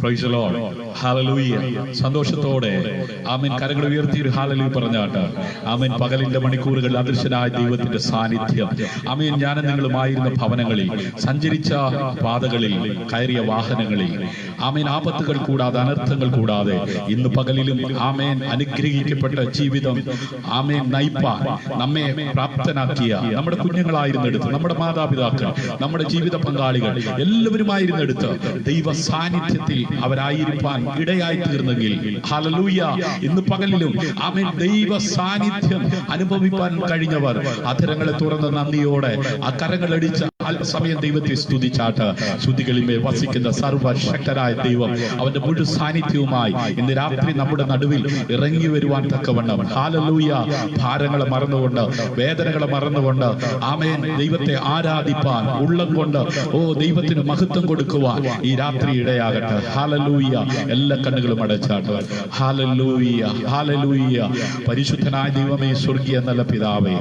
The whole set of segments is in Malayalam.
Price the Lord. ഹല്ലേലൂയ. സന്തോഷത്തോടെ ആമേൻ കരങ്ങൾ ഉയർത്തി ഒരു ഹല്ലേലൂയ പറഞ്ഞാട്ട്. ആമേൻ പകലിന്റെ മണിക്കൂറുകൾ അദൃശ്യനായ ദൈവത്തിന്റെ സാന്നിധ്യം. ആമേൻ ഞാനും നിങ്ങളുമായിരുന്ന ഭവനങ്ങളിൽ, സഞ്ചരിച്ച പാതകളിൽ, കയറിയ വാഹനങ്ങളിൽ, ആമേൻ ആപത്തുകൾ കൂടാതെ, അനർത്ഥങ്ങൾ കൂടാതെ ഇന്ന് പകലിലും ആമേൻ അനുഗ്രഹിക്കപ്പെട്ട ജീവിതം ആമേൻ നയിപ്പാൻ നമ്മെ പ്രാപ്തനാക്കിയ നമ്മുടെ കുഞ്ഞുങ്ങളായിരുന്നെടുത്ത്, നമ്മുടെ മാതാപിതാക്കൾ, നമ്മുടെ ജീവിത പങ്കാളികൾ എല്ലാവരുമായിരുന്നെടുത്ത് ദൈവ സാന്നിധ്യത്തിൽ അവരായിരിക്കാൻ ഇടയായി തീർന്നെങ്കിൽ ഹല്ലേലൂയ, ഇന്ന് പകലിലും ആമേൻ ദൈവ സാന്നിധ്യം അനുഭവിക്കാൻ കഴിഞ്ഞവർ അധരങ്ങളെ തുറന്ന് നന്ദിയോടെ ആ കരങ്ങളടിച്ച അല്പസമയം ദൈവത്തെ സ്തുതിച്ചാട്ട്. സ്തുതികളിന്മേൽ വസിക്കുന്ന സർവശക്തനായ ദൈവം അവന്റെ മുഴു സാന്നിധ്യവുമായി ഇന്ന് രാത്രി നമ്മുടെ നടുവിൽ ഇറങ്ങി വരുവാൻ തക്കവണ്ണം ഹല്ലേലൂയ, ഭാരങ്ങളെ മറന്നുകൊണ്ട്, വേദനകളെ മറന്നുകൊണ്ട് ആമേൻ ദൈവത്തെ ആരാധിപ്പാൻ ഉള്ളം കൊണ്ട് ദൈവത്തിന് മഹത്വം കൊടുക്കുവാൻ ഈ രാത്രി ഇടയാകട്ടെ. ഹല്ലേലൂയ. എല്ലാ കണ്ണുകളും അടച്ചാട്ട്. Hallelujah, hallelujah. പരിശുദ്ധനായ ദൈവമേ, സ്വർഗീയ നല്ല പിതാവേ,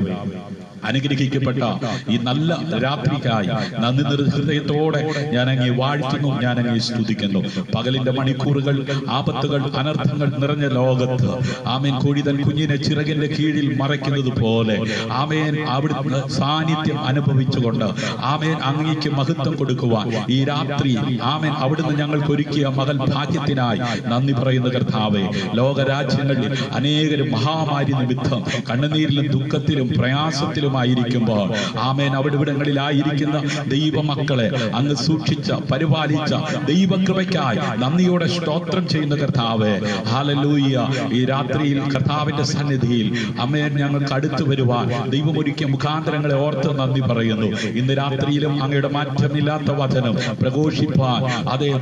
അനുഗ്രഹിക്കപ്പെട്ട ഈ നല്ല രാത്രിക്കായി നന്ദി ഹൃദയത്തോടെ ഞാൻ അങ്ങേ വാഴ്ത്തുന്നു, ഞാൻ അങ്ങേ സ്തുതിക്കുന്നു. പകലിന്റെ മണിക്കൂറുകൾ, ആപത്തുകൾ, അനർത്ഥങ്ങൾ നിറഞ്ഞ ലോകത്ത് ആമേൻ കോഴിതൻ കുഞ്ഞിനെ ചിറകിന്റെ കീഴിൽ മറയ്ക്കുന്നത് പോലെ ആമേൻ അവിടുന്ന് സാന്നിധ്യം അനുഭവിച്ചുകൊണ്ട് ആമേൻ അങ്ങേക്ക് മഹത്വം കൊടുക്കുവാൻ ഈ രാത്രി ആമേൻ അവിടുന്ന് ഞങ്ങൾക്ക് ഒരുക്കിയ മകൻ ഭാഗ്യത്തിനായി നന്ദി പറയുന്ന കർത്താവേ, ലോകരാജ്യങ്ങളിൽ അനേകരും മഹാമാരി നിമിത്തം കണ്ണുനീരിലും ദുഃഖത്തിലും പ്രയാസത്തിലും ായിരിക്കുമ്പോൾ ആമേൻ അവിടെവിടങ്ങളിലായിരിക്കുന്ന ദൈവമക്കളെ അങ്ങ് സൂക്ഷിച്ച, പരിപാലിച്ച ദൈവകൃപയ്ക്കായി നന്ദിയോടെ സ്തോത്രം ചെയ്യുന്ന കർത്താവേ, ഹല്ലേലൂയ. ഈ രാത്രിയിൽ കർത്താവിന്റെ സന്നിധിയിൽ ആമേൻ ഞങ്ങൾക്ക് അടുത്തു വരുവാൻ ദൈവം ഒരുക്കിയ മുഖാന്തരങ്ങളെ ഓർത്ത് നന്ദി പറയുന്നു. ഇന്ന് രാത്രിയിലും അങ്ങയുടെ മാറ്റമില്ലാത്ത വചനം പ്രഘോഷിപ്പാൻ അതേ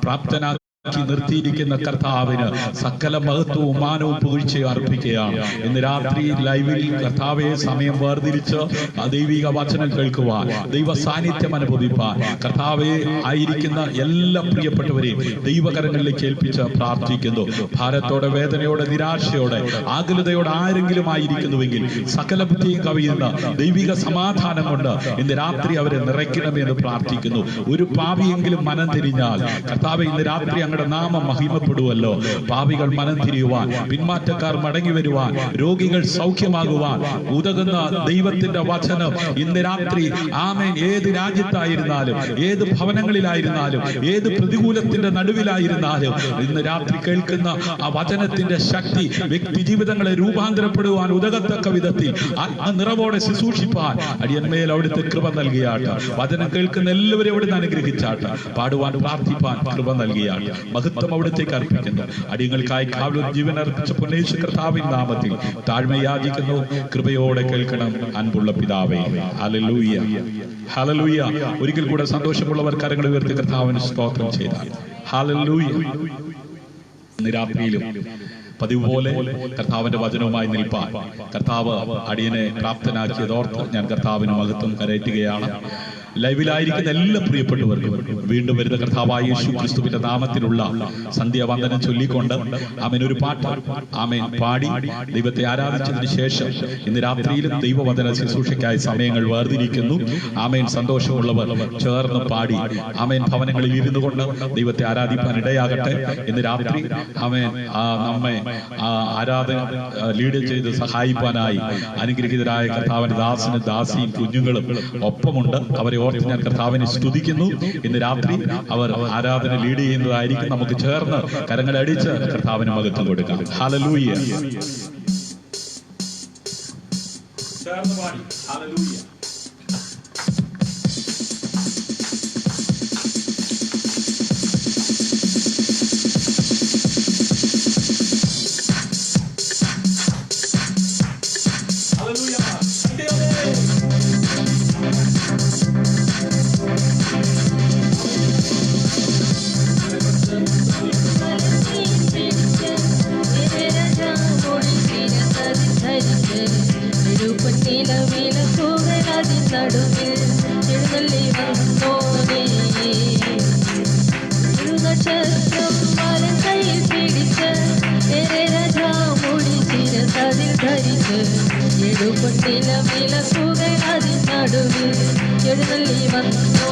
പ്രാപ്തനാ നിർത്തിയിരിക്കുന്ന കർത്താവിന് സകല മഹത്വവും മാനവും പുകഴ്ചയും അർപ്പിക്കുകയാണ്. ഇന്ന് രാത്രി ലൈവിൽ കർത്താവെ സമയം വേർതിരിച്ച് ദൈവിക വചനം കേൾക്കുവാൻ, ദൈവ സാന്നിധ്യം അനുഭവിപ്പാൻ കർത്താവെ ആയിരിക്കുന്ന എല്ലാ പ്രിയപ്പെട്ടവരെയും ദൈവകരങ്ങളിലേക്ക് ഏൽപ്പിച്ച് പ്രാർത്ഥിക്കുന്നു. ഭാരത്തോടെ, വേദനയോടെ, നിരാശയോടെ, ആകുലതയോടെ ആരെങ്കിലും ആയിരിക്കുന്നുവെങ്കിൽ സകല ബുദ്ധിയും കവിയുന്ന ദൈവിക സമാധാനം കൊണ്ട് ഇന്ന് രാത്രി അവരെ നിറയ്ക്കണമെന്ന് പ്രാർത്ഥിക്കുന്നു. ഒരു പാപിയെങ്കിലും മനം തിരിഞ്ഞാൽ കർത്താവെ ഇന്ന് രാത്രി അങ്ങയുടെ നാമം മഹിമപ്പെടുവല്ലോ. പാപികൾ മനം തിരിയുവാൻ, പിന്മാറ്റക്കാർ മടങ്ങി വരുവാൻ, രോഗികൾ സൗഖ്യമാകുവാൻ ഉതകുന്ന ദൈവത്തിന്റെ വചനം ഇന്ന് രാത്രി ആമേൻ ഏത് രാജ്യത്തായിരുന്നാലും, ഏത് ഭവനങ്ങളിലായിരുന്നാലും, ഏത് പ്രതികൂലത്തിന്റെ നടുവിലായിരുന്നാലും ഇന്ന് രാത്രി കേൾക്കുന്ന ആ വചനത്തിന്റെ ശക്തി വ്യക്തി ജീവിതങ്ങളെ രൂപാന്തരപ്പെടുവാൻ ഉതകത്തക്ക വിധത്തിൽ നിറവോടെ ശുശ്രൂഷിപ്പാൻ അടിയന്മേൽ അവിടുത്തെ കൃപ നൽകിയാട്ട്. വചനം കേൾക്കുന്ന എല്ലാവരും അവിടുന്ന് അനുഗ്രഹിച്ചാട്ട്. പാടുവാൻ, പ്രാർത്ഥിപ്പാൻ കൃപ നൽകിയാട്ട്. മഹത്വം അവിടത്തേക്ക് അർപ്പിക്കുന്നു. അടിയങ്ങൾക്കായി കാവലും ജീവൻ അർപ്പിച്ച പൊന്നേശു കർത്താവിൻ നാമത്തിൽ താഴ്മയാചിക്കുന്നു. കൃപയോടെ കേൾക്കണം അൻപുള്ള പിതാവേ. Hallelujah, hallelujah. ഒരിക്കൽ കൂടെ സന്തോഷമുള്ളവർ കരങ്ങൾ ഉയർത്തി കർത്താവിന് സ്തോത്രം ചെയ്താൽ ഹല്ലേലൂയ. രാത്രിയിലും പതിവ് പോലെ കർത്താവിന്റെ വചനവുമായി നിൽപ്പാൻ കർത്താവ് അടിയനെ പ്രാപ്തനാക്കിയതോർത്ത് ഞാൻ കർത്താവിന് മഹത്വം കരയറ്റുകയാണ്. ലൈവിലായിരിക്കുന്ന എല്ലാ പ്രിയപ്പെട്ടവർക്കും വീണ്ടും വരുന്ന കർത്താവായ യേശു ക്രിസ്തുവിന്റെ നാമത്തിലുള്ള സന്ധ്യാവന്ദനം ചൊല്ലിക്കൊണ്ട് ആമേൻ ഒരു പാട്ട് ആമേൻ പാടി ദൈവത്തെ ആരാധിച്ചതിന് ശേഷം ഇന്ന് രാത്രിയിലും ദൈവവചന ശുശ്രൂഷയ്ക്കായി സമയങ്ങൾ വേർതിരിക്കുന്നു. ആമേൻ സന്തോഷമുള്ളവർ ചേർന്ന് പാടി ആമേൻ ഭവനങ്ങളിൽ ഇരുന്നു കൊണ്ട് ദൈവത്തെ ആരാധിക്കാൻ ഇടയാകട്ടെ. ഇന്ന് രാത്രി ആമേൻ നമ്മെ ആരാധന ലീഡ് ചെയ്ത് സഹായിക്കാനായി അനുഗ്രഹീതരായ കർത്താവിന്റെ ദാസനും ദാസിയും കുഞ്ഞുങ്ങളും ഒപ്പമുണ്ട്. അവരെ ഓർത്ത് ഞാൻ കർത്താവിനെ സ്തുതിക്കുന്നു. ഇന്ന് രാത്രി അവർ ആരാധന ലീഡ് ചെയ്യുന്നതായിരിക്കും. നമുക്ക് ചേർന്ന് കരങ്ങളടിച്ച് കർത്താവിന് മഹത്വം കൊടുക്കാം. ഹല്ലേലൂയ. ചേർന്ന് പാടി ഹല്ലേലൂയ. എഴുന്നള്ളി വന്നോ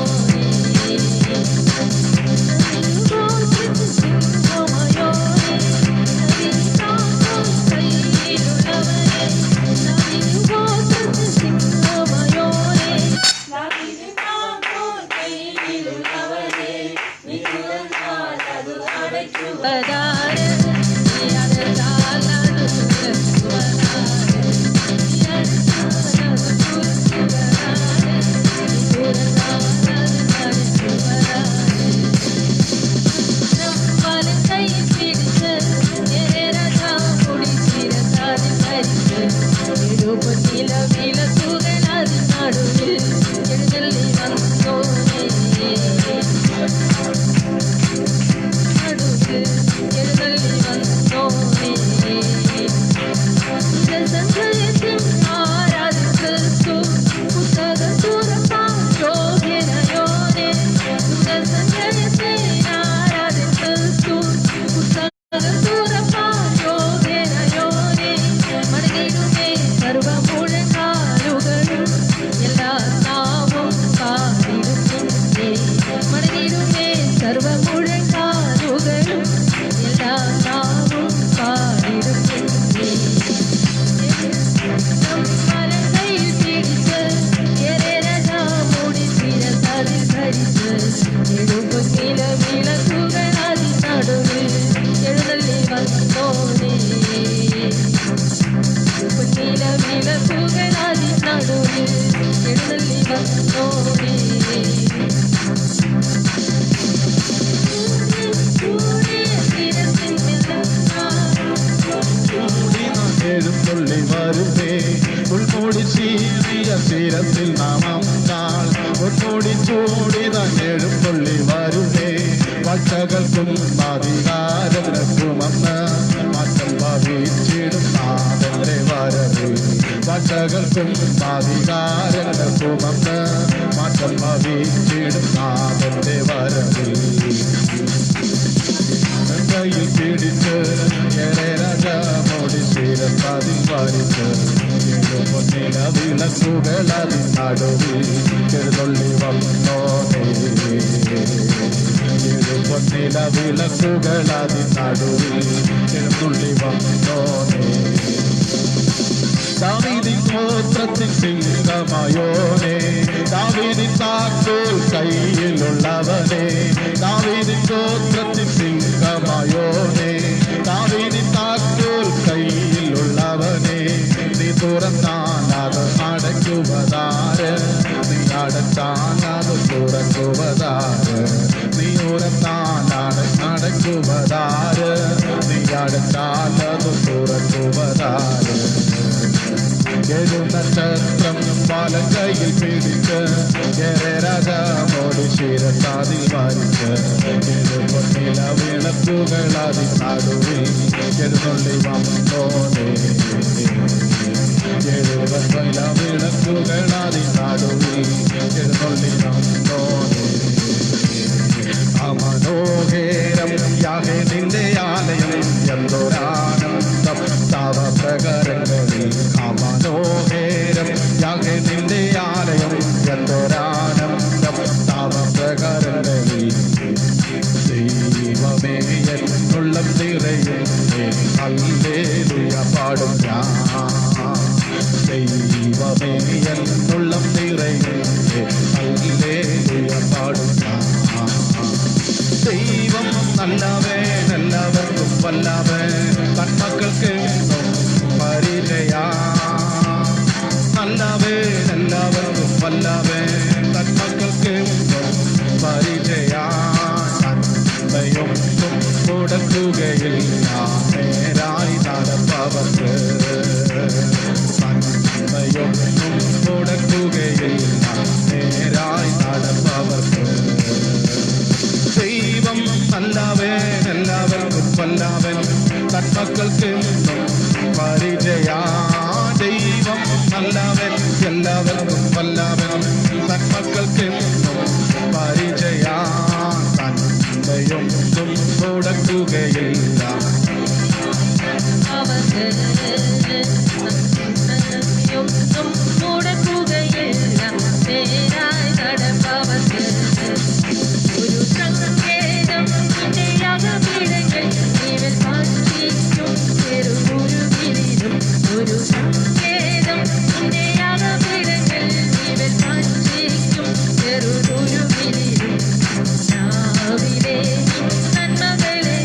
ശിരസിൽ നാമം നാൾ ഒന്നോടി ചൂടിതങ്ങേഴും കൊള്ളി വരുന്നേ വട്ടകൾക്കും അധികാരത്തിനുമെന്ന് മാറ്റം ഭവിച്ചിടും നാഥന്റെ വരവ് വട്ടകൾക്കും അധികാരത്തിനുമെന്ന് മാറ്റം ഭവിച്ചിടും നാഥന്റെ വരവ് കയ്യിൽ പിടിച്ച് രാജാമോടി ശിരസാതിൽ വരിച്ച് പൊന്നില വിളക്കുകൾ അതിൻ നടുവിൽ ചെറുതൊള്ളി വന്നോനേ പൊന്നില വിളക്കുകൾ അതിൻ നടുവിൽ ചെറുതുള്ളി വന്നോനേ ദാവീദിൻ ഗോത്രത്തിൻ സിംഹമായോനേ ദാവീദിൻ താക്കോൽ കയ്യിലുള്ളവനേ ദാവീദിൻ ഗോത്രത്തിൻ സിംഹമായോനേ ദാവീദിൻ താക്കോൽ കയ്യിലുള്ളവനേ നീ തുറന്നാലത് അടയ്ക്കുവതാര് നീ അടച്ചാലത് തുറക്കുവതാര് നീ ഉറന്നാലത് അടയ്ക്കുവതാര് നീ അടച്ചാലത് തുറക്കുവതാര് നക്ഷത്രം പാലം കയ്യിൽ പിടിച്ച് രാജാമോടി ശിരസാതിൽ വരിച്ച് പൊന്നില വിളക്കുകൾ അതിൻ നടുവിൽ ചെറുതുള്ളി വന്നോനേ പൊന്നില വിളക്കുകൾ അതിൻ നടുവിൽ ചെറുതുള്ളി വന്നോനേ മനോഹേരം യാഹേ നിന്റെ ആലയം എന്തൊരാനന്ദം തവ പ്രകരങ്ങളിൽ മനോഹേരം യാഹേ നിന്റെ ആലയം എന്തൊരാനന്ദം തവ പ്രകരങ്ങളിൽ ദൈവമേ എന്നുള്ളം നിറയും ഹല്ലേലൂയ പാടും ഞാൻ ദൈവമേ എന്നുള്ളം നിറയും ഹല്ലേലൂയ പാടും ഞാൻ ദൈവം നല്ലവൻ എല്ലാവർക്കും വല്ലവൻ തന്മക്കൾക്ക് പരിചയാ നല്ലവൻ എല്ലാവർക്കും വല്ലവൻ തന്മക്കൾക്ക് പരിചയാ നന്മയൊന്നും കൊടുക്കുകയില്ല നേരായി നടപ്പവർക്ക് നന്മയൊന്നും കൊടുക്കുകയില്ല നേരായി നടപ്പവർക്ക് ദൈവം നല്ലവൻ എല്ലാവർക്കും വല്ലവൻ തന്മക്കൾക്ക് പരിചയാ ദൈവം നല്ലവൻ എല്ലാവർക്കും വല്ലവൻ തന്മക്കൾക്ക് പരിചയാ തന്മയൊന്നും കൊടുക്കുകയില്ല നന്മകളെ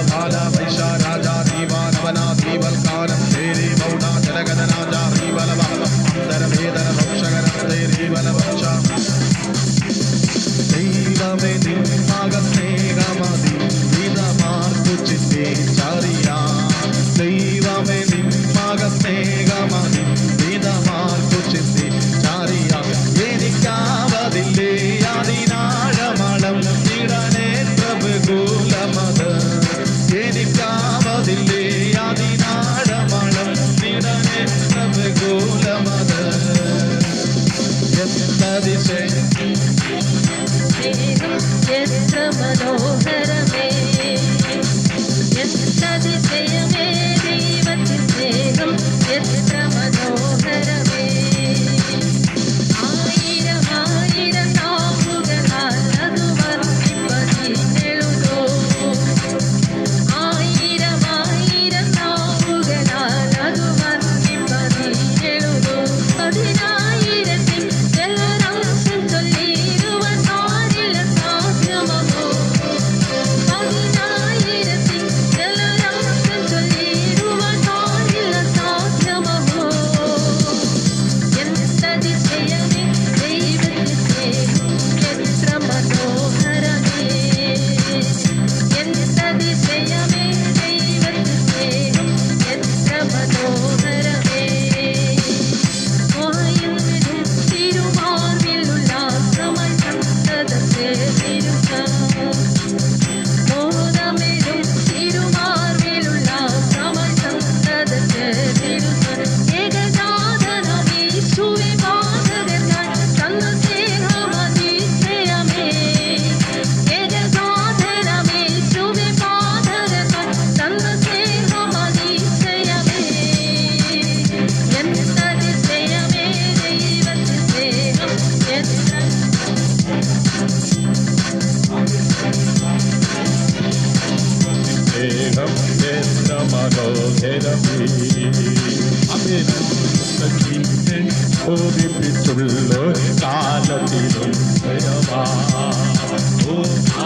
കാല വൈശ രാജ ദീവാനവന ദീവൽക്കാരം ദേരി മൗന ജനഗണ രാജ ദീവലവ അന്തരവേദന ഭക്ഷകരം ദേരി വലവക്ഷ ദൈവമേ നിന്മകസ്നേഹമതി വിധമാർക്കു ചിന്തിച്ചറിയ ദൈവമേ നിന്മകസ്നേഹമതി വിധമാർക്കു ചിന്തിച്ചറിയ എനിക്കാവതില്ലേ അതിനാഴമളം ഇടനേ പ്രഭുകൂലമത് എനിക്കാവതില്ലേ അതിനാഴമളം ഇടനേ പ്രഭുകൂലമത് എന്തതിശയം എത്ര മനോഹരമേ എന്തതിശയമേ ദൈവത്തിൻ സ്നേഹം എത്ര മനോഹരമേ ആയിരം ആയിരം നാവുകളാൽ അത് വർണ്ണിപ്പതിനെഴുതോ ആയിരം ആയിരം നാവുകളാൽ അത് വർണ്ണിപ്പതിനെഴുതോ പതിനായിരത്തിൽ ജലരാശം ചൊല്ലിടുവാൻ ആരില്ല സാധ്യമോ പതിനായിരത്തിൽ ജലരാശം ചൊല്ലിടുവാൻ ആരില്ല സാധ്യമോ എന്തതിശയമേ ദൈവത്തിൻ സ്നേഹം എത്ര മനോഹരമേ എന്തതിശയമേ ദൈവത്തിൻ സ്നേഹം എത്ര മനോഹരമേ വായുവിലും തിരുമാർവിലുള്ള സമയ സന്തതത്തെ മോദമിലും തിരുമാർവിലുള്ള സമയ സന്തതത്തെ ഏകജാതനമേ സുവിവാദകനായി തന്ന സ്നേഹമതിശയമേ ഏകജാതനമേ സുവിവാദകനായി തന്ന സ്നേഹമതിശയമേ എന്തതിശയമേ ദൈവത്തിൻ സ്നേഹം എത്ര സ്നേഹം എത്ര മനോഹരമേ അമേനെ ഓർമ്മിപ്പിച്ചുള്ള കാലത്തിലും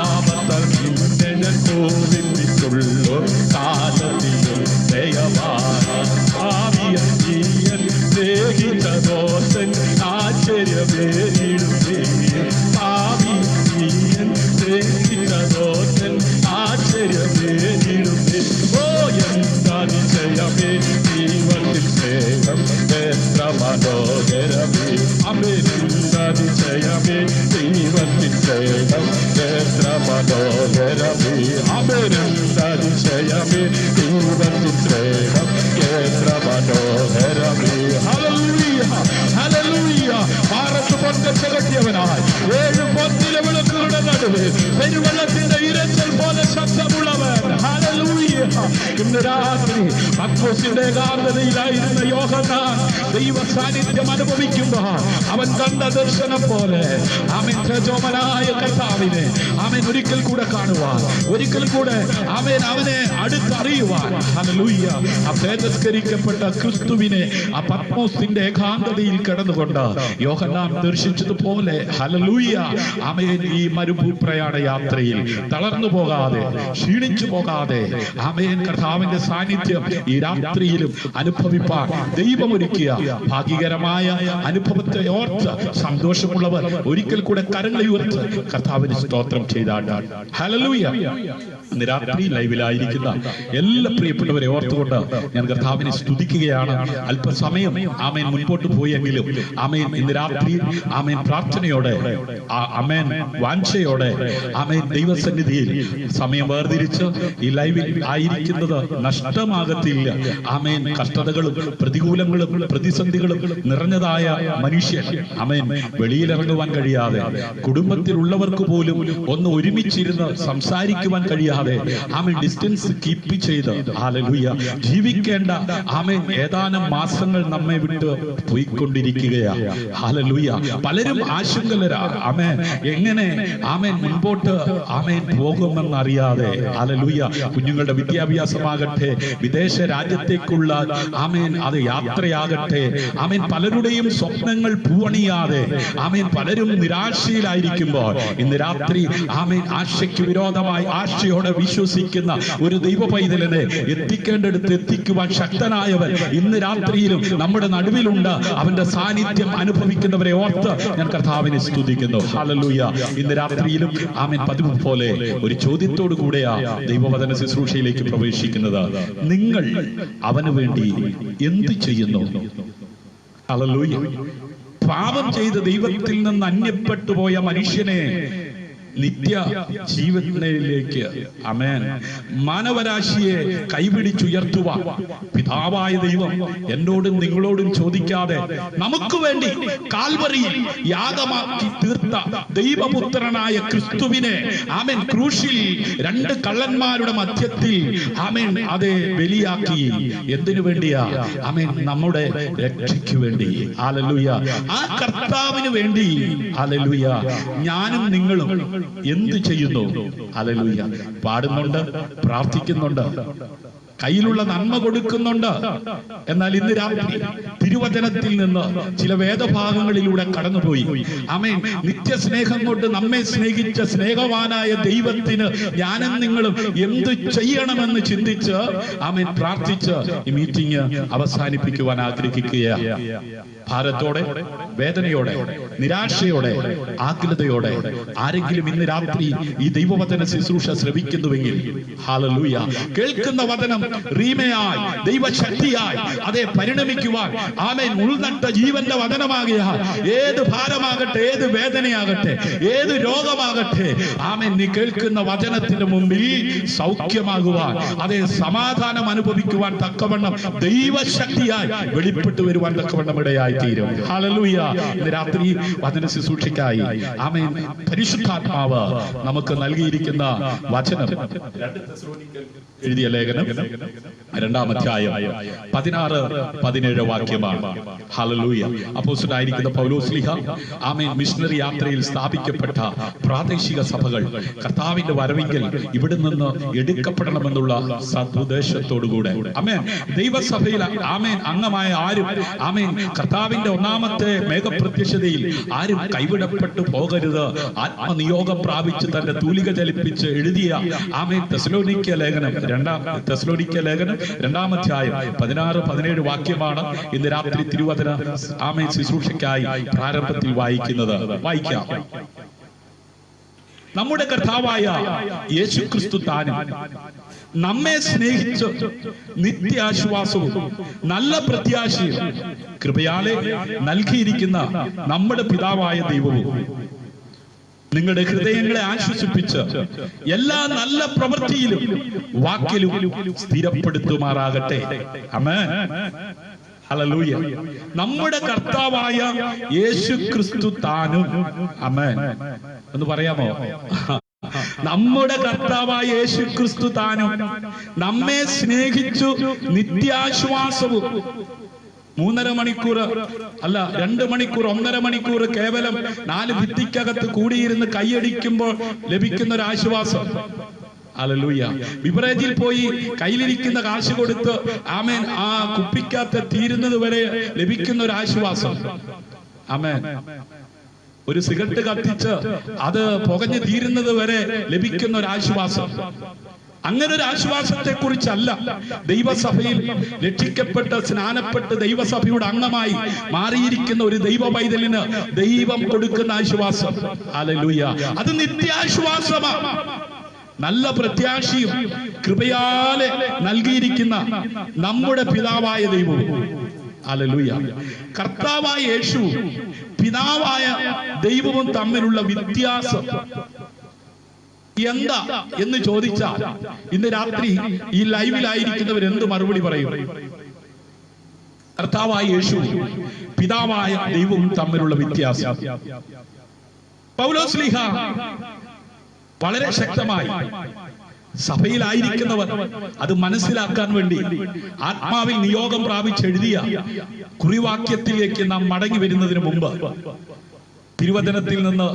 ആപത്തൽ നിന്നെ ഓർമ്മിപ്പിച്ചുള്ള കാലത്തിലും ദയവാൻ സ്നേഹിതദോസൻ ആശ്ചര്യമേറിടുമേ സ്നേഹിതദോസൻ ആശ്ചര്യമേറിടുമേ ഓ എന്താതിശയമേ ദൈവത്തിൻ സ്നേഹം എത്ര മനോഹരമേ അമേനെന്താതിശയമേ ദൈവത്തിൻ സ്നേഹം എത്ര മനോഹരമേ അമേനെന്താതിശയമേ ദൈവത്തിൻ സ്നേഹം എത്ര മനോഹരമേ ഹല്ലേലൂയ ഹല്ലേലൂയ ഭാരത് പൊൻകച്ച കെട്ടിയവനായി 7 പൊന്നിലെ വിളക്കുകളുടെ നടുവ് പെരുവെള്ളത്തിന്റെ ഇരച്ചൽ പോലെ ശബ്ദമുള്ളവൻ ഹല്ലേലൂയ ഇന്ന് രാത്രി പത്രോസിന്റെ ഏകാന്തതയിലായിരുന്ന യോഹന്നാൻ ദൈവ സാന്നിധ്യം അനുഭവിക്കുമ്പോൾ അവൻ കണ്ട ദർശനം പോലെ അവൻ ത്രജോമനായ കർത്താവിനെ അവൻ ഒരിക്കൽ കൂടെ കാണുവാൻ ഒരിക്കൽ കൂടെ അവനെ അടുത്തറിയുവാൻ ഹല്ലേലൂയ ആ തേജസ്കരിക്കപ്പെട്ട ക്രിസ്തുവിനെ ആ പത്മോസിന്റെ ഏകാന്തതയിൽ കിടന്നുകൊണ്ട് യോഹന്നാൻ ദർശിച്ചതുപോലെ ഹല്ലേലൂയ അവൻ ഈ മരുഭൂപ്രയാണ യാത്രയിൽ തളർന്നു പോകാതെ ക്ഷീണിച്ചു പോകാതെ അവൻ കർത്താവിന്റെ സാന്നിധ്യം ഈ രാത്രിയിലും അനുഭവിപ്പാൻ ദൈവമൊരുക്കിയ ഭാഗ്യകരമായ അനുഭവത്തെ ഓർത്ത് സന്തോഷമുള്ളവർ ഒരിക്കൽ കൂടെ കരങ്ങൾ ഉയർത്ത് കർത്താവിന് സ്തോത്രം ചെയ്താണ് ഹല്ലേലൂയ. ഇന്ന് രാത്രി ലൈവിലായിരിക്കുന്ന എല്ലാ പ്രിയപ്പെട്ടവരെ ഓർത്തുകൊണ്ട് ഞാൻ കർത്താവിനെ സ്തുതിക്കുകയാണ്. അല്പസമയം ആമേൻ മുൻപോട്ട് പോയെങ്കിലും ആമേൻ ഇന്ന് രാത്രി ആമേൻ പ്രാർത്ഥനയോടെ ആമേൻ വാഞ്ചയോടെ ആമേൻ ദൈവസന്നിധിയിൽ സമയം വേർതിരിച്ച് ഈ ലൈവിൽ ആയിരിക്കുന്നത് നഷ്ടമാകത്തില്ല. ആമേൻ കഷ്ടതകളും പ്രതികൂലങ്ങളും പ്രതിസന്ധികളും നിറഞ്ഞതായ മനുഷ്യൻ ആമേൻ വെളിയിലിറങ്ങുവാൻ കഴിയാതെ കുടുംബത്തിലുള്ളവർക്ക് പോലും ഒന്ന് ഒരുമിച്ചിരുന്ന് സംസാരിക്കുവാൻ കഴിയാതെ ആമേൻ ഡിസ്റ്റൻസ് കീപ്പ് ചെയ്ത് ഹല്ലേലൂയ ജീവിക്കേണ്ട ആമേൻ ഏതാനും മാസങ്ങൾ നമ്മെ വിട്ട് പോയിക്കൊണ്ടിരിക്കുകയാണ്. ഹല്ലേലൂയ പലരും ആശങ്കലരാ ആമേൻ എങ്ങനെ ആമേൻ മുൻപോട്ട് ആമേൻ പോകുമെന്നറിയാതെ ഹല്ലേലൂയ കുഞ്ഞുങ്ങളുടെ വിദ്യാഭ്യാസം വിദ്യാഭ്യാസമാകട്ടെ, വിദേശ രാജ്യത്തേക്കുള്ള ആമേൻ അത് യാത്രയാകട്ടെ, ആമേൻ പലരുടെയും സ്വപ്നങ്ങൾ പൂവണിയാതെ ആമേൻ പലരും നിരാശയിലായിരിക്കുമ്പോൾ ഇന്ന് രാത്രി ആമേൻ ആശയ്ക്ക് വിരോധമായി ആശയോടെ വിശ്വസിക്കുന്ന ഒരു ദൈവ പൈതലിനെ എത്തിക്കേണ്ടടുത്ത് എത്തിക്കുവാൻ ശക്തനായവൻ ഇന്ന് രാത്രിയിലും നമ്മുടെ നടുവിലുണ്ട്. അവന്റെ സാന്നിധ്യം അനുഭവിക്കുന്നവരെ ഓർത്ത് ഞാൻ കർത്താവിനെ സ്തുതിക്കുന്നു. ഹല്ലേലൂയ. ഇന്ന് രാത്രിയിലും ആമേൻ പതിവ് പോലെ ഒരു ചോദ്യത്തോടു കൂടെയാ ദൈവവചന ശുശ്രൂഷയിലേക്ക് പ്രവേശിക്കുന്നത്. നിങ്ങൾ അവന് വേണ്ടി എന്ത് ചെയ്യുന്നു? ഹല്ലേലൂയ. പാപം ചെയ്ത് ദൈവത്തിൽ നിന്ന് അന്യപ്പെട്ടു പോയ മനുഷ്യനെ നിത്യ ജീവനിലേക്ക് ആമേൻ മാനവരാശിയെ കൈപിടിച്ചുയർത്തുവാൻ പിതാവായ ദൈവം എന്നോടും നിങ്ങളോടും ചോദിക്കാതെ നമുക്ക് വേണ്ടി കാൽവറിയിൽ യാഗമാക്കി തീർത്ത ദൈവപുത്രനായ ക്രിസ്തുവിനെ ആമേൻ ക്രൂശിൽ രണ്ട് കള്ളന്മാരുടെ മധ്യത്തിൽ ആമേൻ അതെ ബലിയാക്കി. എന്തിനു വേണ്ടിയാ? ആമേൻ നമ്മുടെ രക്ഷയ്ക്ക് വേണ്ടി. ഹല്ലേലൂയ. ആ കർത്താവിന് വേണ്ടി ഹല്ലേലൂയ ഞാനും നിങ്ങളും എന്ത് ചെയ്യുന്നു? ഹല്ലേലൂയ. പാടുന്നുണ്ട്, പ്രാർത്ഥിക്കുന്നുണ്ട്, കയ്യിലുള്ള നന്മ കൊടുക്കുന്നുണ്ട്. എന്നാൽ ഇന്ന് രാത്രി തിരുവചനത്തിൽ നിന്ന് ചില വേദഭാഗങ്ങളിലൂടെ കടന്നുപോയി ആമേൻ നിത്യസ്നേഹം കൊണ്ട് നമ്മെ സ്നേഹിച്ച സ്നേഹവാനായ ദൈവത്തിന് ഞാനും നിങ്ങളും എന്ത് ചെയ്യണമെന്ന് ചിന്തിച്ച് ആമേൻ പ്രാർത്ഥിച്ച് ഈ മീറ്റിംഗ് അവസാനിപ്പിക്കുവാൻ ആഗ്രഹിക്കുകയാണ്. ഭാരത്തോടെ, വേദനയോടെ, നിരാശയോടെ, ആകുലതയോടെ ആരെങ്കിലും ഇന്ന് രാത്രി ഈ ദൈവവചന ശുശ്രൂഷ ശ്രവിക്കുന്നുവെങ്കിൽ ഹല്ലേലൂയ കേൾക്കുന്ന വചനം റീമയായി ദൈവശക്തിയായി അതേ പരിണമിക്കുവാൻ ആമേൻ ഉൾനട്ട ജീവന്റെ വചനമാകിയാൽ ഏത് ഭാരമാകട്ടെ, ഏത് വേദനയാകട്ടെ, ഏത് രോഗമാകട്ടെ ആമേൻ നീ കേൾക്കുന്ന വചനത്തിന് മുമ്പിൽ സൗഖ്യമാകുവാൻ അതേ സമാധാനം അനുഭവിക്കുവാൻ തക്കവണ്ണം ദൈവശക്തിയായി വെളിപ്പെട്ടു വരുവാൻ തക്കവണ്ണം ഇടയായി തീരും. ഹല്ലേലൂയ. ഇന്ന് രാത്രി വചന ശുശ്രൂഷയ്ക്കായി ആമേൻ പരിശുദ്ധാത്മാവ് നമുക്ക് നൽകിയിരിക്കുന്ന വചനം എഴുതിയ ലേഖനം 2-ാം അധ്യായം 16-17 വാക്യമാണ്. ഹല്ലേലൂയ. അപ്പോസ്തലനായിരിക്കുന്ന പൗലോസ്ലീഹ ആമേൻ മിഷണറി യാത്രയിൽ സ്ഥാപിക്കപ്പെട്ട പ്രാദേശിക സഭകൾ കർത്താവിന്റെ വരവിങ്കൽ ഇവിടെ നിന്ന് എടുക്കപ്പെടണമെന്നുള്ള സദുദ്ദേശത്തോടുകൂടെ ആമേൻ ദൈവസഭയിൽ ആമേൻ അംഗമായ ആരും ആമേൻ കർത്താവിന്റെ ഒന്നാമത്തെ മേഘപ്രത്യക്ഷതയിൽ ആരും കൈവിടപ്പെട്ടു പോകരുത്. ആത്മനിയോഗം പ്രാപിച്ച് തന്റെ തൂലിക ചലിപ്പിച്ച് എഴുതിയ ആമേൻ തെസ്സലോനിക്ക ലേഖനം 2-ാം അധ്യായം 16-17 വാക്യമാണ് ഇന്ന് രാത്രി തിരുവചന ആമേൻ ശുശ്രൂഷയ്ക്കായി പ്രാരംഭത്തിൽ വായിക്കുന്നത്. വായിക്കാം. നമ്മുടെ കർത്താവായ യേശുക്രിസ്തു താനും നമ്മെ സ്നേഹിച്ച് നിത്യാശ്വാസവും നല്ല പ്രത്യാശയും കൃപയാലെ നൽകിയിരിക്കുന്ന നമ്മുടെ പിതാവായ ദൈവവും നിങ്ങളുടെ ഹൃദയങ്ങളെ ആശ്വസിപ്പിച്ച് എല്ലാ നല്ല പ്രവൃത്തിയിലും വാക്കിലും സ്ഥിരപ്പെടുത്തുമാറാകട്ടെ. ആമേൻ. ഹല്ലേലൂയ. നമ്മുടെ കർത്താവായ യേശുക്രിസ്തു താനും ആമേൻ എന്ന് പറയാമോ? നമ്മുടെ കർത്താവായ യേശുക്രിസ്തു താനും നമ്മെ സ്നേഹിച്ചു നിത്യാശ്വാസവും 3.5 മണിക്കൂർ അല്ല 2 മണിക്കൂർ 1.5 മണിക്കൂർ കേവലം 4 ഭിത്തിക്കകത്ത് കൂടിയിരുന്ന് കൈയടിക്കുമ്പോൾ ലഭിക്കുന്ന ഒരു ആശ്വാസം. ഹല്ലേലൂയ. ബിവറേജിൽ പോയി കയ്യിലിരിക്കുന്ന കാശ് കൊടുത്ത് ആമേൻ ആ കുപ്പിക്കകത്ത് തീരുന്നത് വരെ ലഭിക്കുന്ന ഒരു ആശ്വാസം. ആമേൻ. ഒരു സിഗരറ്റ് കത്തിച്ച് അത് പുകഞ്ഞു തീരുന്നത് വരെ ലഭിക്കുന്ന ഒരു ആശ്വാസം. അങ്ങനെ ഒരു ആശ്വാസത്തെ കുറിച്ചല്ല ദൈവസഭയിൽ രക്ഷിക്കപ്പെട്ട് സ്നാനപ്പെട്ട് ദൈവസഭയുടെ അംഗമായി മാറിയിരിക്കുന്ന ഒരു ദൈവ പൈതലിന് ദൈവം കൊടുക്കുന്ന ആശ്വാസം. ഹല്ലേലൂയ. അത് നിത്യാശ്വാസമാണ്. നല്ല പ്രത്യാശയും കൃപയാലെ നൽകിയിരിക്കുന്ന നമ്മുടെ പിതാവായ ദൈവവും. ഹല്ലേലൂയ. കർത്താവായ യേശു പിതാവായ ദൈവവും തമ്മിലുള്ള വ്യത്യാസം എന്താ എന്ന് ചോദിച്ചാൽ ഇന്ന് രാത്രി ഈ ലൈവിലായിരിക്കുന്നവർ എന്ത് മറുപടി പറയും? കർത്താവായ യേശു പിതാവായ ദൈവവും തമ്മിലുള്ള വ്യത്യാസം പൗലോസ്ലീഹ വളരെ ശക്തമായി സഭയിലായിരിക്കുന്നവർ അത് മനസ്സിലാക്കാൻ വേണ്ടി ആത്മാവിൽ നിയോഗം പ്രാപിച്ചെഴുതിയ കുറിവാക്യത്തിലേക്ക് നാം മടങ്ങി വരുന്നതിന് മുമ്പ് തിരുവചനത്തിൽ നിന്ന്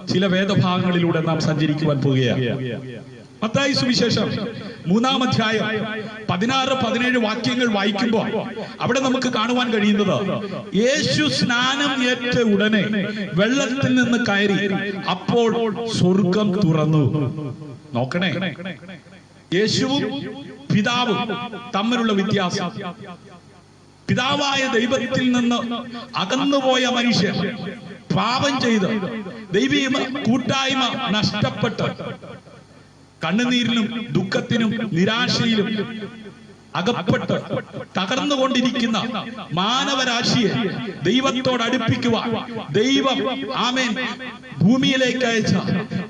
ചില വേദഭാഗങ്ങളിലൂടെ നാം സഞ്ചരിക്കുവാൻ പോവുകയാണ്. മത്തായി സുവിശേഷം 3-ാം അധ്യായം 16-17 വാക്യങ്ങൾ വായിക്കുമ്പോൾ അവിടെ നമുക്ക് കാണുവാൻ കഴിയുന്നത്, യേശു സ്നാനം ഏറ്റ ഉടനെ വെള്ളത്തിൽ നിന്ന് കയറി, അപ്പോൾ സ്വർഗം തുറന്നു. നോക്കണേ, യേശുവും പിതാവും തമ്മിലുള്ള വ്യത്യാസം. പിതാവായ ദൈവത്തിൽ നിന്ന് അകന്നുപോയ മനുഷ്യൻ പാപം ചെയ്ത് ദൈവീയ കൂട്ടായ്മ നഷ്ടപ്പെട്ട് കണ്ണുനീരിലും ദുഃഖത്തിനും നിരാശയിലും അകപ്പെട്ട് തകർന്നുകൊണ്ടിരിക്കുന്ന മാനവരാശിയെ ദൈവത്തോട് അടുപ്പിക്കുവാൻ ദൈവം ആമേൻ ഭൂമിയിലേക്ക് അയച്ച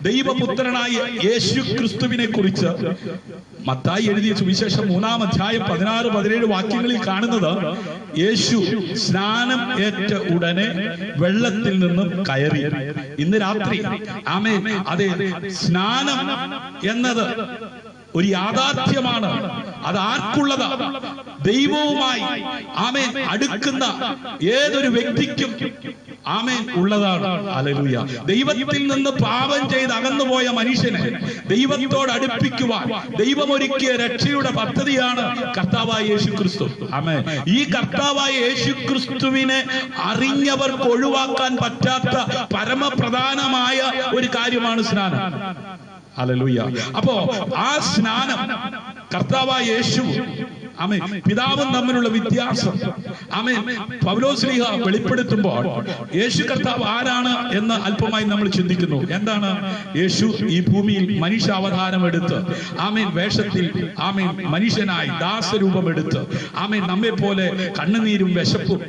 ദൈവപുത്രനായ യേശു ക്രിസ്തുവിനെ കുറിച്ച് മത്തായി എഴുതിയ സുവിശേഷം 3-ാം അധ്യായം 16-17 വാക്യങ്ങളിൽ കാണുന്നത്, യേശു സ്നാനം ഏറ്റ ഉടനെ വെള്ളത്തിൽ നിന്നും കയറി. ഇന്ന് രാത്രി ആമേൻ, അതെ, സ്നാനം എന്നത് ഒരു യാഥാർത്ഥ്യമാണ്. അത് ആർക്കുള്ളതാ? ദൈവവുമായി ആമേൻ അടുക്കുന്ന ഏതൊരു വ്യക്തിക്കും ആമേൻ ഉള്ളതാണ്. ഹല്ലേലൂയ. ദൈവത്തിൽ നിന്ന് പാപം ചെയ്ത് അകന്നുപോയ മനുഷ്യനെ ദൈവത്തോട് അടുപ്പിക്കുവാൻ ദൈവമൊരുക്കിയ രക്ഷയുടെ പദ്ധതിയാണ് കർത്താവായ യേശു ക്രിസ്തു. ആമേൻ. ഈ കർത്താവായ യേശു ക്രിസ്തുവിനെ അറിഞ്ഞവർക്ക് ഒഴിവാക്കാൻ പറ്റാത്ത പരമപ്രധാനമായ ഒരു കാര്യമാണ് സ്നാനം. ഹല്ലേലൂയ. അപ്പോ ആ സ്നാനം കർത്താവായ യേശു ആമേൻ പിതാവും തമ്മിലുള്ള വ്യത്യാസം ആമേൻ പൗലോസ് ശ്ലീഹ വെളിപ്പെടുത്തുമ്പോൾ യേശു കർത്താവ് ആരാണ് എന്ന് അല്പമായി നമ്മൾ ചിന്തിക്കുന്നു. എന്താണ്? യേശു ഈ ഭൂമിയിൽ മനുഷ്യാവതാരം എടുത്ത് ആമേൻ വേഷത്തിൽ ആമേൻ മനുഷ്യനായി ദാസരൂപം എടുത്ത് ആമേൻ നമ്മെ പോലെ കണ്ണുനീരും വിശപ്പും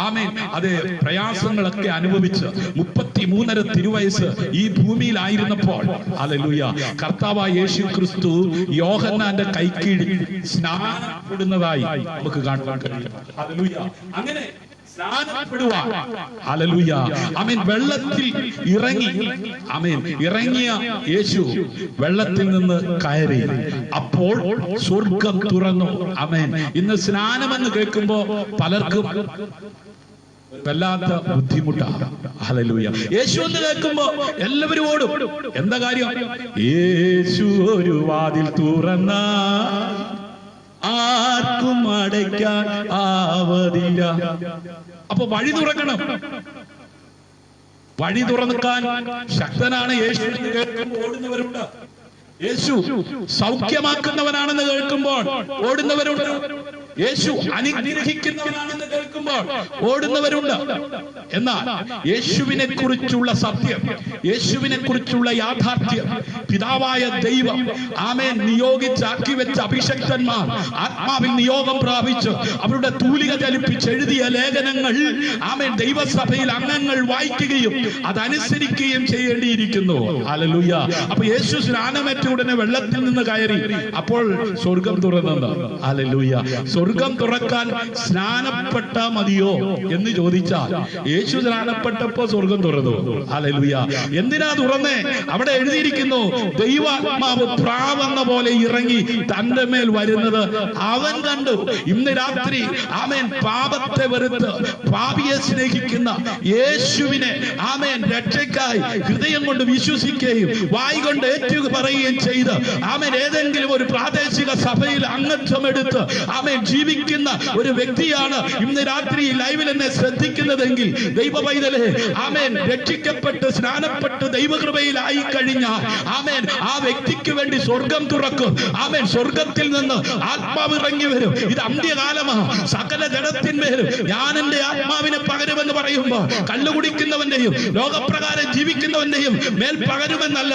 ആമേൻ അതേ പ്രയാസങ്ങളൊക്കെ അനുഭവിച്ച് 33.5 തിരുവയസ്സ് ഈ ഭൂമിയിലായിരുന്നപ്പോൾ ഹല്ലേലൂയ കർത്താവായ യേശു ക്രിസ്തു യോഹന്നാന്റെ കൈക്കീഴിൽ സ്നാനപ്പെടുന്നതായി നമുക്ക് കാണാൻ കഴിയും. ഹല്ലേലൂയ. അങ്ങനെ സ്നാനപ്പെടുവാൻ ഹല്ലേലൂയ ആമേൻ വെള്ളത്തിൽ ഇറങ്ങി ആമേൻ ഇറങ്ങിയ യേശു വെള്ളത്തിൽ നിന്ന് കയറി, അപ്പോൾ സ്വർഗം തുറന്നു. ആമേൻ. ഇന്ന് സ്നാനമെന്ന് കേൾക്കുമ്പോ പലർക്കും വല്ലാത്ത ബുദ്ധിമുട്ടാണ്. ഹല്ലേലൂയ. യേശു എന്ന് കേൾക്കുമ്പോ എല്ലാവരും ഓടും. എന്താ കാര്യം? യേശു ഒരു വാതിൽ തുറന്ന ആർക്കും അടയ്ക്കാൻ ആവതില്ല. അപ്പൊ വഴി തുറക്കണം. വഴി തുറക്കാൻ ശക്തനാണ് യേശു എന്ന് കേൾക്കുമ്പോൾ ഓടുന്നവരുണ്ട്. യേശു സൗഖ്യമാക്കുന്നവനാണെന്ന് കേൾക്കുമ്പോൾ ഓടുന്നവരുണ്ട്. യേശു അനുഗ്രഹിക്കുന്നവനാണെന്ന് കേൾക്കുമ്പോൾ ഓടുന്നവരുണ്ട്. എന്നാൽ യേശുവിനെ കുറിച്ചുള്ള സത്യം, യേശുവിനെ കുറിച്ചുള്ള യാഥാർത്ഥ്യം, പിതാവായ ദൈവം ആമേൻ നിയോഗിച്ചാക്കി വെച്ച അഭിഷക്തന്മാർ ആത്മാവിൽ നിയോഗം പ്രാപിച്ച് അവരുടെ തൂലിക ചലിപ്പിച്ച് എഴുതിയ ലേഖനങ്ങൾ ആമേൻ ദൈവസഭയിൽ അംഗങ്ങൾ വായിക്കുകയും അതനുസരിക്കുകയും ചെയ്യേണ്ടിയിരിക്കുന്നു. ഹല്ലേലൂയ. അപ്പൊ യേശു സ്നാനമേറ്റ ഉടനെ വെള്ളത്തിൽ നിന്ന് കയറി, അപ്പോൾ സ്വർഗം തുറന്നത്. ഹല്ലേലൂയ. സ്വർഗം തുറക്കാൻ സ്നാനപ്പെട്ട മതിയോ എന്ന് ചോദിച്ചാൽ യേശു സ്നാനപ്പെട്ടപ്പോ സ്വർഗം തുറന്നു. ഹല്ലേലൂയ. എന്തിനാ തുറന്നേ? അവിടെ എഴുതിയിരിക്കുന്നു, ദൈവാത്മാവ് പ്രാവെന്ന പോലെ ഇറങ്ങി തന്റെ മേൽ വരുന്നത് അവൻ കണ്ടു. ഇന്ന് രാത്രി ആമേൻ പാപത്തെ വെറുത്ത് പാപിയെ സ്നേഹിക്കുന്ന യേശുവിനെ ആമേൻ രക്ഷയ്ക്കായി ഹൃദയം കൊണ്ട് വിശ്വസിക്കുകയും വായി കൊണ്ട് ഏറ്റു പറയുകയും ചെയ്ത് ആമേൻ ഏതെങ്കിലും ഒരു പ്രാദേശിക സഭയിൽ അംഗത്വം എടുത്ത് ആമേൻ ജീവിക്കുന്ന ഒരു വ്യക്തിയാണ് ഇന്ന് രാത്രി ലൈവിൽ എന്നെ ശ്രദ്ധിക്കുന്നതെങ്കിൽ ദൈവ പൈതലേ ആമേൻ രക്ഷിക്കപ്പെട്ട് സ്നാനപ്പെട്ട് ദൈവകൃപയിലായി കഴിഞ്ഞാൽ ആമേൻ ആ വ്യക്തിക്ക് വേണ്ടി സ്വർഗം തുറക്കും. ആമേൻ സ്വർഗത്തിൽ നിന്ന് ആത്മാവ് ഇറങ്ങി വരും. ഇത് അന്ത്യകാലമാണ്. സകല ജഡത്തിന്മേലും ഞാൻ എന്റെ ആത്മാവിനെ പകരുമെന്ന് പറയുമ്പോൾ കള്ളു കുടിക്കുന്നവന്റെയും ലോകപ്രകാരം ജീവിക്കുന്നവന്റെയും മേൽ പകരുമെന്നല്ല.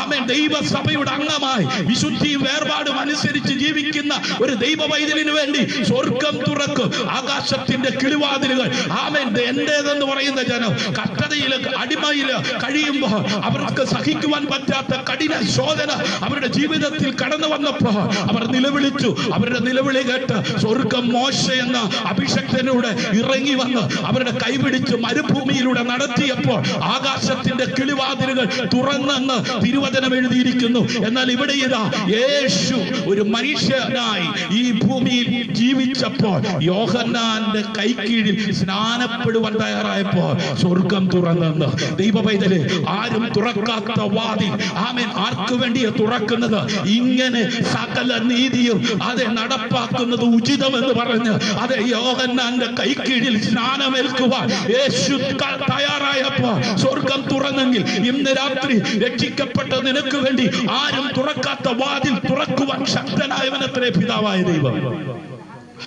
ആമേൻ ദൈവസഭയുടെ അംഗമായി വിശുദ്ധിയും വേർപാടും അനുസരിച്ച് ജീവിക്കുന്ന ഒരു ദൈവ പൈതലിന് വേണ്ടി സ്വർഗം തുറക്കും. ആകാശത്തിന്റെ കിളിവാതിലുകൾ ആമേൻ എന്റേതെന്ന് പറയുന്ന ജനം കഷ്ടതയില് അടിമയില് കഴിയുമ്പോൾ അവർക്ക് സഹിക്കുവാൻ പറ്റാത്ത കഠിന ശോധന അവരുടെ ജീവിതത്തിൽ കടന്നു വന്നപ്പോ അവർ നിലവിളിച്ചു. അവരുടെ നിലവിളി കേട്ട് സ്വർഗം മോശ എന്ന അഭിഷക്തനൂടെ ഇറങ്ങി വന്ന് അവരുടെ കൈപിടിച്ച് മരുഭൂമിയിലൂടെ നടത്തിയപ്പോൾ ആകാശത്തിന്റെ കിളിവാതിലുകൾ തുറന്നെന്ന് തിരുവചനം എഴുതിയിരിക്കുന്നു. എന്നാൽ ഇവിടെ ഇതാ യേശു ഒരു മനുഷ്യനായി ഈ ഭൂമിയിൽ ജീവിച്ചപ്പോൾ യോഹന്നാന്റെ കൈക്കീഴിൽ സ്നാനപ്പെടുവാൻ തയ്യാറായപ്പോൾ സ്വർഗം തുറന്നെന്ന് ദൈവ പൈതലേ, ആരും തുറക്കാത്ത വാതിൽ ആമേൻ ആർക്കു വേണ്ടിയാ തുറക്കുന്നത്? ഇങ്ങനെ സകല നീതിയും അതെ നടപ്പാക്കുന്നത് ഉചിതമെന്ന് പറഞ്ഞ് അതെ യോഹന്നാന്റെ കൈക്കീഴിൽ സ്നാനമേൽക്കുവാൻ യേശു തയ്യാറായപ്പോ സ്വർഗം തുറന്നെങ്കിൽ ഇന്ന് രാത്രി രക്ഷിക്കപ്പെട്ട നിനക്ക് വേണ്ടി ആരും തുറക്കാത്ത വാതിൽ തുറക്കുവാൻ ശക്തനായവനത്രേ പിതാവായ ദൈവം.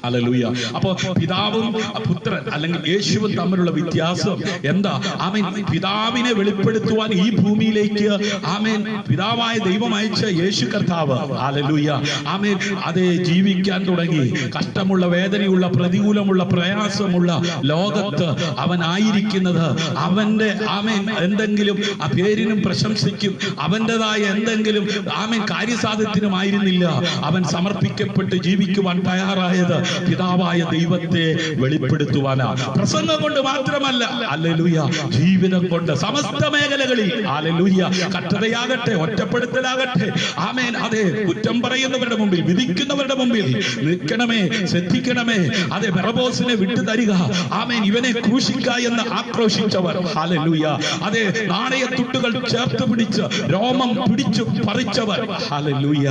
ഹല്ലേലൂയ. അപ്പോ പിതാവും പുത്രൻ അല്ലെങ്കിൽ യേശുവും തമ്മിലുള്ള വ്യത്യാസം എന്താ? ആമേൻ. പിതാവിനെ വെളിപ്പെടുത്തുവാൻ ഈ ഭൂമിയിലേക്ക് ആമേൻ പിതാവായ ദൈവം അയച്ച യേശു കർത്താവ് ഹല്ലേലൂയ ആമേൻ അതേ ജീവിക്കാൻ തുടങ്ങി. കഷ്ടമുള്ള, വേദനയുള്ള, പ്രതികൂലമുള്ള, പ്രയാസമുള്ള ലോകത്ത് അവനായിരിക്കുന്നത് അവന്റെ ആമേൻ എന്തെങ്കിലും ആ പേരിനും പ്രശംസയ്ക്കും അവന്റേതായ എന്തെങ്കിലും ആമേൻ കാര്യസാധ്യത്തിനുമായിരുന്നില്ല. അവൻ സമർപ്പിക്കപ്പെട്ട് ജീവിക്കുവാൻ തയ്യാറായത് പിതാവായ ദൈവത്തെ വെളിപ്പെടുത്തുവാനാ. പ്രസംഗം കൊണ്ട് മാത്രമല്ല, ഹല്ലേലൂയ, ജീവിതം കൊണ്ട് സമസ്ത മേഖലകളിൽ ഹല്ലേലൂയ, കഷ്ടതയാകട്ടെ, ഒറ്റപ്പെടുത്തലാകട്ടെ, ആമേൻ അതെ കുറ്റം പറയുന്നവരുടെ മുമ്പിൽ, വിധിക്കുന്നവരുടെ മുമ്പിൽ നിൽക്കണമേ, ശ്രദ്ധിക്കണമേ, അതെ ബറബോസിനെ വിട്ടു തരിക, ആമേൻ ഇവനെ ക്രൂശിക്ക എന്ന് ആക്രോശിച്ചവർ ഹല്ലേലൂയ, അതെ നാണയത്തുട്ടുകൾ ചേർത്ത് പിടിച്ച് രോമം പിടിച്ചു പറിച്ചവർ ഹല്ലേലൂയ,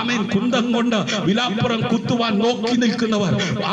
ആമേൻ കുന്തം കൊണ്ട് വിലാപ്പുറം കുത്തുവാൻ നോക്കി നിൽക്കുന്നവർ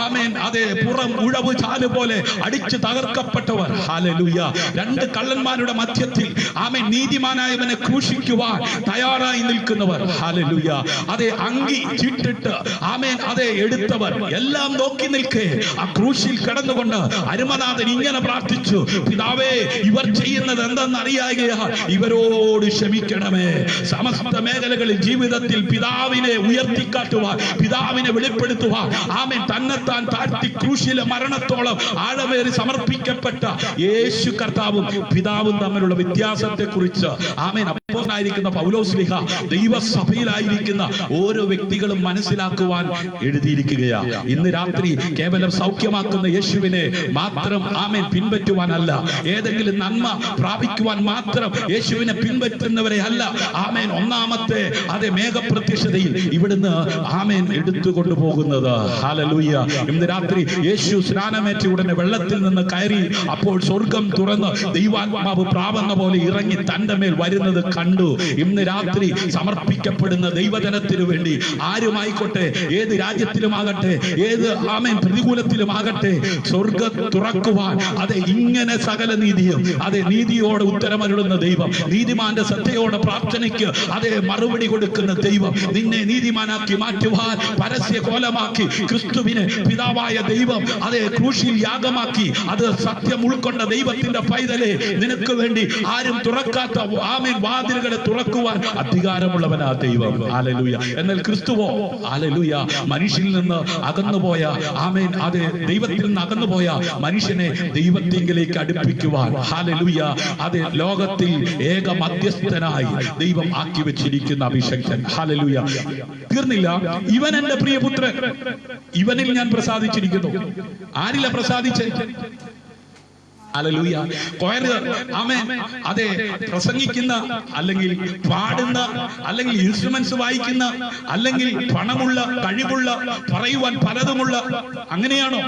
ആമേൻ അതെ പുറം ഉഴവ് ചാല് പോലെ അടിച്ചു തകർക്കപ്പെട്ടവർ ഹല്ലേലൂയ, രണ്ട് കള്ളന്മാരുടെ മധ്യത്തിൽ ആമേൻ നീതിമാനായവനെ ക്രൂശിക്കുവാൻ തയ്യാറായി നിൽക്കുന്നവർ ഹല്ലേലൂയ, അതെ അങ്കി ചീട്ടിട്ട് ആമേൻ അതെ എടുത്തവർ എല്ലാം നോക്കി നിൽക്കെ ആ ക്രൂശിൽ കിടന്നുകൊണ്ട് അരുമനാഥൻ ഇങ്ങനെ പ്രാർത്ഥിച്ചു, പിതാവേ ഇവർ ചെയ്യുന്നത് എന്തെന്ന് അറിയാകയാൽ ഇവരോട് ക്ഷമിക്കണമേ. സമസ്ത മേഖലകളിൽ ജീവിതത്തിൽ പിതാവിനെ ഉയർത്തിക്കാട്ടുവാൻ, പിതാവിനെ വെളിപ്പെടുത്തുവാൻ ആമേൻ തന്നെത്താൻ താഴ്ത്തി ക്രൂശിലെ മരണത്തോളം ആഴമേറി സമർപ്പിക്കപ്പെട്ട യേശു കർത്താവും പിതാവും തമ്മിലുള്ള വ്യത്യാസത്തെ കുറിച്ച് ആമേൻ അപ്പോസ്തലനായിരിക്കുന്ന പൗലോസ്ലീഹ ദൈവസഭയിലായിരിക്കുന്ന ഓരോ വ്യക്തികളും മനസ്സിലാക്കുവാൻ എഴുതിയിരിക്കുകയാ. ഇന്ന് രാത്രി കേവലം സൗഖ്യമാക്കുന്ന യേശുവിനെ മാത്രം ആമേൻ പിൻപറ്റുവാനല്ല, ഏതെങ്കിലും നന്മ പ്രാപിക്കുവാൻ മാത്രം യേശുവിനെ പിൻപറ്റുന്നവരെ അല്ല ആമേൻ ഒന്നാമത്തെ അതെ മേഘപ്രത്യക്ഷതയിൽ ഇവിടുന്ന് ആമേൻ എടുത്തുകൊണ്ടു പോകുന്നത് ഹല്ലേലൂയ. ഇന്ന് രാത്രി യേശു സ്നാനമേറ്റ ഉടനെ വെള്ളത്തിൽ നിന്ന് കയറി അപ്പോൾ സ്വർഗം തുറന്ന് ദൈവാത്മാവ് പ്രാവെന്ന പോലെ ഇറങ്ങി തന്റെ മേൽ വരുന്നത് കണ്ടു. ഇന്ന് രാത്രി സമർപ്പിക്കപ്പെടുന്ന ദൈവജനത്തിനു വേണ്ടി ആരുമായിക്കോട്ടെ, ഏത് രാജ്യത്തിലുമാകട്ടെ, ഏത് ആമേൻ പ്രതികൂലത്തിലുമാകട്ടെ, സ്വർഗം തുറക്കുവാൻ അതെ ഇങ്ങനെ സകല നീതിയും അതെ നീതിയോടെ ഉത്തരമരുളുന്ന ദൈവം, നീതിമാന്റെ സത്യയോടെ പ്രാർത്ഥനയ്ക്ക് അതെ മറുപടി കൊടുക്കുന്ന ദൈവം, നിന്നെ നീതിമാനാക്കി മാറ്റുവാൻ പരസ്യ കോലമാക്കി ക്രിസ്തുവിനെ പിതാവായ ദൈവം അതെ ക്രൂശിൽ യാഗമാക്കി അത് സത്യം ഉൾക്കൊണ്ട ദൈവത്തിന്റെ പൈതലെ നിനക്ക് വേണ്ടി ആരും തുറക്കാത്ത ആമേൻ വാതിലുകളെ തുറക്കുവാൻ അധികാരമുള്ളവനാ ദൈവം ഹല്ലേലൂയ. എന്നാൽ ക്രിസ്തുവോ ഹല്ലേലൂയ മനുഷ്യനിൽ നിന്ന് അകന്നുപോയ ആമേൻ അതെ ദൈവത്തിൽ നിന്ന് അകന്നുപോയ മനുഷ്യനെ ദൈവത്തിങ്കിലേക്ക് അടുപ്പിക്കുവാൻ ഹല്ലേലൂയ അതെ ലോകത്തിൽ ഏക മധ്യസ്ഥനായി ദൈവം ആക്കി വെച്ചിരിക്കുന്ന അഭിഷക്തൻ ഹല്ലേലൂയ. തീർന്നില്ല, ഇവൻ എന്റെ പ്രിയപുത്രൻ, ഇവനിൽ ഞാൻ പ്രസാദിച്ചിരിക്കുന്നു. ആരില പ്രസാദിച്ചേ? ഹല്ലേലൂയ. കൊയറുകാർ ആമേൻ അതെ പ്രസംഗിക്കുന്ന അല്ലെങ്കിൽ പാടുന്ന അല്ലെങ്കിൽ ഇൻസ്ട്രുമെന്റ്സ് വായിക്കുന്ന അല്ലെങ്കിൽ പണമുള്ള കഴിവുള്ള പറയുവാൻ പലതുമുള്ള അങ്ങനെയാണോ?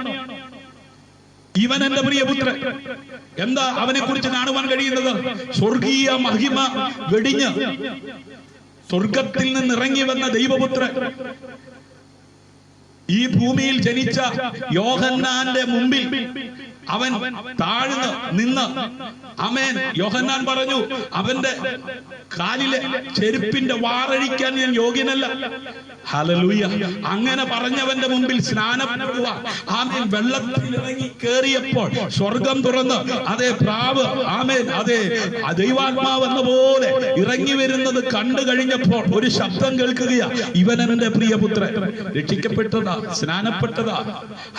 ഇവൻ എന്റെ പ്രിയപുത്രൻ. എന്താ അവനെ കുറിച്ച് കാണുവാൻ കഴിയുന്നത്? സ്വർഗീയ മഹിമ വെടിഞ്ഞ് സ്വർഗത്തിൽ നിന്ന് ഇറങ്ങി വന്ന ദൈവപുത്രൻ ഈ ഭൂമിയിൽ ജനിച്ച യോഹന്നാന്റെ മുമ്പിൽ അവൻ താഴ്ന്ന് നിന്ന് ആമേൻ. യോഹന്നാൻ പറഞ്ഞു, അവന്റെ കാലിലെ ചെരുപ്പിന്റെ വാറഴിക്കാൻ ഞാൻ യോഗ്യനല്ല. ഹല്ലേലൂയ. അങ്ങനെ പറഞ്ഞവന്റെ മുമ്പിൽ സ്നാനപ്പെടുവാൻ ആമേൻ വെള്ളത്തിൽ ഇറങ്ങി കേറിയപ്പോൾ സ്വർഗം തുറന്ന് അതേ പ്രാവ് ആമേൻ അതെ ദൈവാത്മാവ് എന്ന പോലെ ഇറങ്ങി വരുന്നത് കണ്ടു കഴിഞ്ഞപ്പോൾ ഒരു ശബ്ദം കേൾക്കുകയാ, ഇവൻ എന്റെ പ്രിയപുത്രൻ. രക്ഷിക്കപ്പെട്ടതാ, സ്നാനപ്പെട്ടതാ.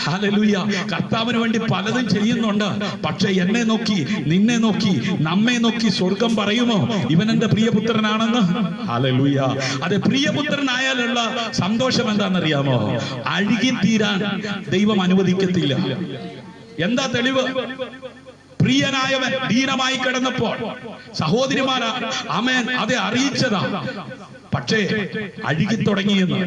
ഹല്ലേലൂയ. കർത്താവിന് വേണ്ടി പലതും ചെയ്യുന്നുണ്ട്. പക്ഷെ എന്നെ നോക്കി, നിന്നെ നോക്കി, നമ്മെ നോക്കി സ്വർഗം പറയുമോ ഇവൻ എന്റെ പ്രിയപുത്രനാണെന്ന്? ഹല്ലേലൂയ. അതെ, പ്രിയപുത്രനായാലുള്ള സന്തോഷം എന്താണെന്നറിയാമോ? അഴുകിത്തീരാൻ ദൈവം അനുവദിക്കത്തില്ല. എന്താ തെളിവ്? പ്രിയനായവൻ ദീനമായി കിടന്നപ്പോൾ സഹോദരിമാരാ ആമേൻ അതെ അറിയിച്ചതാ, അവൻ ദീനമായി കിടന്നപ്പോൾ അവന്റെ കയ്യിലെ ചെരുപ്പിന്റെ വാറഴിക്കാൻ ഞാൻ യോഗ്യനല്ല. ഹല്ലേലൂയ. അങ്ങനെ പറഞ്ഞവന്റെ മുമ്പിൽ സ്നാനപ്പെടുവാൻ ആമേൻ അതെ അറിയിച്ചതാ. പക്ഷേ അഴുകി തുടങ്ങിയെന്ന്,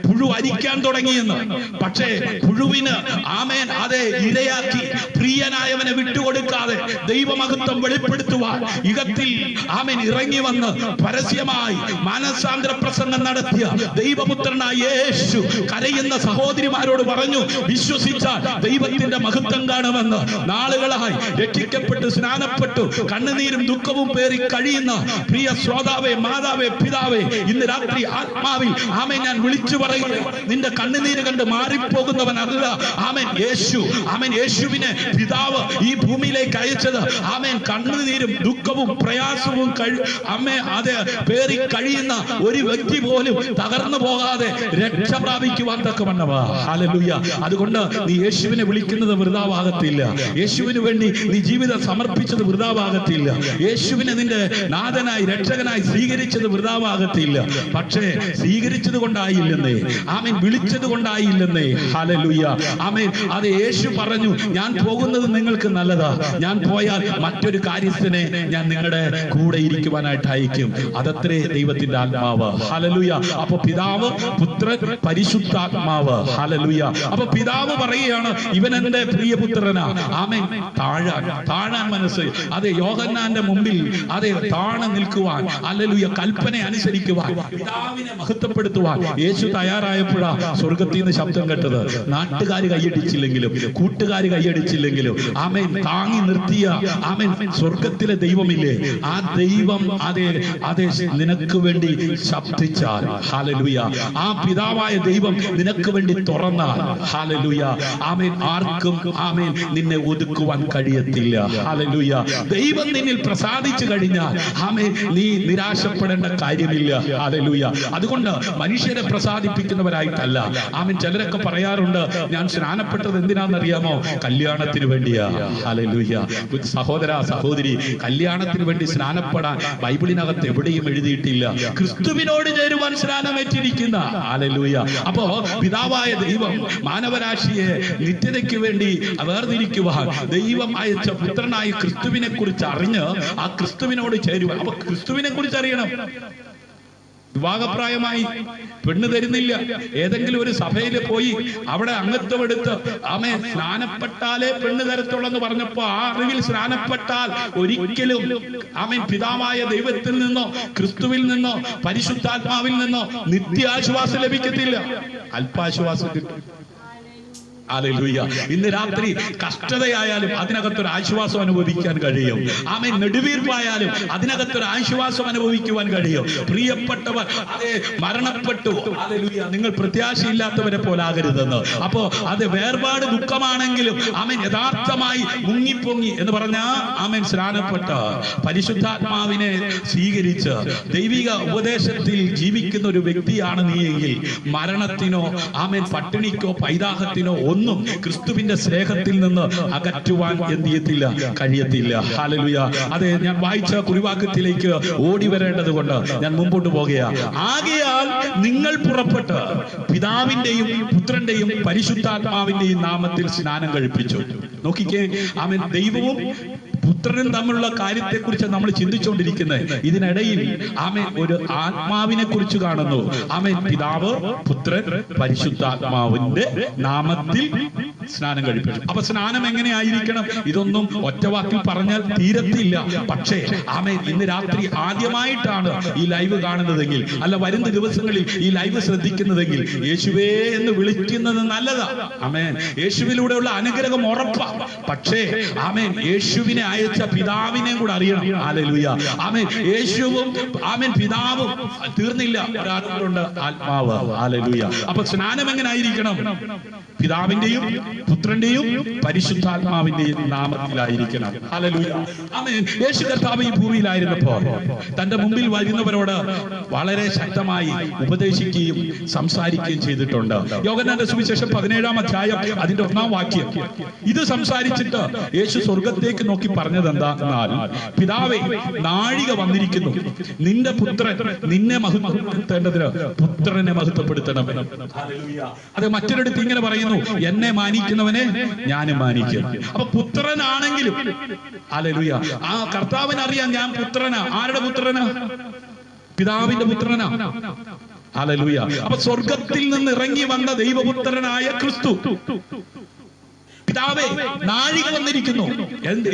പുഴു അരിക്കാൻ തുടങ്ങിയെന്ന്. പക്ഷേ പുഴുവിന് ആമേൻ അതെ ഇരയാക്കി പ്രിയനായവനെ വിട്ടുകൊടുക്കാതെ ദൈവമഹത്വം വെളിപ്പെടുത്തുവാൻ യുഗത്തിൽ ആമേൻ ഇറങ്ങി വന്ന് പരസ്യമായി മാനസാന്തര പ്രസംഗം നടത്തിയ ദൈവപുത്രനായ യേശു കരയുന്ന സഹോദരിമാരോട് പറഞ്ഞു, വിശ്വസിച്ചാൽ ദൈവത്തിന്റെ മഹത്വം കാണുമെന്ന്. നാളുകളായി രക്ഷിക്കപ്പെട്ടു സ്നാനപ്പെട്ടു കണ്ണുനീരും ദുഃഖവും പേറി കഴിയുന്ന പ്രിയ ശ്രോതാവേ, മാതാവേ, പിതാവേ, ഇന്ന് രാത്രി ആത്മാവിൽ ആമേൻ ഞാൻ വിളിച്ചു പറയുന്നു, നിന്റെ കണ്ണുനീര് കണ്ട് മാറിപ്പോകുന്നവനല്ല. ആമേൻ യേശു, ആമേൻ യേശുവിനെ പിതാവ് ഈ ഭൂമിയിലേക്ക് അയച്ചത് ആമേൻ കണ്ണുനീരും ദുഃഖവും പ്രയാസവും അമ്മേ അതെ പേറി കഴിയുന്ന ഒരു വ്യക്തി പോലും തകർന്നു പോകാതെ രക്ഷ പ്രാപിക്കുവാൻ തക്കവണ്ണമാ. ഹല്ലേലൂയ. അതുകൊണ്ട് നീ യേശുവിനെ വിളിക്കുന്നത് വൃഥാവാകത്തില്ല. യേശുവിന് വേണ്ടി നീ ജീവിതം സമർപ്പിച്ചത് വൃഥാവാകത്തില്ല. യേശുവിനെ നിന്റെ നാഥനായി രക്ഷകനായി സ്വീകരിച്ചത് വൃഥാവാകത്തില്ല. പക്ഷേ സ്വീകരിച്ചത് കൊണ്ടായില്ലെന്നേ, ആമേൻ വിളിച്ചത് കൊണ്ടായില്ലെന്നേ. ഹല്ലേലൂയ. ആമേൻ അത് യേശു പറഞ്ഞു, ഞാൻ പോകുന്നത് നിങ്ങൾക്ക് നല്ലതാ, ഞാൻ പോയാൽ മറ്റൊരു കാര്യസ്ഥനെ ഞാൻ നിങ്ങളുടെ കൂടെ ഇരിക്കുവാനായിട്ട് അയക്കും. അതത്രേ ദൈവത്തിന്റെ ആത്മാവ്. ഹല്ലേലൂയ. അപ്പൊ പിതാവ്, പുത്രൻ, പരിശുദ്ധാത്മാവ്. ഹല്ലേലൂയ. അപ്പൊ പിതാവ് പറയുകയാണ്, ഇവൻ എന്റെ പ്രിയപുത്രനാ. ആമേൻ താഴാൻ മനസ്സ്, അതെ യോഹന്നാന്റെ മുമ്പിൽ അതെ താണു നിൽക്കുവാൻ, ഹല്ലേലൂയ, കൽപ്പന അനുസരിക്കുവാൻ, പിതാവിനെ മഹത്വപ്പെടുത്തുവാൻ യേശു തയ്യാറായപ്പോഴാ സ്വർഗത്തിൽ നിന്ന് ശബ്ദം കേട്ടത്. നാട്ടുകാർ കൈയടിച്ചില്ലെങ്കിലും കൂട്ടുകാർ കൈയടിച്ചില്ലെങ്കിലും ആമേൻ താങ്ങി നിർത്തിയ ആമേൻ സ്വർഗത്തിലെ ദൈവമില്ലേ, ആ ദൈവം അതെ അതെ നിനക്ക് വേണ്ടി ശബ്ദിച്ചാൽ, ഹല്ലേലൂയ, ആ പിതാവായ ദൈവം നിനക്ക് വേണ്ടി തുറന്നാൽ, ഹല്ലേലൂയ, ആമേൻ ആർക്കും ആമേൻ നിന്നെ ഒതുക്കുവാൻ കഴിയത്തില്ല. ഹല്ലേലൂയ. ദൈവം നിന്നിൽ പ്രസാദിച്ചു കഴിഞ്ഞാൽ ആമേൻ നീ നിരാശപ്പെടേണ്ട കാര്യമില്ല. ഹല്ലേലൂയ. അതുകൊണ്ട് മനുഷ്യരെ പ്രസാദിപ്പിക്കുന്നവരായിട്ടല്ല. ആമേൻ ചിലരൊക്കെ പറയാറുണ്ട്, ഞാൻ സ്നാനപ്പെട്ടത് എന്തിനാണെന്നറിയാമോ? കല്യാണത്തിന് വേണ്ടിയാ. ഹല്ലേലൂയ. സഹോദര സഹോദരി, കല്യാണത്തിന് വേണ്ടി സ്നാനപ്പെടാൻ ബൈബിളിനകത്ത് എവിടെയും എഴുതിയിട്ടില്ല. ക്രിസ്തുവിനോട് ചേരുവാൻ സ്നാനമേറ്റിരിക്കുന്ന. ഹല്ലേലൂയ. അപ്പോ പിതാവായ ദൈവം മാനവരാശിയെ നിത്യതയ്ക്ക് വേണ്ടി വേർതിരിക്കുവാൻ ദൈവം അയച്ച പുത്രനായ ക്രിസ്തുവിനെ കുറിച്ച് അറിഞ്ഞ് ആ ക്രിസ്തുവിനോട് ചേരുവാൻ. അപ്പൊ ക്രിസ്തുവിനെ കുറിച്ച് അറിയണം. വിവാഹപ്രായമായി പെണ്ണ് തരുന്നില്ല, ഏതെങ്കിലും ഒരു സഭയിൽ പോയി അവിടെ അംഗത്വം എടുത്ത് ആമേ സ്നാനപ്പെട്ടാലേ പെണ്ണ് തരത്തുള്ളെന്ന് പറഞ്ഞപ്പോ ആ അറിവിൽ സ്നാനപ്പെട്ടാൽ ഒരിക്കലും ആമേൻ പിതാവായ ദൈവത്തിൽ നിന്നോ ക്രിസ്തുവിൽ നിന്നോ പരിശുദ്ധാത്മാവിൽ നിന്നോ നിത്യാശ്വാസം ലഭിക്കത്തില്ല, അല്പാശ്വാസം കിട്ടും. ഹല്ലേലൂയ. ഇന്ന് രാത്രി കഷ്ടതയായാലും അതിനകത്തൊരു ആശ്വാസം അനുഭവിക്കാൻ കഴിയും. ആമേൻ നെടുവീർപ്പായാലും അതിനകത്തൊരു ആശ്വാസം അനുഭവിക്കുവാൻ കഴിയും. പ്രിയപ്പെട്ടവർ അതെ മരണപ്പെട്ടു, ഹല്ലേലൂയ, നിങ്ങൾ പ്രത്യാശയില്ലാത്തവരെ പോലാകരുതെന്ന്. അപ്പോ അത് വേർപാട് ദുഃഖമാണെങ്കിലും ആമേൻ യഥാർത്ഥമായി മുങ്ങിപ്പൊങ്ങി എന്ന് പറഞ്ഞാ ആമേൻ സ്നാനപ്പെട്ട പരിശുദ്ധാത്മാവിനെ സ്വീകരിച്ച് ദൈവിക ഉപദേശത്തിൽ ജീവിക്കുന്ന ഒരു വ്യക്തിയാണ് നീയെങ്കിൽ മരണത്തിനോ ആമേൻ പട്ടിണിക്കോ പൈതാഹത്തിനോ ഒന്നും ക്രിസ്തുവിന്റെ സ്നേഹത്തിൽ നിന്ന് അകറ്റുവാൻ എന്ത് ചെയ്യത്തില്ല, കഴിയത്തില്ല. ഹല്ലേലൂയ. അതെ, ഞാൻ വായിച്ച കുറിവാക്യത്തിലേക്ക് ഓടി വരേണ്ടത് കൊണ്ട് ഞാൻ മുമ്പോട്ട് പോകുകയാണ്. ആകയാൽ നിങ്ങൾ പുറപ്പെട്ട് പിതാവിന്റെയും പുത്രന്റെയും പരിശുദ്ധാത്മാവിന്റെയും നാമത്തിൽ സ്നാനം കഴിപ്പിച്ചു. നോക്കിക്കേ, ആമേൻ ദൈവവും പുത്രനും തമ്മിലുള്ള കാര്യത്തെ കുറിച്ച് നമ്മൾ ചിന്തിച്ചുകൊണ്ടിരിക്കുന്നത്. ഇതിനിടയിൽ ആമേൻ ഒരു ആത്മാവിനെ കുറിച്ച് കാണുന്നു. ആമേൻ പിതാവ്, പുത്രൻ, പരിശുദ്ധാത്മാവിന്റെ നാമത്തിൽ സ്നാനം കഴിപ്പിച്ചു. അപ്പൊ സ്നാനം എങ്ങനെയായിരിക്കണം? ഇതൊന്നും ഒറ്റവാക്കിൽ പറഞ്ഞാൽ തീരത്തില്ല. പക്ഷേ ആമേൻ ഇന്ന് രാത്രി ആദ്യമായിട്ടാണ് ഈ ലൈവ് കാണുന്നതെങ്കിൽ, അല്ല വരുന്ന ദിവസങ്ങളിൽ ഈ ലൈവ് ശ്രദ്ധിക്കുന്നതെങ്കിൽ യേശുവേ എന്ന് വിളിക്കുന്നത് നല്ലതാ. ആമേൻ യേശുവിലൂടെയുള്ള അനുഗ്രഹം ഉറപ്പാ. പക്ഷേ ആമേൻ യേശുവിനെ അയച്ച പിതാവിനെ കൂടെ അറിയണം. ഹല്ലേലൂയ. ആമേൻ യേശുവും ആമേൻ പിതാവും തീർന്നില്ല, ഒരാളുണ്ട് ആത്മാവ്. ഹല്ലേലൂയ. അപ്പൊ സ്നാനം എങ്ങനെ ആയിരിക്കണം? പിതാവിന്റെയും പുത്രന്റെയും പരിശുദ്ധാത്മാവിന്റെയും നാമത്തിലായിരിക്കണം. ഹല്ലേലൂയ. ആമേൻ. യേശു കർത്താവ് ഈ ഭൂമിയിലായിരുന്നപ്പോൾ തന്റെ മുമ്പിൽ വരുന്നവരോട് വളരെ ശക്തമായി ഉപദേശിക്കുകയും സംസാരിക്കുകയും ചെയ്തിട്ടുണ്ട്. യോഹന്നാന്റെ സുവിശേഷം 17-ാം അധ്യായം അതിന്റെ 1-ാം വാക്യം. ഇത് സംസാരിച്ചിട്ട് യേശു സ്വർഗത്തേക്ക് നോക്കി പറഞ്ഞത് എന്താണെന്നാൽ, പിതാവേ, നാഴിക വന്നിരിക്കുന്നു, നിന്റെ പുത്രൻ നിന്നെ മഹത്വപ്പെടുത്തേണ്ടതിന് പുത്രനെ മഹത്വപ്പെടുത്തണം. അത് മറ്റൊരിടത്ത് ഇങ്ങനെ പറയുന്നു, എന്നെ മാനിക്കുന്നവനെ ഞാനും മാനിക്കും. അപ്പൊ പുത്രനാണെങ്കിലും ഹല്ലേലൂയ, ആ കർത്താവിന് അറിയാം ഞാൻ പുത്രനാ. ആരുടെ പുത്രനാ? പിതാവിന്റെ പുത്രനാ. ഹല്ലേലൂയ. അപ്പൊ സ്വർഗത്തിൽ നിന്ന് ഇറങ്ങി വന്ന ദൈവപുത്രനായ ക്രിസ്തു. പിതാവേ, നാഴിക വന്നിരിക്കുന്നു.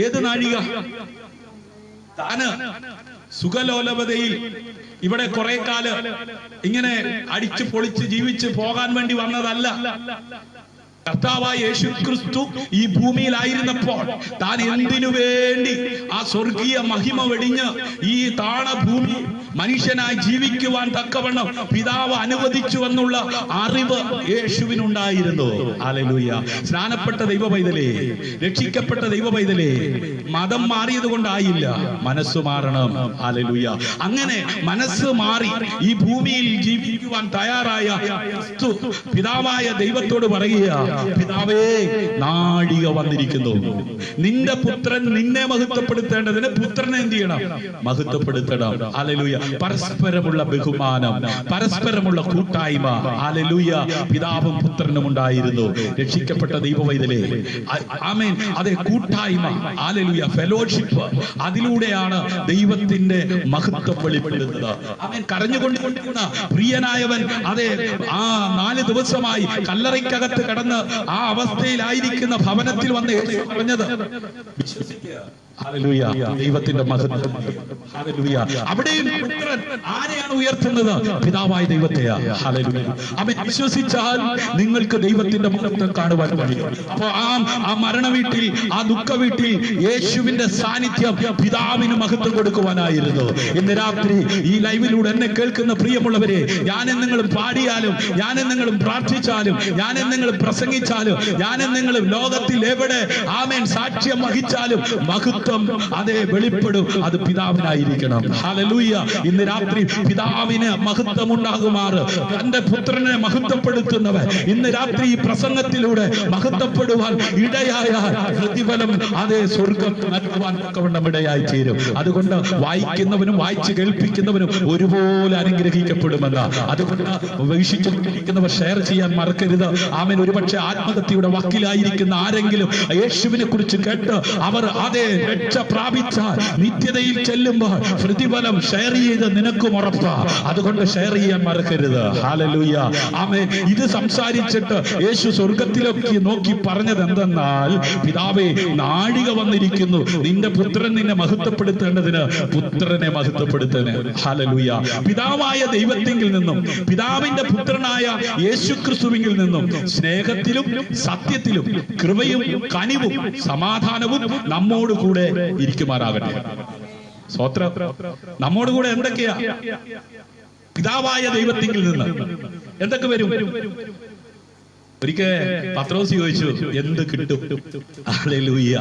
ഏത് നാഴിക? താന് സുഖലോലപതയിൽ ഇവിടെ കുറെ കാലം ഇങ്ങനെ അടിച്ചു പൊളിച്ച് ജീവിച്ച് പോകാൻ വേണ്ടി വന്നതല്ല. കർത്താവായ യേശു ക്രിസ്തു ഈ ഭൂമിയിലായിരുന്നപ്പോൾ താൻ എന്തിനു വേണ്ടി ആ സ്വർഗീയ മഹിമ വെടിഞ്ഞ് ഈ താണഭൂമി മനുഷ്യനായി ജീവിക്കുവാൻ തക്കവണ്ണം പിതാവ് അനുവദിച്ചു എന്നുള്ള അറിവ് യേശുവിനുണ്ടായിരുന്നു. ഹല്ലേലൂയ. സ്നാനപ്പെട്ട ദൈവ പൈതലേ, രക്ഷിക്കപ്പെട്ട ദൈവ പൈതലേ, മതം മാറിയത് കൊണ്ടായില്ല, മനസ്സ് മാറണം. ഹല്ലേലൂയ. അങ്ങനെ മനസ്സ് മാറി ഈ ഭൂമിയിൽ ജീവിക്കുവാൻ തയ്യാറായ ക്രിസ്തു പിതാവായ ദൈവത്തോട് പറയുക, പിതാവേ, നാഴിക വന്നിരിക്കുന്നു. നിന്റെ പുത്രൻ നിന്നെ മഹത്വപ്പെടുത്തേണ്ടതിന് പുത്രനെ എന്ത് ചെയ്യണം? മഹത്വപ്പെടുത്തണം. ഹല്ലേലൂയ. പരസ്പരമുള്ള ബഹുമാനം, പരസ്പരമുള്ള കൂട്ടായ്മ. ഹല്ലേലൂയ. പിതാവും പുത്രനും ഉണ്ടായിരുന്നു. രക്ഷിക്കപ്പെട്ട ദൈവവൈതലേ, ആമേൻ. അതെ, കൂട്ടായ്മ. ഹല്ലേലൂയ. ഫെലോഷിപ്പ്. അതിലൂടെയാണ് ദൈവത്തിന്റെ മഹത്വം വെളിപ്പെടുന്നത്. ആമേൻ. കരഞ്ഞുകൊണ്ടിരിക്കുന്ന പ്രിയനായവൻ അതെ ആ 4 ദിവസമായി കല്ലറയ്ക്കകത്ത് കടന്ന് ആ അവസ്ഥയിലായിരിക്കുന്ന ഭവനത്തിൽ വന്ന് പറഞ്ഞത് വിശ്വസിക്കുക. ഹല്ലേലൂയ. ദൈവത്തിന്റെ മഹത്വം. ഹല്ലേലൂയ. അവിടെയും പുത്രൻ ആരെയാണ് ഉയർത്തുന്നത്? പിതാവായ ദൈവത്തെയാ. ഹല്ലേലൂയ. അവൻ വിശ്വസിച്ചാൽ നിങ്ങൾക്ക് ദൈവത്തിന്റെ മഹത്വം കാണുവാൻ കഴിയും. അപ്പോ ആ മരണ വീട്ടിൽ, ആ ദുഃഖ വീട്ടിൽ യേശുവിന്റെ സാന്നിധ്യം പിതാവിന് മഹത്വം കൊടുക്കുവാനായിരുന്നു. ഇന്ന് രാത്രി ഈ ലൈവിലൂടെ എന്നെ കേൾക്കുന്ന പ്രിയമുള്ളവരെ, ഞാനും നിങ്ങളും പാടിയാലും, ഞാനും നിങ്ങളും പ്രാർത്ഥിച്ചാലും, ഞാനും നിങ്ങളും പ്രസംഗിച്ചാലും, ഞാനും നിങ്ങളും ലോകത്തിൽ എവിടെ ആമേൻ സാക്ഷ്യം വഹിച്ചാലും മഹത്വം അതേ വെളിപ്പെടും. അത് പിതാവിനായിരിക്കണം. ഹല്ലേലൂയ. ഇന്ന് രാത്രി പിതാവിന് മഹത്വം ഉണ്ടാകുമാറ് തന്റെ പുത്രനെ മഹത്വപ്പെടുത്തുന്നവൻ ഇന്ന് രാത്രി ഈ പ്രസംഗത്തിലൂടെ മഹത്വപ്പെടുവാൻ ഇടയായ പ്രതിഫലം അതേ സ്വർഗം നൽകുവാൻ തക്കവണ്ണം ഇടയായി തീരും. അതുകൊണ്ട് വായിക്കുന്നവനും വായിച്ച് കേൾപ്പിക്കുന്നവനും ഒരുപോലെ അനുഗ്രഹിക്കപ്പെടുമെന്ന്. അതുകൊണ്ട് വീക്ഷിച്ചുകൊണ്ടിരിക്കുന്നവർ ഷെയർ ചെയ്യാൻ മറക്കരുത്. ആമേൻ. ഒരുപക്ഷെ ആത്മഹത്യയുടെ വക്കിലായിരിക്കുന്ന ആരെങ്കിലും യേശുവിനെ കുറിച്ച് കേട്ട് അവർ അതേ രക്ഷ പ്രാപിച്ചാൽ നിത്യതയിൽ ചെല്ലുമ്പോൾ പ്രതിഫലം ഷെയർ ചെയ്ത് നിനക്കും ഉറപ്പാ. അതുകൊണ്ട് ഷെയർ ചെയ്യാൻ മറക്കരുത്. ഹല്ലേലൂയ. ആമേൻ. ഇത് സംസാരിച്ചിട്ട് യേശു സ്വർഗത്തിലേക്ക് നോക്കി പറഞ്ഞത് എന്തെന്നാൽ, പിതാവേ, നാഴിക വന്നിരിക്കുന്നു. നിന്റെ പുത്രൻ നിന്നെ മഹത്വപ്പെടുത്തേണ്ടതിന് പുത്രനെ മഹത്വപ്പെടുത്തണേ. ഹല്ലേലൂയ. പിതാവായ ദൈവത്തിങ്കിൽ നിന്നും പിതാവിന്റെ പുത്രനായ യേശു ക്രിസ്തുവിൽ നിന്നും സ്നേഹത്തിലും സത്യത്തിലും കൃപയും കനിവും സമാധാനവും നമ്മോട് കൂടെ ഇരിക്കുമാറാകട്ടെ. സ്തോത്രം. നമ്മോട് കൂടെ എന്തൊക്കെയാ? പിതാവായ ദൈവത്തിങ്കിൽ നിന്ന് എന്തൊക്കെ വരും? ഒരിക്കൽ പത്രോസ് ചോദിച്ചു, എന്ത് കിട്ടും? ഹല്ലേലൂയ.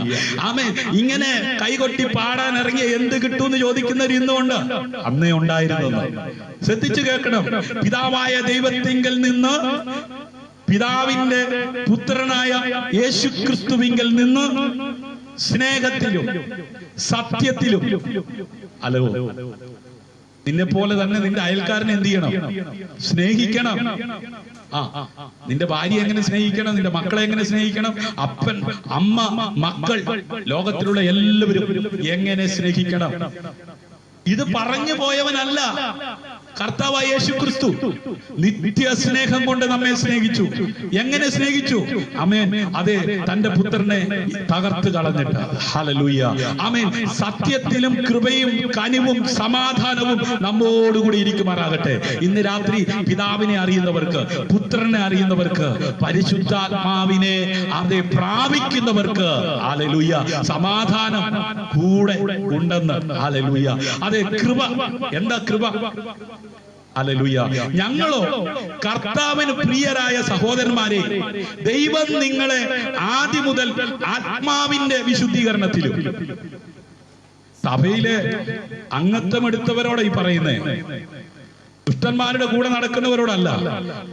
ആമേൻ. ഇങ്ങനെ കൈകൊട്ടി പാടാൻ ഇറങ്ങിയ എന്ത് കിട്ടും എന്ന് ചോദിക്കുന്നവർ ഇന്നുകൊണ്ട് അന്നേ ഉണ്ടായിരുന്നു. ശ്രദ്ധിച്ചു കേൾക്കണം. പിതാവായ ദൈവത്തിങ്കിൽ നിന്ന്, പിതാവിന്റെ പുത്രനായ യേശു ക്രിസ്തുവിങ്കിൽ നിന്ന് സ്നേഹത്തിലും സത്യത്തിലും. ഹലോ. നിന്നെ പോലെ തന്നെ നിന്റെ അയൽക്കാരനെ എന്ത് ചെയ്യണം? സ്നേഹിക്കണം. നിന്റെ ഭാര്യ എങ്ങനെ സ്നേഹിക്കണം? നിന്റെ മക്കളെ എങ്ങനെ സ്നേഹിക്കണം? അപ്പൻ, അമ്മ, മക്കൾ, ലോകത്തിലുള്ള എല്ലാവരും എങ്ങനെ സ്നേഹിക്കണം? ഇത് പറഞ്ഞു പോയവനല്ല കർത്താവായ യേശു ക്രിസ്തു. നിത്യ സ്നേഹം കൊണ്ട് നമ്മെ സ്നേഹിച്ചു. എങ്ങനെ സ്നേഹിച്ചു? ആമേൻ. അതെ, തന്റെ പുത്രനെ തകർത്ത് കളഞ്ഞിട്ട്. ഹല്ലേലൂയ. ആമേൻ. സത്യത്തിലും കൃപയും കനിവും സമാധാനവും നമ്മോടുകൂടി ഇരിക്കുമാറാകട്ടെ. ഇന്ന് രാത്രി പിതാവിനെ അറിയുന്നവർക്ക്, പുത്രനെ അറിയുന്നവർക്ക്, പരിശുദ്ധാത്മാവിനെ അതെ പ്രാപിക്കുന്നവർക്ക് ഹല്ലേലൂയ സമാധാനം കൂടെ ഉണ്ടെന്ന്. ഹല്ലേലൂയ. അതെ, കൃപ. എന്താ കൃപ? ഹല്ലേലൂയ. ഞങ്ങളോ കർത്താവിന് പ്രിയരായ സഹോദരന്മാരെ, ദൈവം നിങ്ങളെ ആദ്യം മുതൽ ആത്മാവിന്റെ വിശുദ്ധീകരണത്തിലും, സഭയിലെ അംഗത്വം എടുത്തവരോട് ഈ പറയുന്നേ, ദുഷ്ടന്മാരുടെ കൂടെ നടക്കുന്നവരോടല്ല,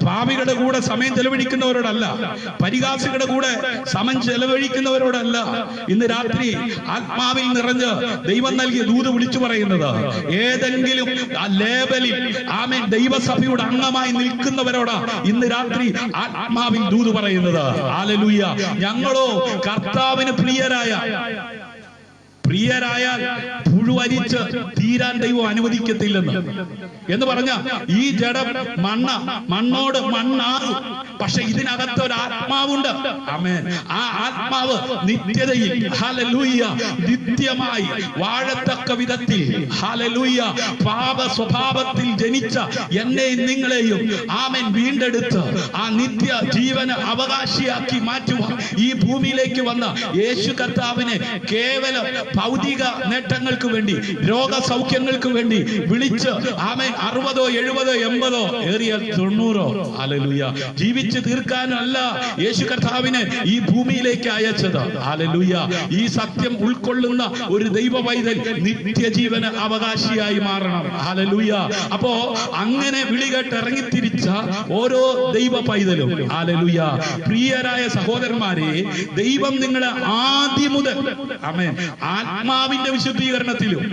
പാപികളുടെ കൂടെ സമയം ചെലവഴിക്കുന്നവരോടല്ല, പരിഹാസികളുടെ കൂടെ സമയം ചെലവഴിക്കുന്നവരോടല്ല. ഇന്ന് രാത്രി ആത്മാവിൽ നിറഞ്ഞ് ദൈവം നൽകിയ ദൂത് വിളിച്ചു പറയുന്നത് ഏതെങ്കിലും ആ ലേബലിൽ ആമേൻ ദൈവസഭയുടെ അംഗമായി നിൽക്കുന്നവരോടാ ഇന്ന് രാത്രി ആത്മാവിൽ ദൂത് പറയുന്നത്. ഹല്ലേലൂയ. ഞങ്ങളോ കർത്താവിന് പ്രിയരായാൽ പുഴുവരിച്ച് തീരാൻ ദൈവം അനുവദിക്കത്തില്ലെന്ന് എന്ന് പറഞ്ഞ ഈ ജഡം മണ്ണോട് മണ്ണാകും, പക്ഷെ ഇതിനകത്ത് ഒരു ആത്മാവുണ്ട്. ആമേൻ. ആ ആത്മാവ് നിത്യതയിൽ ഹല്ലേലൂയ നിത്യമായി വാഴത്തക്ക വിധത്തിൽ ഹല്ലേലൂയ പാപ സ്വഭാവത്തിൽ ജനിച്ച എന്നെയും നിങ്ങളെയും ആമേൻ വീണ്ടെടുത്ത് ആ നിത്യ ജീവന അവകാശിയാക്കി മാറ്റുവാൻ ഈ ഭൂമിയിലേക്ക് വന്ന യേശു കർത്താവിനെ കേവലം ഭൗതിക നേട്ടങ്ങൾക്ക് വേണ്ടി, രോഗസൗഖ്യങ്ങൾക്ക് വേണ്ടി വിളിച്ച് ആമേൻ 60, 70, 80 ഏറിയ 90 ഹല്ലേലൂയ ജീവിച്ചു തീർക്കാനല്ല യേശു കർത്താവിനെ ഈ ഭൂമിയിലേക്ക് അയച്ചത്. ഹല്ലേലൂയ. ഈ സത്യം ഉൾക്കൊള്ളുന്ന ഒരു ദൈവ പൈതൽ നിത്യജീവന അവകാശിയായി മാറണം. ഹല്ലേലൂയ. അപ്പോ അങ്ങനെ വിളികേട്ട് ഇറങ്ങിത്തിരിച്ച ഓരോ ദൈവ പൈതലും ഹല്ലേലൂയ പ്രിയരായ സഹോദരന്മാരെ, ദൈവം നിങ്ങളെ ആദ്യം മുതൽ ആമേൻ ആത്മാവിന്റെ വിശുദ്ധീകരണത്തിലും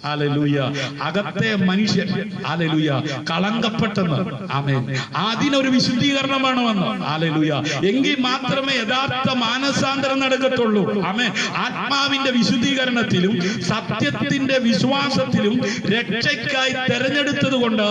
ഹല്ലേലൂയ അകത്തെ മനുഷ്യൻ ഹല്ലേലൂയ കളങ്കപ്പെട്ടെന്ന് ആമേൻ അതിനൊരു വിശുദ്ധീകരണം വേണമെന്ന് ഹല്ലേലൂയ എങ്കിൽ മാത്രമേ യഥാർത്ഥ മാനസാന്തരം നടക്കത്തുള്ളൂ. ആമേൻ. ആത്മാവിന്റെ വിശുദ്ധീകരണത്തിലും സത്യത്തിന്റെ വിശ്വാസത്തിലും രക്ഷയ്ക്കായി തെരഞ്ഞെടുത്തത് കൊണ്ട്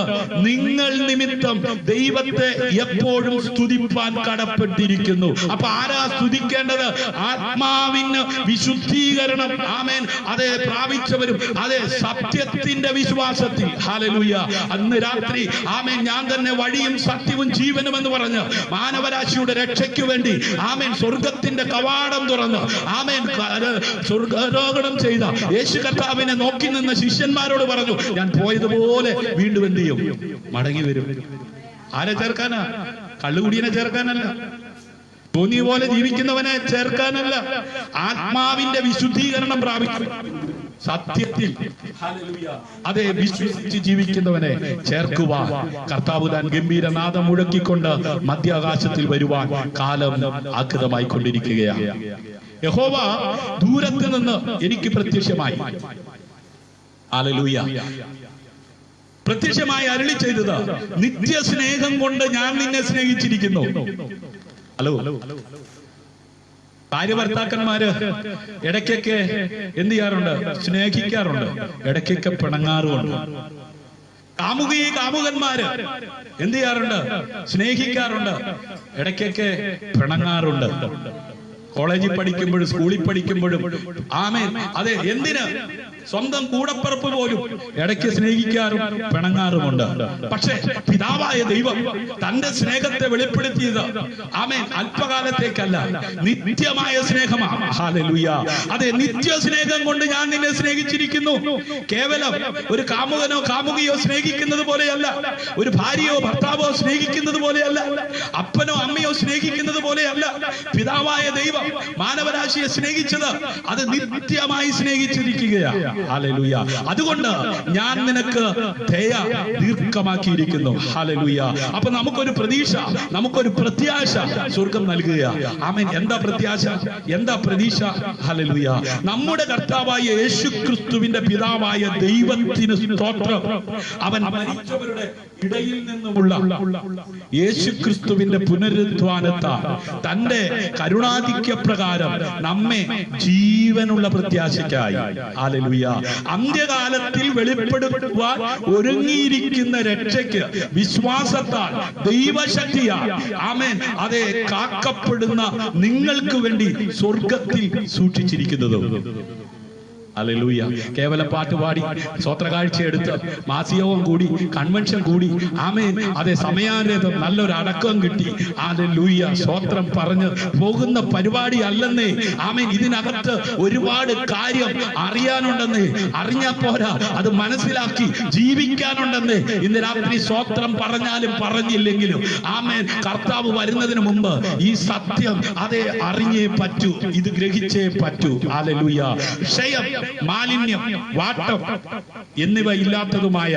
നിങ്ങൾ നിമിത്തം ദൈവത്തെ എപ്പോഴും സ്തുതിപ്പാൻ കടപ്പെട്ടിരിക്കുന്നു. അപ്പൊ ആരാ സ്തുതിക്കേണ്ടത്? ആത്മാവിന് വിശുദ്ധീകരണം ആമേൻ അതെ പ്രാപിച്ചവരും അതെ സത്യത്തിന്റെ വിശ്വാസത്തിൽ ഹല്ലേലൂയ അന്ന് രാത്രി ആമേൻ ഞാൻ തന്നെ വഴിയും സത്യവും ജീവനും എന്ന് പറഞ്ഞ് മാനവരാശിയുടെ രക്ഷയ്ക്ക് വേണ്ടി ആമേൻ സ്വർഗത്തിന്റെ കവാടം തുറന്ന് ആമേൻ സ്വർഗാരോഹണം ചെയ്ത യേശു കർത്താവിനെ നോക്കി നിന്ന ശിഷ്യന്മാരോട് പറഞ്ഞു, ഞാൻ പോയതുപോലെ വീണ്ടും എന്ത് ചെയ്യും? മടങ്ങി വരും. ആരെ ചേർക്കാനാ? കള്ളുകുടിയനെ ചേർക്കാനല്ല, തോന്നിയ പോലെ ജീവിക്കുന്നവനെ ചേർക്കാനല്ല, ആത്മാവിന്റെ വിശുദ്ധീകരണം പ്രാപിക്കും സത്യത്തിൽ അതെ വിശ്വസിച്ച് ജീവിക്കുന്നവനെ ചേർക്കുവാൻ കർത്താവ് താൻ ഗംഭീരനാദം മുഴക്കിക്കൊണ്ട് മധ്യാകാശത്തിൽ വരുവാൻ കാലം ആഗതമായി കൊണ്ടിരിക്കുകയാണ്. യഹോവ ദൂരത്ത് നിന്ന് എനിക്ക് പ്രത്യക്ഷമായി ഹല്ലേലൂയ പ്രത്യക്ഷമായി അരുളി ചെയ്തത്, നിത്യസ്നേഹം കൊണ്ട് ഞാൻ നിന്നെ സ്നേഹിച്ചിരിക്കുന്നു. ഹലോ, ഭാര്യഭർത്താക്കന്മാര് ഇടയ്ക്കൊക്കെ എന്ത് ചെയ്യാറുണ്ട്? സ്നേഹിക്കാറുണ്ട്, ഇടയ്ക്കൊക്കെ പിണങ്ങാറുമുണ്ട്. കാമുകന്മാര് എന്ത് ചെയ്യാറുണ്ട്? സ്നേഹിക്കാറുണ്ട്, ഇടയ്ക്കൊക്കെ പിണങ്ങാറുണ്ട്. കോളേജിൽ പഠിക്കുമ്പോഴും സ്കൂളിൽ പഠിക്കുമ്പോഴും ആമേൻ അതെ എന്തിന് സ്വന്തം കൂടപ്പിറപ്പ് പോലും ഇടയ്ക്ക് സ്നേഹിക്കാറും പിണങ്ങാറുമുണ്ട്. പക്ഷേ പിതാവായ ദൈവം തന്റെ സ്നേഹത്തെ വെളിപ്പെടുത്തിയത് ആമേൻ അല്പകാലത്തേക്കല്ല, നിത്യമായ സ്നേഹമാണ്. ഹല്ലേലൂയ. അതെ നിത്യ സ്നേഹം കൊണ്ട് ഞാൻ നിന്നെ സ്നേഹിച്ചിരിക്കുന്നു. കേവലം ഒരു കാമുകനോ കാമുകിയോ സ്നേഹിക്കുന്നത് പോലെയല്ല, ഒരു ഭാര്യയോ ഭർത്താവോ സ്നേഹിക്കുന്നത് പോലെയല്ല, അപ്പനോ അമ്മയോ സ്നേഹിക്കുന്നത് പോലെയല്ല. പിതാവായ ദൈവം മാനവരാശിയെ സ്നേഹിച്ചത് അത് നിത്യമായി സ്നേഹിച്ചിരിക്കുകയാണ്. ഹല്ലേലൂയ. അതുകൊണ്ട് ഞാൻ നിനക്ക് ദയ ദീർഘമാക്കിയിരിക്കുന്നു. ഹല്ലേലൂയ. അപ്പൊ നമുക്കൊരു പ്രതീക്ഷ, നമുക്കൊരു പ്രത്യാശ സ്വർഗം നൽകുക. ആമേൻ. എന്താ പ്രത്യാശ? എന്താ പ്രതീക്ഷ? ഹല്ലേലൂയ. നമ്മുടെ കർത്താവായ യേശുക്രിസ്തുവിന്റെ പിതാവായ ദൈവത്തിന് സ്തോത്രം. അവൻ മരിച്ചവരുടെ ഇടയിൽ നിന്നുമുള്ള യേശുക്രിസ്തുവിന്റെ പുനരുദ്ധാനത്താൽ തന്റെ കരുണാധിക്യ പ്രകാരം നമ്മെ ജീവനുള്ള പ്രത്യാശയ്ക്കായി ഹല്ലേലൂയ അന്ത്യകാലത്തിൽ വെളിപ്പെടുത്തുവാൻ ഒരുങ്ങിയിരിക്കുന്ന രക്ഷയ്ക്ക് വിശ്വാസത്താൽ ദൈവശക്തിയാൽ ആമേൻ അതെ കാക്കപ്പെടുന്ന നിങ്ങൾക്ക് വേണ്ടി സ്വർഗത്തിൽ സൂക്ഷിച്ചിരിക്കുന്നതും. ഹല്ലേലൂയ. കേവലം പാട്ടുപാടി സ്വത്രകാഴ്ച എടുത്ത് മാസികവും കൂടി കൺവെൻഷൻ കൂടി ആമേൻ അതെ സമയാരേതം നല്ലൊരു അടക്കം കിട്ടി ഹല്ലേലൂയ സ്വത്രം പറഞ്ഞ് പോകുന്ന പരിപാടി അല്ലെന്നേ. ആമേൻ ഇതിനകത്ത് ഒരുപാട് കാര്യം അറിയാനുണ്ടെന്നേ. അറിഞ്ഞാ പോരാ, അത് മനസ്സിലാക്കി ജീവിക്കാനുണ്ടെന്നേ. ഇന്ന് രാത്രി സ്വത്രം പറഞ്ഞാലും പറഞ്ഞില്ലെങ്കിലും ആമേൻ കർത്താവ് വരുന്നതിന് മുമ്പ് ഈ സത്യം അതെ അറിഞ്ഞേ പറ്റൂ, ഇത് ഗ്രഹിച്ചേ പറ്റൂ. ഹല്ലേലൂയ. ക്ഷയം, മാലിന്യം, വാട്ടം എന്നിവ ഇല്ലാത്തതുമായ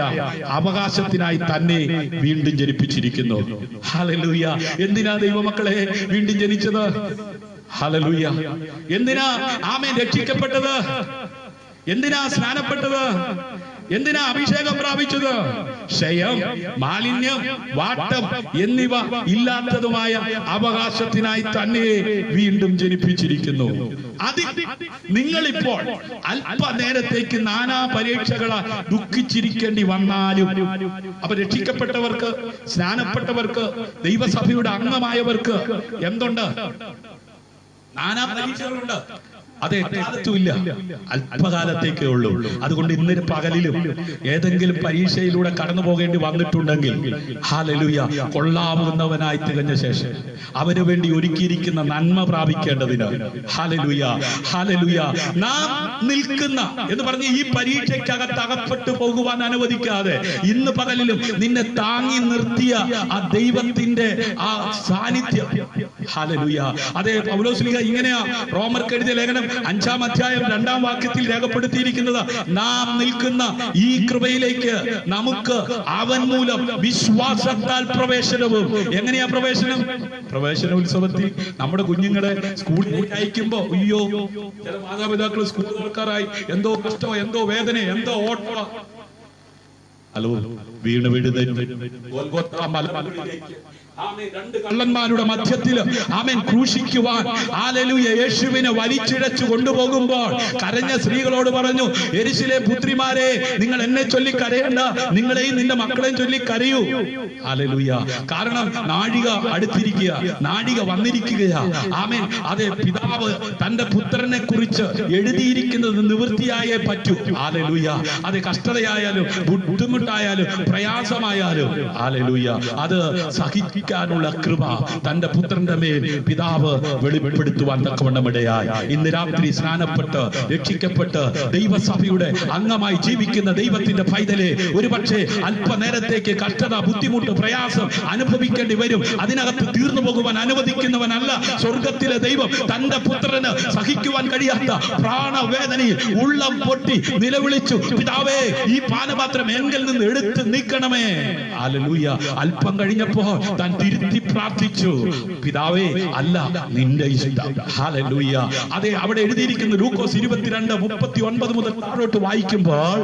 അവകാശത്തിനായി തന്നെ വീണ്ടും ജനിപ്പിച്ചിരിക്കുന്നു. ഹല്ലേലൂയ. എന്തിനാ ദൈവമക്കളെ വീണ്ടും ജനിച്ചത്? ഹല്ലേലൂയ. എന്തിനാ ആമേൻ രക്ഷിക്കപ്പെട്ടത്? എന്തിനാ സ്നാനപ്പെട്ടത്? എന്തിനാ അഭിഷേകം പ്രാപിച്ചത്? ക്ഷയം, മാലിന്യം, വാട്ടം എന്നിവ ഇല്ലാത്തതുമായ അവകാശത്തിനായി തന്നെ വീണ്ടും ജനിപ്പിച്ചിരിക്കുന്നു. നിങ്ങളിപ്പോൾ അല്പനേരത്തേക്ക് നാനാ പരീക്ഷകളാ ദുഃഖിച്ചിരിക്കേണ്ടി വന്നാലും, അപ്പൊ രക്ഷിക്കപ്പെട്ടവർക്ക്, സ്നാനപ്പെട്ടവർക്ക്, ദൈവസഭയുടെ അംഗമായവർക്ക് എന്തുണ്ട്? നാനാ പരീക്ഷകളുണ്ട്. അത് എക്കാലത്തുമില്ല, അല്പകാലത്തേക്കേ ഉള്ളൂ. അതുകൊണ്ട് ഇന്നൊരു പകലിലും ഏതെങ്കിലും പരീക്ഷയിലൂടെ കടന്നു പോകേണ്ടി വന്നിട്ടുണ്ടെങ്കിൽ ഹല്ലേലൂയ, കൊള്ളാവുന്നവനായി തികഞ്ഞ ശേഷം അവന് വേണ്ടി ഒരുക്കിയിരിക്കുന്ന നന്മ പ്രാപിക്കേണ്ടതിന് ഹല്ലേലൂയ, ഹല്ലേലൂയ, നാം നിൽക്കുന്ന എന്ന് പറഞ്ഞ് ഈ പരീക്ഷയ്ക്കകത്ത് അകപ്പെട്ടു പോകുവാൻ അനുവദിക്കാതെ ഇന്ന് പകലിലും നിന്നെ താങ്ങി നിർത്തിയ ആ ദൈവത്തിന്റെ ആ സാന്നിധ്യം ഹല്ലേലൂയ. അതേ പൗലോസ് ഇങ്ങനെയാ റോമർക്ക് എഴുതിയ ലേഖനം 5-ാം അധ്യായം 2-ാം വാക്യത്തിൽ രേഖപ്പെടുത്തിയിരിക്കുന്നത്, നാം നിൽക്കുന്ന ഈ കൃപയിലേക്ക് നമുക്ക് അവൻ മൂലം വിശ്വാസത്താൽ പ്രവേശനവും. എങ്ങനെയാ പ്രവേശനം? പ്രവേശന ഉത്സവത്തിൽ നമ്മുടെ കുഞ്ഞുങ്ങളെ സ്കൂളിൽ അയക്കുമ്പോ അയ്യോ, ചില മാതാപിതാക്കൾ സ്കൂൾ തുറക്കാറായി, എന്തോ കഷ്ടമോ, എന്തോ വേദന, എന്തോ ഓട്ടോ. ഹലോ, വീണ് രണ്ട് കള്ളന്മാരുടെ മധ്യത്തില് ആമേൻ ക്രൂശിക്കുവാൻ ഹല്ലേലൂയ യേശുവിനെ വലിച്ചിഴച്ചു കൊണ്ടുപോകുമ്പോൾ കരഞ്ഞ സ്ത്രീകളോട് പറഞ്ഞു, യെരൂശലേം പുത്രിമാരെ, നിങ്ങൾ എന്നെ ചൊല്ലി കരയണ്ട, നിങ്ങളെയും നിന്റെ മക്കളെയും ചൊല്ലി കരയൂ. ഹല്ലേലൂയ. കാരണം നാഴിക അടുത്തിരിക്കുക, നാഴിക വന്നിരിക്കുകയാ. ആമേൻ. അതെ, പിതാവ് തന്റെ പുത്രനെ കുറിച്ച് എഴുതിയിരിക്കുന്നത് നിവൃത്തിയായേ പറ്റൂ. ഹല്ലേലൂയ. അത് കഷ്ടതയായാലും ബുദ്ധിമുട്ടായാലും പ്രയാസമായാലും ഹല്ലേലൂയ, അത് സഹിക്കാനുള്ള കൃപ തന്റെ പുത്രന്റെ മേൽ പിതാവ് വെളിപ്പെടുത്തുവാൻ തക്കവണ്ണം ഇടയായി. ഇന്ന് രാത്രി സ്നാനപ്പെട്ട് രക്ഷിക്കപ്പെട്ട് ദൈവസഭയുടെ അംഗമായി ജീവിക്കുന്ന ദൈവത്തിന്റെ പൈതലെ, ഒരുപക്ഷെ അല്പനേരത്തേക്ക് കഷ്ടത, ബുദ്ധിമുട്ട്, പ്രയാസം അനുഭവിക്കേണ്ടി വരും. അതിനകത്ത് തീർന്നു പോകുവാൻ അനുവദിക്കുന്നവനല്ല സ്വർഗത്തിലെ ദൈവം. തന്റെ പുത്രന് സഹിക്കുവാൻ കഴിയാത്ത പ്രാണവേദനയിൽ ഉള്ളം പൊട്ടി നിലവിളിച്ചു, പിതാവേ, ഈ പാനപാത്രം എങ്കിൽ നിന്ന് എടുത്ത് നീക്കണമേ. ഹല്ലേലൂയ. അല്പം കഴിഞ്ഞപ്പോ താൻ തിരുത്തി പ്രാർത്ഥിച്ചു, പിതാവേ, അല്ല നിന്റെ ഇഷ്ടം. ഹല്ലേലൂയ. അതെ, അവിടെ എഴുതിയിരിക്കുന്ന ലൂക്കോസ് 22:39 മുതൽ താഴോട്ട് വായിക്കുമ്പോൾ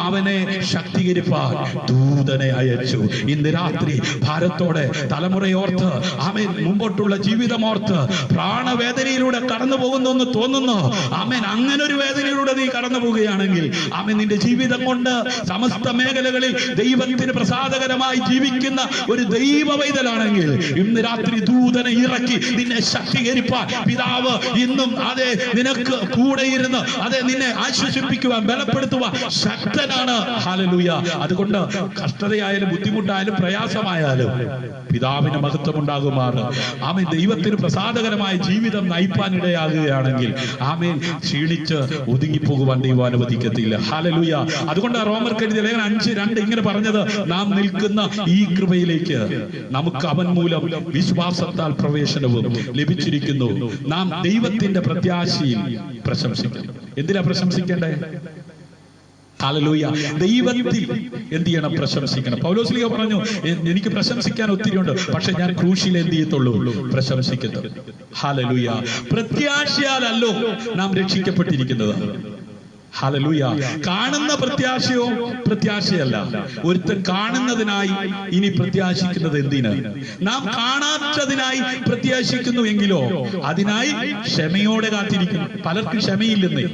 അവനെ ശക്തീകരിപ്പാൻ ദൂതനെ അയച്ചു. ഇന്ന് രാത്രി ഭാരത്തോടെ തലമുറയോർത്ത് ആമേൻ, മുമ്പോട്ടുള്ള ജീവിതമോർത്ത് പ്രാണവേദനയിലൂടെ കടന്നു പോകുന്നു തോന്നുന്നു. ആമേൻ. അങ്ങനെ ഒരു വേദനയിലൂടെ നീ കടന്നു പോവുകയാണെങ്കിൽ ആമേൻ, നിന്റെ ജീവിതം കൊണ്ട് സമസ്ത മേഖലകളിൽ ദൈവത്തിന് പ്രസാദകരമായി ജീവിക്കുന്ന ഒരു ദൈവ പൈതലാണെങ്കിൽ ഇന്ന് രാത്രി ദൂതനെ ഇറക്കി നിന്നെ ശക്തീകരിപ്പാൻ പിതാവ് ഇന്നും അതെ നിനക്ക് കൂടെ ഇരുന്ന് അതെ നിന്നെ ആശ്വസിപ്പിക്കുവാൻ, ബലപ്പെടുത്തുവാൻ ശക്തനാണ്. ഹല്ലേലൂയ. അതുകൊണ്ട് കഷ്ടതയായാലും ബുദ്ധിമുട്ടായാലും പ്രയാസമായാലും പിതാവിന് മഹത്വം ഉണ്ടാകുമാറ് ആമേൻ ദൈവത്തിന് പ്രസാദകരമായ ജീവിതം നയിപ്പാൻ ഇടയാകുകയാണെങ്കിൽ ആമേൻ ക്ഷീണിച്ച് ഒതുങ്ങിപ്പോകുവാൻ ദൈവം അനുവദിക്കത്തില്ല. ഹല്ലേലൂയ. അതുകൊണ്ട് റോമർക്ക് എഴുതിയ ലേഖനം 5:2 ഇങ്ങനെ പറഞ്ഞത്, നാം നിൽക്കുന്ന ഈ കൃപയിലേക്ക് നമുക്ക് അവൻ മൂലം വിശ്വാസത്താൽ പ്രവേശനവും ലഭിച്ചിരിക്കുന്നു. നാം ദൈവത്തിന്റെ പ്രത്യാശയിൽ പ്രശംസിക്കണം. എന്തിനാ പ്രശംസിക്കേണ്ടേ? ഹല്ലേലൂയ. ദൈവത്തിൽ എന്ത് ചെയ്യണം? പ്രശംസിക്കണം. പൗലോസ് പറഞ്ഞു, എനിക്ക് പ്രശംസിക്കാൻ ഒത്തിരിയുണ്ട്, പക്ഷെ ഞാൻ ക്രൂശിൽ എന്ത് ചെയ്യത്തുള്ളൂ? പ്രശംസിക്കത്തുള്ളൂ. ഹല്ലേലൂയ. പ്രത്യാശയാലല്ലോ നാം രക്ഷിക്കപ്പെട്ടിരിക്കുന്നത്. ഹല്ലേലൂയ. കാണുന്ന പ്രത്യാശയോ പ്രത്യാശയല്ല. ഒരുത്തൻ കാണുന്നതിനായി ഇനി പ്രത്യാശിക്കുന്നത് എന്തിന്? നാം കാണാത്തതിനായി പ്രത്യാശിക്കുന്നു എങ്കിലോ അതിനായി ക്ഷമയോടെ കാത്തിരിക്കുന്നു. പലർക്കും ക്ഷമയില്ലെന്നേ.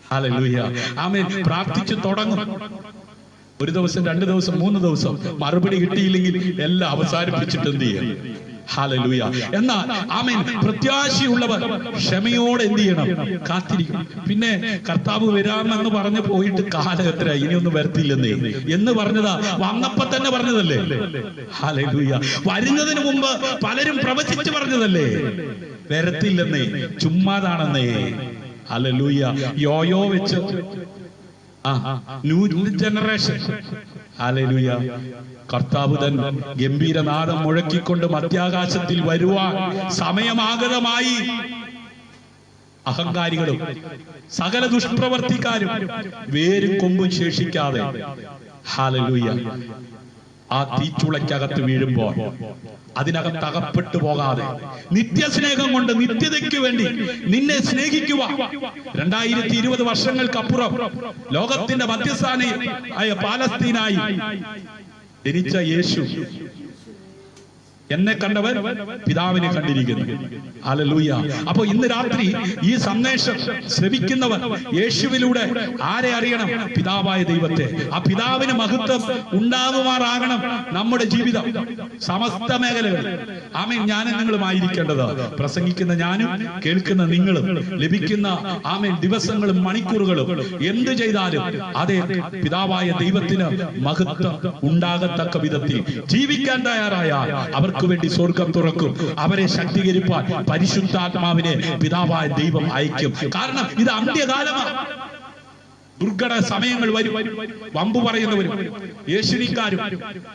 ഹല്ലേലൂയ. ആമേൻ. പ്രാർത്ഥിച്ചു തുടങ്ങും, 1 ദിവസം 2 ദിവസം 3 ദിവസം മറുപടി കിട്ടിയില്ലെങ്കിൽ എല്ലാം അവസാനിപ്പിച്ചിട്ട് എന്ത് ചെയ്യും? ഹല്ലേലൂയ. എന്നാൽ ആമേൻ, പ്രത്യാശയുള്ളവർ ക്ഷമയോടെ എന്ത് ചെയ്യണം? കാത്തിരിക്കും. പിന്നെ കർത്താവ് വരാമെന്ന് പറഞ്ഞു പോയിട്ട് കാലം എത്ര, ഇനിയൊന്നും വരത്തില്ലെന്നേ എന്ന് പറഞ്ഞതാ, വന്നപ്പോ തന്നെ പറഞ്ഞതല്ലേ. ഹല്ലേലൂയ. വരുന്നതിന് മുമ്പ് പലരും പ്രവചിച്ച് പറഞ്ഞതല്ലേ, വരത്തില്ലെന്നേ, ചുമ്മാതാണെന്നേ. ഹല്ലേലൂയ. യോയോ വെച്ച് ന്യൂ ജനറേഷൻ. ഹല്ലേലൂയ. കർത്താവ് തൻ ഗംഭീരനാദം മുഴക്കിക്കൊണ്ട് മധ്യാകാശത്തിൽ വരുവാൻ സമയമാഗതമായി. അഹങ്കാരികളും സകല ദുഷ്പ്രവർത്തിക്കാരും വേരും കൊമ്പും ശേഷിക്കാതെ ഹല്ലേലൂയ ആ തീച്ചുളയ്ക്കകത്ത് വീഴുമ്പോൾ അതിനകത്ത് അകപ്പെട്ടു പോകാതെ നിത്യസ്നേഹം കൊണ്ട് നിത്യതയ്ക്ക് വേണ്ടി നിന്നെ സ്നേഹിക്കുക. 2020 വർഷങ്ങൾക്കപ്പുറം ലോകത്തിന്റെ മധ്യസ്ഥാനായ പാലസ്തീനായി ജനിച്ച യേശു എന്നെ കണ്ടവൻ പിതാവിനെ കണ്ടിരിക്കുന്നു. ഹല്ലേലൂയ. അപ്പൊ ഇന്ന് രാത്രി ഈ സന്ദേശം ശ്രവിക്കുന്നവർ യേശുവിലൂടെ ആരെ അറിയണം? പിതാവായ ദൈവത്തെ. ആ പിതാവിന് മഹത്വം ഉണ്ടാകുമാറാകണം നമ്മുടെ ജീവിതം, സമസ്ത മേഖലകൾ. ആമേൻ. ഞാനും നിങ്ങളുമായിരിക്കേണ്ടത്, പ്രസംഗിക്കുന്ന ഞാനും കേൾക്കുന്ന നിങ്ങളും, ലഭിക്കുന്ന ആമേൻ ദിവസങ്ങളും മണിക്കൂറുകളും എന്ത് ചെയ്താലും അതേ പിതാവായ ദൈവത്തിന് മഹത്വം ഉണ്ടാകത്തക്ക വിധത്തിൽ ജീവിക്കാൻ തയ്യാറായാൽ അവർക്ക് വേണ്ടി സ്വർഗം തുറക്കും. അവരെ ശക്തീകരിപ്പാൻ പരിശുദ്ധാത്മാവിനെ പിതാവായ ദൈവം അയക്കും. കാരണം ഇത് അന്ത്യകാലമാണ്. ദുർഘട സമയങ്ങൾ വരും, വമ്പു പറയുന്നവരും യേശുവിക്കാരും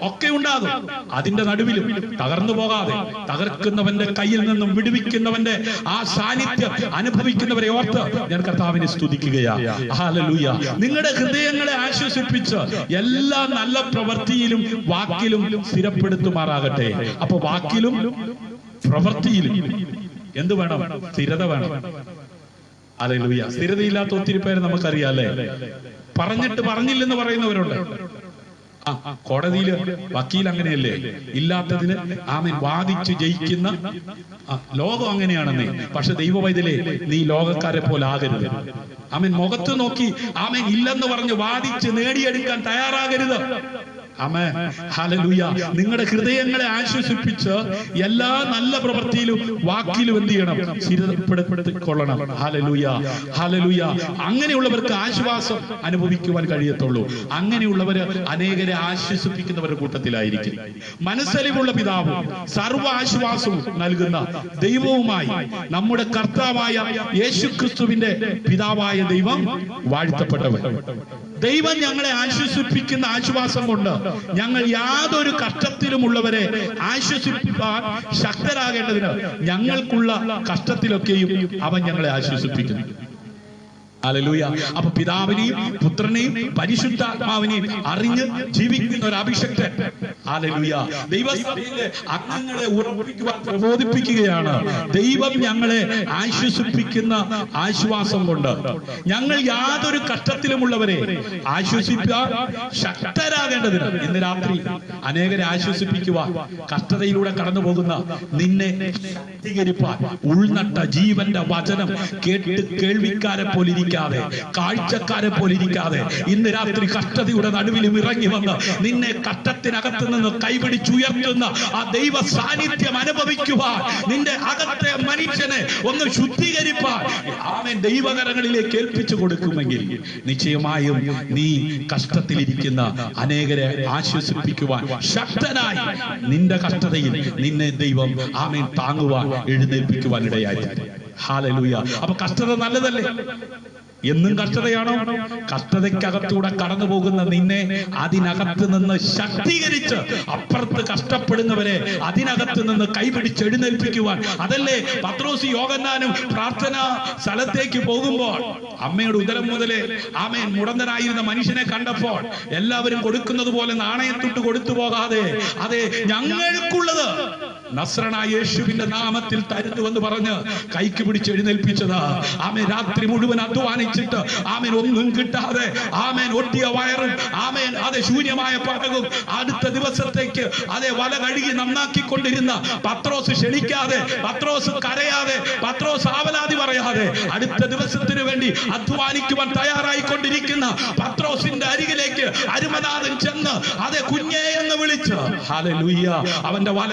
ഒക്കെ ഉണ്ടാകും. അതിന്റെ നടുവിലും തകർന്നു പോകാതെ തകർക്കുന്നവന്റെ കയ്യിൽ നിന്നും വിടുവിക്കുന്നവന്റെ ആ സാന്നിധ്യം അനുഭവിക്കുന്നവരെ ഓർത്ത് ഞാൻ കർത്താവിനെ സ്തുതിക്കുകയാണ്. ഹല്ലേലൂയ. നിങ്ങളുടെ ഹൃദയങ്ങളെ ആശ്വസിപ്പിച്ച് എല്ലാ നല്ല പ്രവൃത്തിയിലും വാക്കിലും സ്ഥിരപ്പെടുത്തുമാറാകട്ടെ. അപ്പൊ വാക്കിലും പ്രവൃത്തിയിലും എന്ത് വേണം? സ്ഥിരത വേണം. ഹല്ലേലൂയ. സ്ഥിരതയില്ലാത്ത ഒത്തിരി പേര് നമുക്കറിയാം അല്ലേ? പറഞ്ഞിട്ട് പറഞ്ഞില്ലെന്ന് പറയുന്നവരുണ്ട്. കോടതിയില് വക്കീൽ അങ്ങനെയല്ലേ? ഇല്ലാത്തതിന് ആമേൻ വാദിച്ച് ജയിക്കുന്ന ലോകം അങ്ങനെയാണെന്നേ. പക്ഷെ ദൈവവൈതലേ, നീ ലോകക്കാരെ പോലെ ആകരുത്. ആമേൻ. മുഖത്ത് നോക്കി ആമേൻ ഇല്ലെന്ന് പറഞ്ഞ് വാദിച്ച് നേടിയെടുക്കാൻ തയ്യാറാകരുത്. ആമേൻ. ഹല്ലേലൂയ. നിങ്ങളുടെ ഹൃദയങ്ങളെ ആശ്വസിപ്പിച്ച് എല്ലാ നല്ല പ്രവൃത്തിയിലും വാക്കിലും എന്ത് ചെയ്യണം? സ്ഥിരപ്പെടുത്തിക്കൊള്ളണം. ഹല്ലേലൂയ. ഹല്ലേലൂയ. അങ്ങനെയുള്ളവർക്ക് ആശ്വാസം അനുഭവിക്കുവാൻ കഴിയത്തുള്ളൂ. അങ്ങനെയുള്ളവര് അനേകരെ ആശ്വസിപ്പിക്കുന്നവരുടെ കൂട്ടത്തിലായിരിക്കും. മനസ്സലിവുള്ള പിതാവും സർവ്വ ആശ്വാസവും നൽകുന്ന ദൈവവുമായി നമ്മുടെ കർത്താവായ യേശുക്രിസ്തുവിന്റെ പിതാവായ ദൈവം വാഴ്ത്തപ്പെട്ടവൻ. ദൈവം ഞങ്ങളെ ആശ്വസിപ്പിക്കുന്ന ആശ്വാസം കൊണ്ട് ഞങ്ങൾ യാതൊരു കഷ്ടത്തിലുമുള്ളവരെ ആശ്വസിപ്പിക്കാൻ ശക്തരാകേണ്ടതിന് ഞങ്ങൾക്കുള്ള കഷ്ടത്തിലൊക്കെയും അവൻ ഞങ്ങളെ ആശ്വസിപ്പിക്കുന്നു. ഹല്ലേലൂയ. അപ്പൊ പിതാവിനെയും പുത്രനെയും പരിശുദ്ധാത്മാവിനെയും അറിഞ്ഞ് ജീവിക്കുന്ന ഒരു അഭിഷക്തൻ. ഹല്ലേലൂയ. ദൈവസഭയിലെ അംഗങ്ങളെ ഉറപ്പിക്കുവാൻ പ്രബോധിപ്പിക്കുകയാണ്. ദൈവം ഞങ്ങളെ ആശ്വസിപ്പിക്കുന്ന ആശ്വാസം കൊണ്ട് ഞങ്ങൾ യാതൊരു കഷ്ടത്തിലുമുള്ളവരെ ആശ്വസിപ്പിക്കാൻ ശക്തരാകേണ്ടതിന്. ഇന്ന് രാത്രി അനേകരെ ആശ്വസിപ്പിക്കുവാൻ കഷ്ടതയിലൂടെ കടന്നു പോകുന്ന നിന്നെ ശക്തീകരിപ്പാൻ ഉൾനട്ട ജീവന്റെ വചനം കേട്ട് കേൾവിക്കാരെ പോലെ കാഴ്ചക്കാരെ പോലെ ഇരിക്കാതെ ഇന്ന് രാത്രി കഷ്ടതയുടെ നടുവിലും ഇറങ്ങി വന്ന് നിന്നെ കഷ്ടത്തിനകത്ത് നിന്ന് കൈപിടിച്ചുയർത്തുന്ന ആ ദൈവ സാന്നിധ്യം അനുഭവിക്കുവാൻ, നിന്റെ അകത്തെ മനുഷ്യനെ ഒന്ന് ശുദ്ധീകരിപ്പാൻ ആമേൻ ദൈവകരങ്ങളിലേക്ക് ഏൽപ്പിച്ചു കൊടുക്കുമെങ്കിൽ നിശ്ചയമായും നീ കഷ്ടത്തിലിരിക്കുന്ന അനേകരെ ആശ്വസിപ്പിക്കുവാൻ ശക്തനായി നിന്റെ കഷ്ടതയിൽ നിന്നെ ദൈവം ആമേൻ താങ്ങുവാൻ എഴുന്നേൽപ്പിക്കുവാൻ ഇടയായി. ഹല്ലേലൂയ. അപ്പൊ കഷ്ടത നല്ലതല്ലേ? എന്നും കഷ്ടതയാണോ? കഷ്ടതയ്ക്കകത്തൂടെ കടന്നു പോകുന്ന നിന്നെ അതിനകത്ത് നിന്ന് ശക്തീകരിച്ച് അപ്പുറത്ത് കഷ്ടപ്പെടുന്നവരെ അതിനകത്ത് നിന്ന് കൈപിടിച്ച് എഴുന്നേൽപ്പിക്കുവാൻ. അതല്ലേ പത്രോസ് യോഹന്നാനും പ്രാർത്ഥനാ സ്ഥലത്തേക്ക് പോകുമ്പോൾ അമ്മയുടെ ഉദരം മുതലേ ആമേൻ മുടന്തനായിരുന്ന മനുഷ്യനെ കണ്ടപ്പോൾ എല്ലാവരും കൊടുക്കുന്നത് പോലെ നാണയത്തൊട്ട് കൊടുത്തു പോകാതെ അതെ ഞങ്ങൾക്കുള്ളത് നസ്രനായ യേശുവിന്റെ നാമത്തിൽ തരുന്നുവെന്ന് പറഞ്ഞ് കൈക്ക് പിടിച്ച് എഴുന്നേൽപ്പിച്ചത്. ആമേൻ രാത്രി മുഴുവൻ അധ്വാനിച്ചിട്ട് ആമേൻ ഒന്നും കിട്ടാതെ ആമേൻ ഒട്ടിയ വയറും ആമേൻ അതെ ശൂന്യമായ പടകും അടുത്ത ദിവസത്തേക്ക് അതെ വല കഴുകി നന്നാക്കിക്കൊണ്ടിരുന്ന പത്രോസ് ക്ഷണിക്കാതെ, പത്രോസ് കരയാതെ, പത്രോസ് ആവലാതി പറയാതെ അടുത്ത ദിവസത്തിന് വേണ്ടി അധ്വാനിക്കുവാൻ തയ്യാറായിക്കൊണ്ടിരിക്കുന്ന പത്രോസിന്റെ അരികിലേക്ക് അരുമനാഥൻ ചെന്ന് അതെ കുഞ്ഞേ എന്ന് വിളിച്ച് ഹല്ലേലൂയ അവന്റെ വല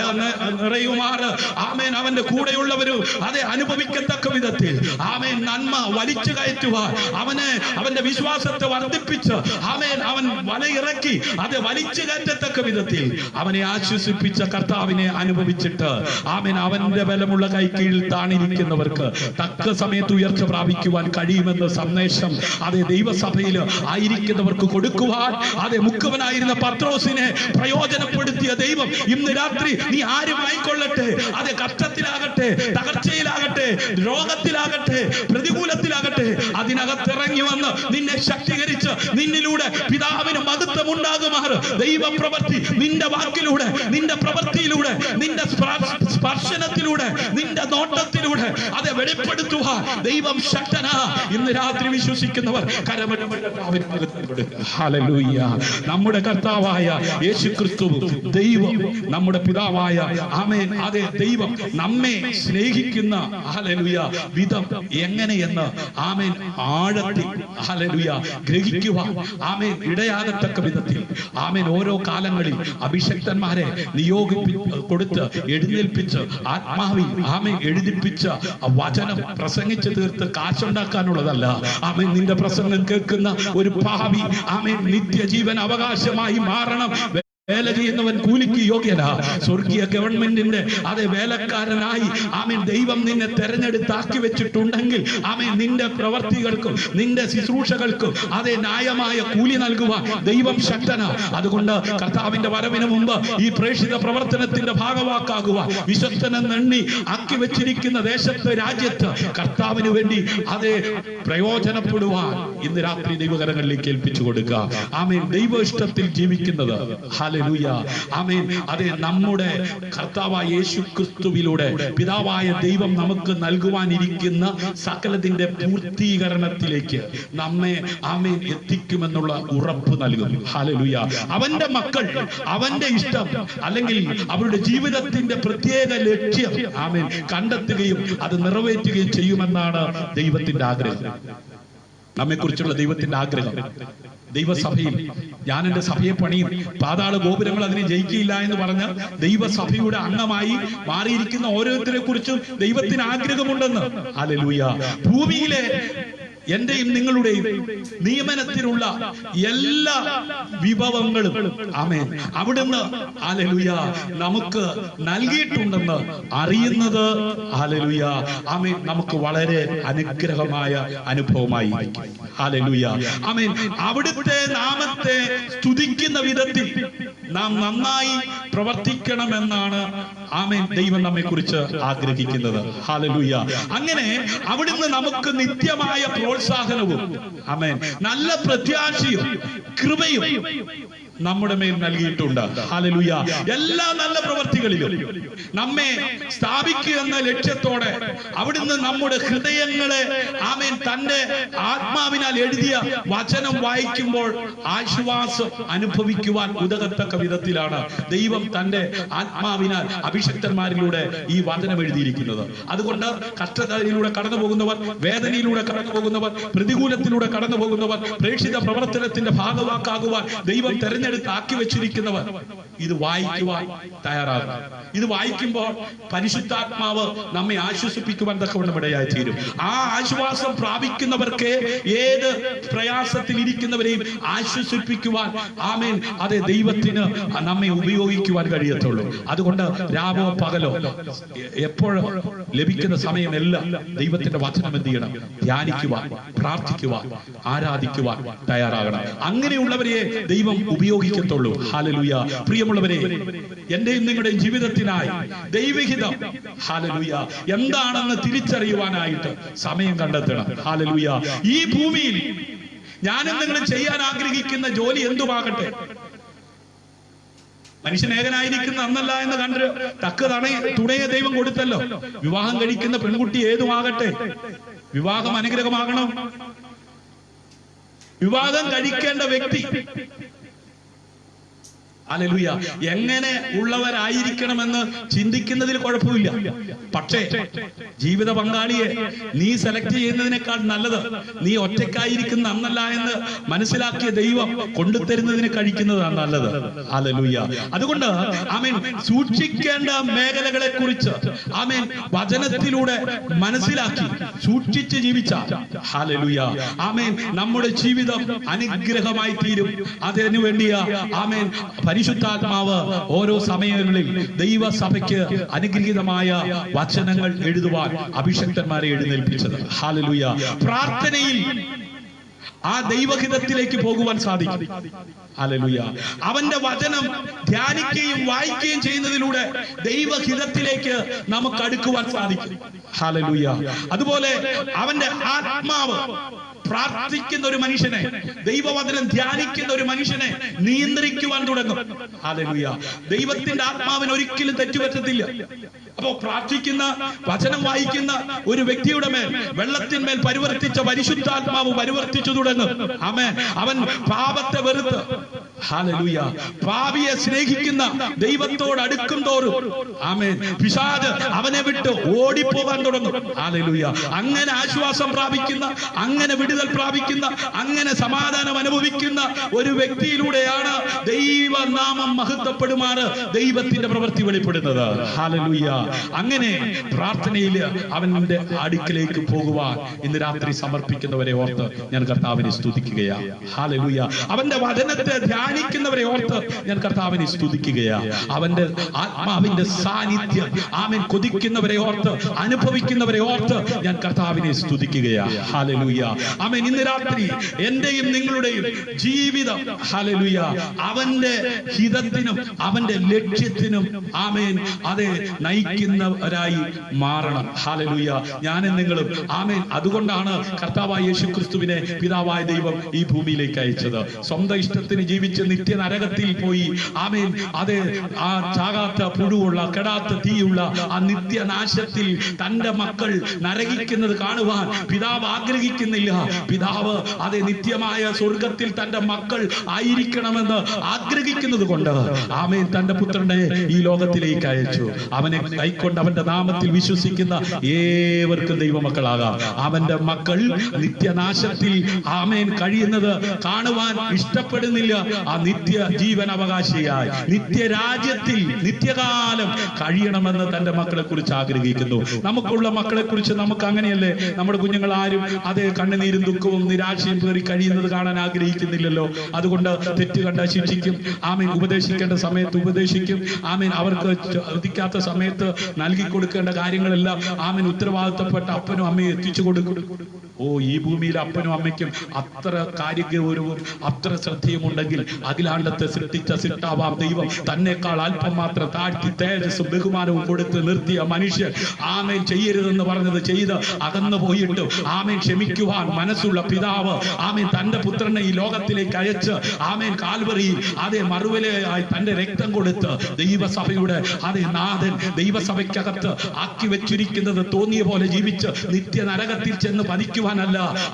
നിറയുമാറ് ആമേൻ അവന്റെ കൂടെയുള്ളവരും അതെ അനുഭവിക്കത്തക്ക വിധത്തിൽ ആമേൻ നന്മ വലിച്ചു കയറ്റുവാൻ അവനെ അവന്റെ വിശ്വാസത്തെ വർദ്ധിപ്പിച്ച് ആമേൻ അവൻ വലയിറക്കി അത് വലിച്ചു കയറ്റത്തക്ക വിധത്തിൽ അവനെ ആശ്വസിപ്പിച്ച കർത്താവിനെ അനുഭവിച്ചിട്ട് ആമേൻ അവന്റെ ബലമുള്ള കൈ കീഴിൽ താണിരിക്കുന്നവർക്ക് തക്ക സമയത്ത് ഉയർച്ച പ്രാപിക്കുവാൻ കഴിയുമെന്ന സന്ദേശം അതെ ദൈവസഭയിൽ ആയിരിക്കുന്നവർക്ക് കൊടുക്കുവാൻ അതെ മുക്കുവനായിരുന്ന പത്രോസിനെ പ്രയോജനപ്പെടുത്തിയ ദൈവം ഇന്ന് രാത്രി നീ ആരുമായിക്കൊള്ളട്ടെ, അതെ കഷ്ടത്തിലാകട്ടെ, തകർച്ചയിലാകട്ടെ, രോഗത്തിലാകട്ടെ, പ്രതികൂലത്തിലാകട്ടെ, അതിനകത്തിറങ്ങി വന്ന് നിന്നെ ശക്തീകരിച്ച് നിന്നിലൂടെ പിതാവിന് മഹത്വം മഹത്വമുണ്ടാകുമാറ് ദൈവപ്രവൃത്തി നിന്റെ വാക്കിലൂടെ, നിന്റെ പ്രവൃത്തിയിലൂടെ, നിന്റെ സ്പർശനത്തിലൂടെ, നിന്റെ നോട്ടത്തിലൂടെ അത് വെളിപ്പെടുത്തുവാൻ ദൈവം ശക്തനാ. ഇന്ന് രാത്രി വിശ്വസിക്കുന്നവർ ഹല്ലേലൂയ. നമ്മുടെ കർത്താവായ യേശുക്രിസ്തു ദൈവം, നമ്മുടെ പിതാവായ ആമേൻ, അതേ ദൈവം നമ്മെ സ്നേഹിക്കുന്ന ഹല്ലേലൂയ വിധം എങ്ങനെയെന്ന് ആമേൻ ആഴത്തിൽ ഹല്ലേലൂയ ഗ്രഹിക്കുവാൻ ആമേൻ ഇടയാകത്തക്ക വിധത്തിൽ ആമേൻ ഓരോ കാലങ്ങളിൽ അഭിഷക്തന്മാരെ കൊടുത്ത് എഴുന്നേൽപ്പിച്ച് ആത്മാവിൽ ആമേൻ എഴുതിപ്പിച്ച വചനം പ്രസംഗിച്ചു തീർത്ത് കാശുണ്ടാക്കാനുള്ളതല്ല. ആമേൻ നിന്റെ പ്രസംഗം കേൾക്കുന്ന ഒരു ഭാവി ആമേൻ നിത്യജീവൻ അവകാശമായി മാറണം. വേല ചെയ്യുന്നവൻ കൂലിക്ക് യോഗ്യനാ. സ്വർഗീയ ഗവൺമെന്റിന്റെ അതേ വേലക്കാരനായി ആമേൻ ദൈവം നിന്നെ തെരഞ്ഞെടുത്താക്കി വെച്ചിട്ടുണ്ടെങ്കിൽ ആമേൻ നിന്റെ പ്രവർത്തികൾക്കും നിന്റെ ശുശ്രൂഷകൾക്കും അതേ ന്യായമായ കൂലി നൽകുവാൻ ദൈവം ശക്തനാ. അതുകൊണ്ട് കർത്താവിന്റെ വരവിന് മുമ്പ് ഈ പ്രേക്ഷിത പ്രവർത്തനത്തിന്റെ ഭാഗവാക്കാകുവാൻ വിശ്വസ്തനെണ്ണി ആക്കി വെച്ചിരിക്കുന്ന ദേശത്ത്, രാജ്യത്ത് കർത്താവിന് വേണ്ടി അതേ പ്രയോജനപ്പെടുവാൻ ഇന്ന് രാത്രി ദൈവകരങ്ങളിലേക്ക് ഏൽപ്പിച്ചു കൊടുക്കുക. ആമേൻ ദൈവ ഇഷ്ടത്തിൽ ജീവിക്കുന്നത് ഹല്ലേലൂയ ആമേൻ അതേ നമ്മുടെ കർത്താവായ യേശു ക്രിസ്തുവിലൂടെ പിതാവായ ദൈവം നമുക്ക് നൽകുവാനിരിക്കുന്ന സകലത്തിന്റെ പൂർത്തീകരണത്തിലേക്ക് നമ്മെ ആമേൻ എത്തിക്കുമെന്നുള്ള ഉറപ്പ് നൽകും. ഹല്ലേലൂയ. അവന്റെ മക്കൾ അവന്റെ ഇഷ്ടം അല്ലെങ്കിൽ അവരുടെ ജീവിതത്തിന്റെ പ്രത്യേക ലക്ഷ്യം ആമേൻ കണ്ടെത്തുകയും അത് നിറവേറ്റുകയും ചെയ്യുമെന്നാണ് ദൈവത്തിന്റെ ആഗ്രഹം. നമ്മെക്കുറിച്ചുള്ള ദൈവത്തിന്റെ ആഗ്രഹം. ദൈവസഭയിൽ ഞാൻ എന്റെ സഭയെ പണിയും, പാതാള ഗോപുരങ്ങൾ അതിനെ ജയിക്കില്ല എന്ന് പറഞ്ഞ ദൈവസഭയുടെ അംഗമായി മാറിയിരിക്കുന്ന ഓരോരുത്തരെ കുറിച്ചും ദൈവത്തിന് ആഗ്രഹമുണ്ടെന്ന്. ഹല്ലേലൂയ. ഭൂമിയിലെ എന്റെയും നിങ്ങളുടെയും നിയമനത്തിനുള്ള എല്ലാ വിഭവങ്ങളും ആമേൻ അവിടുന്ന് ഹല്ലേലൂയ നമുക്ക് നൽകിയിട്ടുണ്ടെന്ന് അറിയുന്നത് ഹല്ലേലൂയ ആമേൻ നമുക്ക് വളരെ അനുഗ്രഹമായ അനുഭവമായി. ഹല്ലേലൂയ ആമേൻ. അവിടുത്തെ നാമത്തെ സ്തുതിക്കുന്ന വിധത്തിൽ നാം നന്നായി പ്രവർത്തിക്കണമെന്നാണ് ആമേൻ ദൈവം നമ്മെ കുറിച്ച് ആഗ്രഹിക്കുന്നത്. ഹല്ലേലൂയ. അങ്ങനെ അവിടുന്ന് നമുക്ക് നിത്യമായ പ്രോത്സാഹനവും ആമേൻ നല്ല പ്രത്യാശയും കൃപയും നമ്മുടെ മേൽ നൽകിയിട്ടുണ്ട്. ഹല്ലേലൂയ. എല്ലാ നല്ല പ്രവർത്തികളിലും നമ്മെ സ്ഥാപിക്കുക എന്ന ലക്ഷ്യത്തോടെ അവിടുന്ന് നമ്മുടെ ഹൃദയങ്ങളെ ആമേൻ തന്റെ ആത്മാവിനാൽ എഴുതിയ വചനം വായിക്കുമ്പോൾ ആശ്വാസം അനുഭവിക്കുവാൻ ഉതകത്തക്ക വിധത്തിലാണ് ദൈവം തന്റെ ആത്മാവിനാൽ അഭിഷക്തന്മാരിലൂടെ ഈ വചനം എഴുതിയിരിക്കുന്നത്. അതുകൊണ്ട് കഷ്ടതയിലൂടെ കടന്നു പോകുന്നവർ, വേദനയിലൂടെ കടന്നു പോകുന്നവർ, പ്രതികൂലത്തിലൂടെ കടന്നു പോകുന്നവർ, പ്രേക്ഷിത പ്രവർത്തനത്തിന്റെ ഭാഗവാക്കാകുവാൻ ദൈവം തെരഞ്ഞെടുത്താക്കി വെച്ചിരിക്കുന്നവർ ഇത് വായിക്കുവാൻ തയ്യാറാകും. ഇത് വായിക്കുമ്പോൾ പരിശുദ്ധാത്മാവ് നമ്മെ ആശ്വസിപ്പിക്കുവാൻ തക്കവണ്ണം ഇടയായി തീരും. ആ ആശ്വാസം പ്രാപിക്കുന്നവർക്ക് ഏത് പ്രയാസത്തിൽ ഇരിക്കുന്നവരെയും ആശ്വസിപ്പിക്കുവാൻ ആമേൻ അതേ ദൈവത്തിന് നമ്മെ ഉപയോഗിക്കുവാൻ കഴിയത്തുള്ളൂ. അതുകൊണ്ട് രാവോ പകലോ എപ്പോഴും ലഭിക്കുന്ന സമയമെല്ലാം ദൈവത്തിന്റെ വചനം എന്ത് ചെയ്യണം? ധ്യാനിക്കുവാൻ, പ്രാർത്ഥിക്കുവാൻ, ആരാധിക്കുവാൻ തയ്യാറാകണം. അങ്ങനെയുള്ളവരെ ദൈവം ഉപയോഗിക്കത്തുള്ളൂ. ഹല്ലേലൂയ. പ്രിയമുള്ളവരെ, എന്റെയും നിങ്ങളുടെയും ജീവിതത്തിനായി ദൈവഹിതം ഹല്ലേലൂയ എന്താണെന്ന് തിരിച്ചറിയുവാനായിട്ട് സമയം കണ്ടെത്തണം. ഹല്ലേലൂയ. ഈ ഭൂമിയിൽ ഞാനും നിങ്ങളും ചെയ്യാൻ ആഗ്രഹിക്കുന്ന ജോലി എന്തുമാകട്ടെ, മനുഷ്യൻ ഏകനായിരിക്കുന്ന അന്നല്ല എന്ന് കണ്ട് തുണയെ ദൈവം കൊടുത്തല്ലോ. വിവാഹം കഴിക്കുന്ന പെൺകുട്ടി ഏതുമാകട്ടെ, വിവാഹം അനുഗ്രഹമാകണം. വിവാഹം കഴിക്കേണ്ട വ്യക്തി ഹല്ലേലൂയ എങ്ങനെ ഉള്ളവരായിരിക്കണമെന്ന് ചിന്തിക്കുന്നതിൽ കുഴപ്പമില്ല. പക്ഷേ ജീവിത പങ്കാളിയെ നീ സെലക്ട് ചെയ്യുന്നതിനേക്കാൾ നല്ലത് നീ ഒറ്റയ്ക്കായിരിക്കുന്ന അന്നല്ല എന്ന് മനസ്സിലാക്കിയ ദൈവം കൊണ്ടുതരുന്നതിന് കഴിക്കുന്നതാണ് നല്ലത്. ഹല്ലേലൂയ. അതുകൊണ്ട് ആമേൻ സൂക്ഷിക്കേണ്ട മേഖലകളെ കുറിച്ച് ആമേൻ വചനത്തിലൂടെ മനസ്സിലാക്കി സൂക്ഷിച്ച് ജീവിച്ച ഹല്ലേലൂയ ആമേൻ നമ്മുടെ ജീവിതം അനുഗ്രഹമായി തീരും. അതിനു വേണ്ടിയ ആമേൻ പരിശുദ്ധാത്മാവ് ഓരോ സമയങ്ങളിൽ ദൈവസഭയ്ക്ക് അനുഗ്രഹീതമായ വചനങ്ങൾ എഴുതുവാൻ അഭിഷക്തന്മാരെ എഴുന്നേൽപ്പിച്ചത്. ഹല്ലേലൂയ. പ്രാർത്ഥനയിൽ ആ ദൈവഹിതത്തിലേക്ക് പോകുവാൻ സാധിക്കും. ഹല്ലേലൂയ. അവന്റെ വചനം ധ്യാനിക്കുകയും വായിക്കുകയും ചെയ്യുന്നതിലൂടെ ദൈവഹിതത്തിലേക്ക് നമുക്ക് അടുക്കുവാൻ സാധിക്കും. ഹല്ലേലൂയ. അതുപോലെ അവന്റെ ആത്മാവ് പ്രാർത്ഥിക്കുന്ന ഒരു മനുഷ്യനെ, ദൈവവചനം ധ്യാനിക്കുന്ന ഒരു മനുഷ്യനെ നിയന്ത്രിക്കുവാൻ തുടങ്ങും. ഹല്ലേലൂയ. ദൈവത്തിന്റെ ആത്മാവിന് ഒരിക്കലും തെറ്റുപറ്റത്തില്ല. അപ്പോ പ്രാർത്ഥിക്കുന്ന, വചനം വായിക്കുന്ന ഒരു വ്യക്തിയുടെ മേൽ വെള്ളത്തിന്മേൽ പരിവർത്തിച്ച പരിശുദ്ധാത്മാവ് പരിവർത്തിച്ചു തുടങ്ങും. ആമേൻ. അവൻ പാപത്തെ വെറുത്ത്, ഹല്ലേലൂയ, പാപിയെ സ്നേഹിക്കുന്ന, ദൈവത്തോട് അടുക്കും തോറും ആമേൻ, പിശാച് അവനെ വിട്ട് ഓടിപ്പോകാൻ തുടങ്ങും. ഹല്ലേലൂയ. അങ്ങനെ ആശ്വാസം പ്രാപിക്കുന്ന, അങ്ങനെ വിടുതൽ പ്രാപിക്കുന്ന, അങ്ങനെ സമാധാനം അനുഭവിക്കുന്ന ഒരു വ്യക്തിയിലൂടെയാണ് ദൈവനാമം മഹത്വപ്പെടുമാറ് ദൈവത്തിന്റെ പ്രവൃത്തി വെളിപ്പെടുന്നത്. ഹല്ലേലൂയ. അങ്ങനെ പ്രാർത്ഥനയിൽ അവന്റെ അടുക്കിലേക്ക് പോകുവാൻ ഇന്ന് രാത്രി സമർപ്പിക്കുന്നവരെ ഓർത്ത് ഞാൻ കർത്താവിനെ സ്തുതിക്കുകയാണ്. ഹല്ലേലൂയ. അവന്റെ വചനത്തെ ധ്യാനിക്കുന്നവരെ ഓർത്ത് ഞാൻ കർത്താവിനെ സ്തുതിക്കുകയാണ്. അവന്റെ ആത്മാവിന്റെ സാന്നിധ്യം ആമേൻ കൊതിക്കുന്നവരെ ഓർത്ത്, അനുഭവിക്കുന്നവരെ ഓർത്ത് ഞാൻ കർത്താവിനെ സ്തുതിക്കുകയാണ്. ഹല്ലേലൂയ. ആമേൻ. ഇന്ന് രാത്രി എന്റെയും നിങ്ങളുടെയും ജീവിതം ഹല്ലേലൂയ അവന്റെ ഹിതത്തിനും അവന്റെ ലക്ഷ്യത്തിനും ആമേൻ അതെ നയിക്കുന്നവരായി മാറണം. ഹല്ലേലൂയ. ഞാനും നിങ്ങളും ആമേൻ. അതുകൊണ്ടാണ് കർത്താവായ യേശുക്രിസ്തുവിനെ പിതാവായ ദൈവം ഈ ഭൂമിയിലേക്ക് അയച്ചത്. സ്വന്തം ഇഷ്ടത്തിന് ജീവിച്ച് നിത്യ നരകത്തിൽ പോയി ആമേൻ അതെ ആ ചാകാത്ത പുഴുവുള്ള, കെടാത്ത തീയുള്ള ആ നിത്യനാശത്തിൽ തന്റെ മക്കൾ നരകിക്കുന്നത് കാണുവാൻ പിതാവ് ആഗ്രഹിക്കുന്നില്ല. പിതാവ് അതെ നിത്യമായ സ്വർഗത്തിൽ തന്റെ മക്കൾ ആയിരിക്കണമെന്ന് ആഗ്രഹിക്കുന്നത് കൊണ്ട് ആമേൻ തന്റെ പുത്രനെ ഈ ലോകത്തിലേക്ക് അയച്ചു. അവനെ കൈക്കൊണ്ട് അവന്റെ നാമത്തിൽ വിശ്വസിക്കുന്ന ഏവർക്കും ദൈവമക്കളാകാം. അവന്റെ മക്കൾ നിത്യനാശത്തിൽ ആമേൻ കഴിയുന്നത് കാണുവാൻ ഇഷ്ടപ്പെടുന്നില്ല. ആ നിത്യ ജീവൻ അവകാശിയായി നിത്യരാജ്യത്തിൽ നിത്യകാലം കഴിയണമെന്ന് തന്റെ മക്കളെ കുറിച്ച് ആഗ്രഹിക്കുന്നു. നമുക്കുള്ള മക്കളെ കുറിച്ച് നമുക്ക് അങ്ങനെയല്ലേ? നമ്മുടെ കുഞ്ഞുങ്ങൾ ആരും അതേ കണ്ണുനീരും ദുഃഖവും നിരാശയും പേറി കഴിയുന്നത് കാണാൻ ആഗ്രഹിക്കുന്നില്ലല്ലോ. അതുകൊണ്ട് തെറ്റ് കണ്ട ശിക്ഷിക്കും. ആമേൻ. ഉപദേശിക്കേണ്ട സമയത്ത് ഉപദേശിക്കും. ആമേൻ. അവർക്ക് ചോദിക്കാത്ത സമയത്ത് നൽകി കൊടുക്കേണ്ട കാര്യങ്ങളെല്ലാം ആമേൻ ഉത്തരവാദിത്തപ്പെട്ട അപ്പനും അമ്മയും എത്തിച്ചു കൊടുക്കും. ഓ, ഈ ഭൂമിയിൽ അപ്പനും അമ്മയ്ക്കും അത്ര കാര്യഗൗരവവും അത്ര ശ്രദ്ധയും ഉണ്ടെങ്കിൽ അഖിലാണ്ടത്തെ സൃഷ്ടിച്ച സിട്ടാവാം ദൈവം തന്നെക്കാൾ അല്പം മാത്രം താഴ്ത്തി തേജസ്സും ബഹുമാനവും കൊടുത്ത് നിർത്തിയ മനുഷ്യൻ ആമേൻ ചെയ്യരുതെന്ന് പറഞ്ഞത് ചെയ്ത് അകന്നു പോയിട്ട് ആമേൻ ക്ഷമിക്കുവാൻ മനസ്സുള്ള പിതാവ് ആമേൻ തന്റെ പുത്രനെ ഈ ലോകത്തിലേക്ക് അയച്ച് ആമേൻ കാൽവറിയിൽ അതേ മറുവിലയായി തന്റെ രക്തം കൊടുത്ത് ദൈവസഭയുടെ അതേ നാഥൻ ദൈവസഭയ്ക്കകത്ത് ആക്കി വെച്ചിരിക്കുന്നത് തോന്നിയ പോലെ ജീവിച്ച് നിത്യ നരകത്തിൽ ചെന്ന് പതിക്കുവാനല്ല.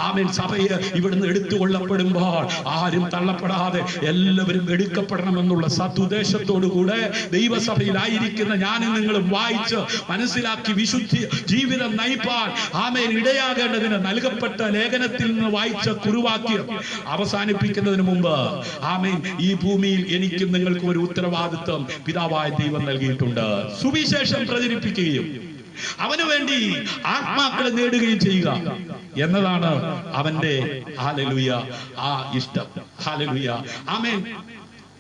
ആമേൻ. സഭയെ ഇവിടുന്ന് എടുത്തുകൊള്ളപ്പെടുമ്പോൾ ആരും തള്ളപ്പെടാതെ എല്ലാവരും എടുക്കപ്പെടണമെന്നുള്ള സതുദ്ദേശത്തോടുകൂടെ ദൈവസഭയിലായിരിക്കുന്ന ഞാനും നിങ്ങളും വായിച്ച് മനസ്സിലാക്കി വിശുദ്ധി ജീവിതം നയിപ്പാൻ ആമേൻ ഇടയാകേണ്ടതിന് നൽകപ്പെട്ട ലേഖനത്തിൽ നിന്ന് വായിച്ച കുറുവാക്യം അവസാനിപ്പിക്കുന്നതിന് മുമ്പ് ആമേൻ ഈ ഭൂമിയിൽ എനിക്കും നിങ്ങൾക്കും ഒരു ഉത്തരവാദിത്വം പിതാവായ ദൈവം നൽകിയിട്ടുണ്ട്. സുവിശേഷം പ്രചരിപ്പിക്കുകയും അവന് വേണ്ടി ആത്മാക്കളെ നേടുകയും ചെയ്യുക എന്നതാണ് അവന്റെ ഹല്ലേലൂയ ആ ഇഷ്ടം. ഹല്ലേലൂയ. ആമേൻ.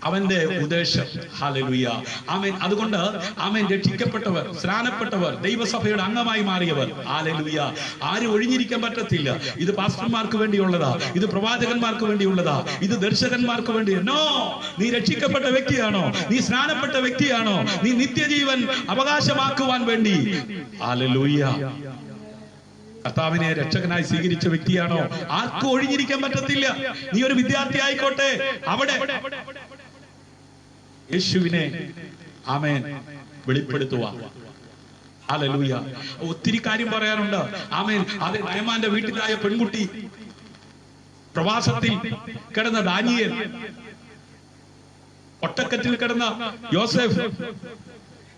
അവന്റെ ഉദ്ദേശം. ഹല്ലേലൂയ. ആമേൻ. അതുകൊണ്ട് ആമേൻ രക്ഷിക്കപ്പെട്ടവർ, സ്നാനപ്പെട്ടവർ, ദൈവസഭയുടെ അംഗമായി മാറിയവർ ഹല്ലേലൂയ ആരും ഒഴിഞ്ഞിരിക്കാൻ പറ്റത്തില്ല. ഇത് പാസ്റ്റർമാർക്ക് വേണ്ടിയുള്ളതാ, ഇത് പ്രവാചകന്മാർക്ക് വേണ്ടിയുള്ളതാ, ഇത് ദർശകന്മാർക്ക് വേണ്ടി. നോ, നീ രക്ഷിക്കപ്പെട്ട വ്യക്തിയാണോ? നീ സ്നാനപ്പെട്ട വ്യക്തിയാണോ? നീ നിത്യജീവൻ അവകാശമാക്കുവാൻ വേണ്ടി ഹല്ലേലൂയ കർത്താവിനെ രക്ഷകനായി സ്വീകരിച്ച വ്യക്തിയാണോ? ആർക്കും ഒഴിഞ്ഞിരിക്കാൻ പറ്റത്തില്ല. നീ ഒരു വിദ്യാർത്ഥി ആയിക്കോട്ടെ, അവിടെ യേശുവിനെ ആമേൻ വെളിപ്പെടുത്തുക. ഹല്ലേലൂയ. ഒത്തിരി കാര്യം പറയാനുണ്ട്. ആമേൻ. അതെ, നയമാന്റെ വീട്ടിലായ പെൺകുട്ടി, പ്രവാസത്തിൽ കിടന്ന ദാനിയേൽ, ഒട്ടക്കറ്റിൽ കിടന്ന യോസേഫ്,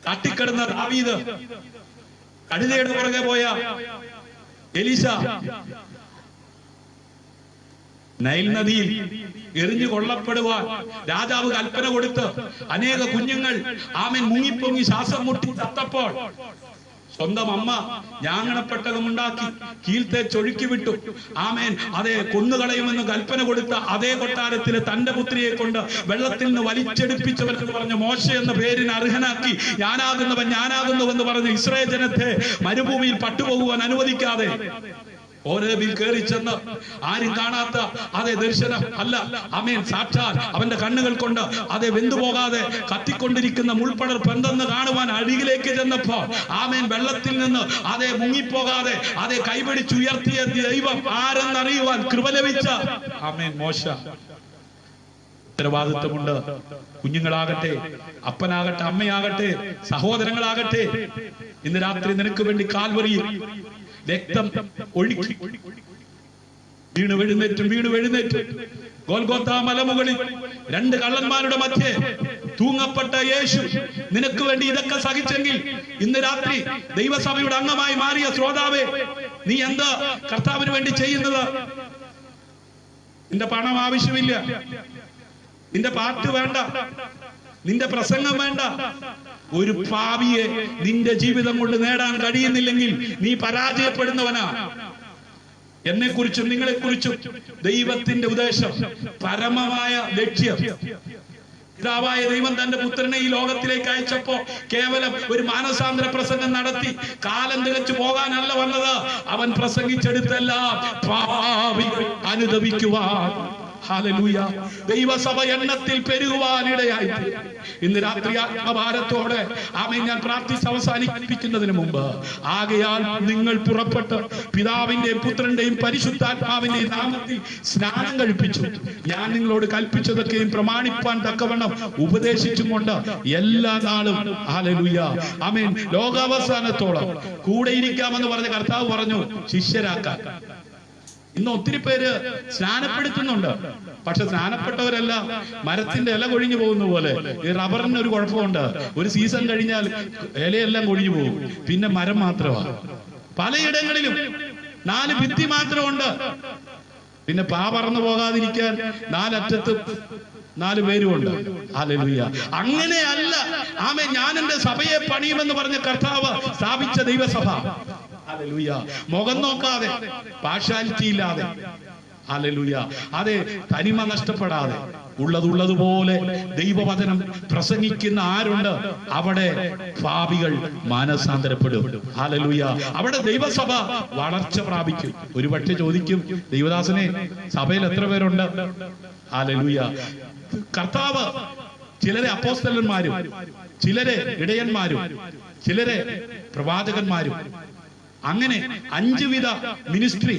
തട്ടിക്കിടന്ന ദാവീദ്, കഴുതയുടെ പുറകെ പോയ എലീശ, നൈൽ നദിയിൽ എറിഞ്ഞു കൊള്ളപ്പെടുവാൻ രാജാവ് കൽപ്പന കൊടുത്ത് അനേക കുഞ്ഞുങ്ങൾ ആമേൻ മുങ്ങിപ്പൊങ്ങി ശ്വാസം മുട്ടി ചത്തപ്പോൾ സ്വന്തം അമ്മ ഞാങ്ങണപ്പെട്ടകമുണ്ടാക്കി കീഴ്ത്തേച്ചൊഴുക്കി വിട്ടു. ആമേൻ. അതേ കൊന്നുകളയുമെന്ന് കൽപ്പന കൊടുത്ത അതേ കൊട്ടാരത്തിലെ തന്റെ പുത്രിയെ കൊണ്ട് വെള്ളത്തിൽ നിന്ന് വലിച്ചെടുപ്പിച്ചവർക്ക് പറഞ്ഞ മോശ എന്ന പേരിന് അർഹനാക്കി ഞാനാകുന്നുവെന്ന് പറഞ്ഞ് ഇസ്രായേൽ ജനത്തെ മരുഭൂമിയിൽ പട്ടുപോകുവാൻ അനുവദിക്കാതെ ഓരേബിൽ കയറി ചെന്ന് ആരും കാണാത്ത അതേ ദർശനം അല്ല, ആമേൻ, സാക്ഷാൽ അവന്റെ കണ്ണുകൾ കൊണ്ട് അതേ വെന്തുപോകാതെ കത്തിക്കൊണ്ടിരിക്കുന്ന മുൾപ്പടർപ്പ് എന്തെന്ന് കാണുവാൻ അരികിലേക്ക് ചെന്നപ്പോ ആമേൻ വെള്ളത്തിൽ നിന്ന് അതേ മുങ്ങിപ്പോകാതെ അതേ കൈപിടിച്ചുയർത്തിയ ദൈവം ആരെന്നറിയുവാൻ കൃപ ലഭിച്ച ആമേൻ മോശ. ഉത്തരവാദിത്വമുണ്ട്. കുഞ്ഞുങ്ങളാകട്ടെ, അപ്പനാകട്ടെ, അമ്മയാകട്ടെ, സഹോദരങ്ങളാകട്ടെ, ഇന്ന് രാത്രി നിനക്ക് വേണ്ടി കാൽവറിയിൽ രക്തം ഒഴുക്കി വീണു എഴുന്നേറ്റ് ഗോൽഗോഥാ മലമുകളിൽ 2 കള്ളന്മാരുടെ മധ്യേ തൂങ്ങപ്പെട്ട യേശു നിനക്ക് വേണ്ടി ഇതൊക്കെ സഹിച്ചെങ്കിൽ ഇന്ന് രാത്രി ദൈവസഭയുടെ അംഗമായി മാറിയ ശ്രോതാവേ, നീ എന്താ കർത്താവിന് വേണ്ടി ചെയ്യുന്നത്? നിന്റെ പണം ആവശ്യമില്ല, നിന്റെ പാട്ട് വേണ്ട, നിന്റെ പ്രസംഗം വേണ്ട. ഒരു പാപിയെ നിന്റെ ജീവിതം കൊണ്ട് നേടാൻ കഴിയുന്നില്ലെങ്കിൽ നീ പരാജയപ്പെടുന്നവനാ. എന്നെ കുറിച്ചും നിങ്ങളെ കുറിച്ചും ദൈവത്തിന്റെ ഉദ്ദേശം, പരമമായ ലക്ഷ്യം, പിതാവായ ദൈവം തന്റെ പുത്രനെ ഈ ലോകത്തിലേക്ക് അയച്ചപ്പോ കേവലം ഒരു മാനസാന്തര പ്രസംഗം നടത്തി കാലം തികച്ചു പോകാനല്ല വന്നത്. അവൻ പ്രസംഗിച്ചെടുത്തെല്ലാം പാപികൾ അനുദപിക്കുവാൻ. ഹല്ലേലൂയ. ദൈവസഭ എണ്ണത്തിൽ പെരുകുവാനിടയായി. ഇന്ന് രാത്രി ആത്മഭാരത്തോടെ ആമേൻ ഞാൻ പ്രാർത്ഥിച്ച് അവസാനിപ്പിക്കുന്നതിന് മുമ്പ്, ആകയാൽ നിങ്ങൾ പുറപ്പെട്ട് പിതാവിന്റെയും പുത്രന്റെയും പരിശുദ്ധാത്മാവിന്റെയും നാമത്തിൽ സ്നാനം കഴിപ്പിച്ചു ഞാൻ നിങ്ങളോട് കൽപ്പിച്ചതൊക്കെയും പ്രമാണിപ്പാൻ തക്കവണ്ണം ഉപദേശിച്ചും കൊണ്ട് എല്ലാ നാളും ഹല്ലേലൂയ ആമേൻ ലോകാവസാനത്തോളം കൂടെ ഇരിക്കാമെന്ന് പറഞ്ഞ കർത്താവ് പറഞ്ഞു ശിഷ്യരാക്കാൻ. ഇന്ന് ഒത്തിരി പേര് സ്നാനപ്പെടുത്തുന്നുണ്ട്. പക്ഷെ സ്നാനപ്പെട്ടവരെല്ലാം മരത്തിന്റെ ഇല കൊഴിഞ്ഞു പോകുന്ന പോലെ. ഈ റബ്ബറിന് ഒരു കുഴപ്പമുണ്ട്, ഒരു സീസൺ കഴിഞ്ഞാൽ ഇലയെല്ലാം കൊഴിഞ്ഞു പോകും, പിന്നെ മരം മാത്രമാണ്. പലയിടങ്ങളിലും 4 ഭിത്തി മാത്രമുണ്ട്. പിന്നെ പാ പറന്നു പോകാതിരിക്കാൻ 4 അറ്റത്തും 4 പേരുമുണ്ട്. ഹല്ലേലൂയ. അങ്ങനെയല്ല ആമേൻ ഞാൻ എന്റെ സഭയെ പണിയുമെന്ന് പറഞ്ഞ കർത്താവ് സ്ഥാപിച്ച ദൈവസഭ. ഹല്ലേലൂയ. മുഖം നോക്കാതെ, പാർഷ്യാലിറ്റി ഇല്ലാതെ, ഹല്ലേലൂയ, അതെ, തനിമ നഷ്ടപ്പെടാതെ ഉള്ളതുപോലെ ദൈവവചനം പ്രസംഗിക്കുന്ന ആരുണ്ട് അവിടെ പാപികൾ മാനസാന്തരപ്പെടും. ഹല്ലേലൂയ. അവിടെ ദൈവസഭ വളർച്ച പ്രാപിക്കും. ഒരു പക്ഷേ ചോദിക്കും, ദൈവദാസനെ സഭയിൽ എത്ര പേരുണ്ട്? ഹല്ലേലൂയ. കർത്താവ് ചിലരെ അപ്പോസ്തലന്മാരും, ചിലരെ ഇടയന്മാരും, ചിലരെ പ്രവാചകന്മാരും, അങ്ങനെ 5 വിധ മിനിസ്ട്രി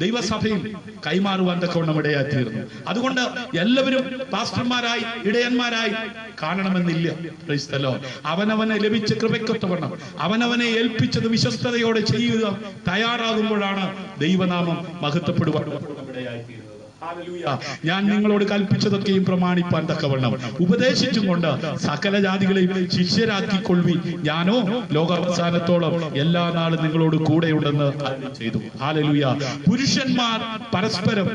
ദൈവസഭയിൽ കൈമാറുവാൻ തക്കവണ്ണം ഇടയായിത്തീർന്നു. അതുകൊണ്ട് എല്ലാവരും പാസ്റ്റർമാരായി ഇടയന്മാരായി കാണണമെന്നില്ല. Praise the Lord. അവനവനെ ലഭിച്ച കൃപയ്ക്കൊത്തവണ്ണം അവനവനെ ഏൽപ്പിച്ചത് വിശ്വസ്തയോടെ ചെയ്യുക തയ്യാറാകുമ്പോഴാണ് ദൈവനാമം മഹത്വപ്പെടുവാൻ ഇടയായിത്തീരുന്നത്. ഞാൻ നിങ്ങളോട് കൽപ്പിച്ചതൊക്കെയും പ്രമാണിപ്പാൻ തക്കവണ്ണം ഉപദേശിച്ചും കൊണ്ട് സകല ജാതികളെയും ശിഷ്യരാക്കിക്കൊള്ളുവിൻ. ഞാനോ ലോകാവസാനത്തോളം എല്ലാ നാളും നിങ്ങളോട് കൂടെയുണ്ടെന്ന് ചെയ്തു. ഹല്ലേലൂയ. പുരുഷന്മാർ പരസ്പരം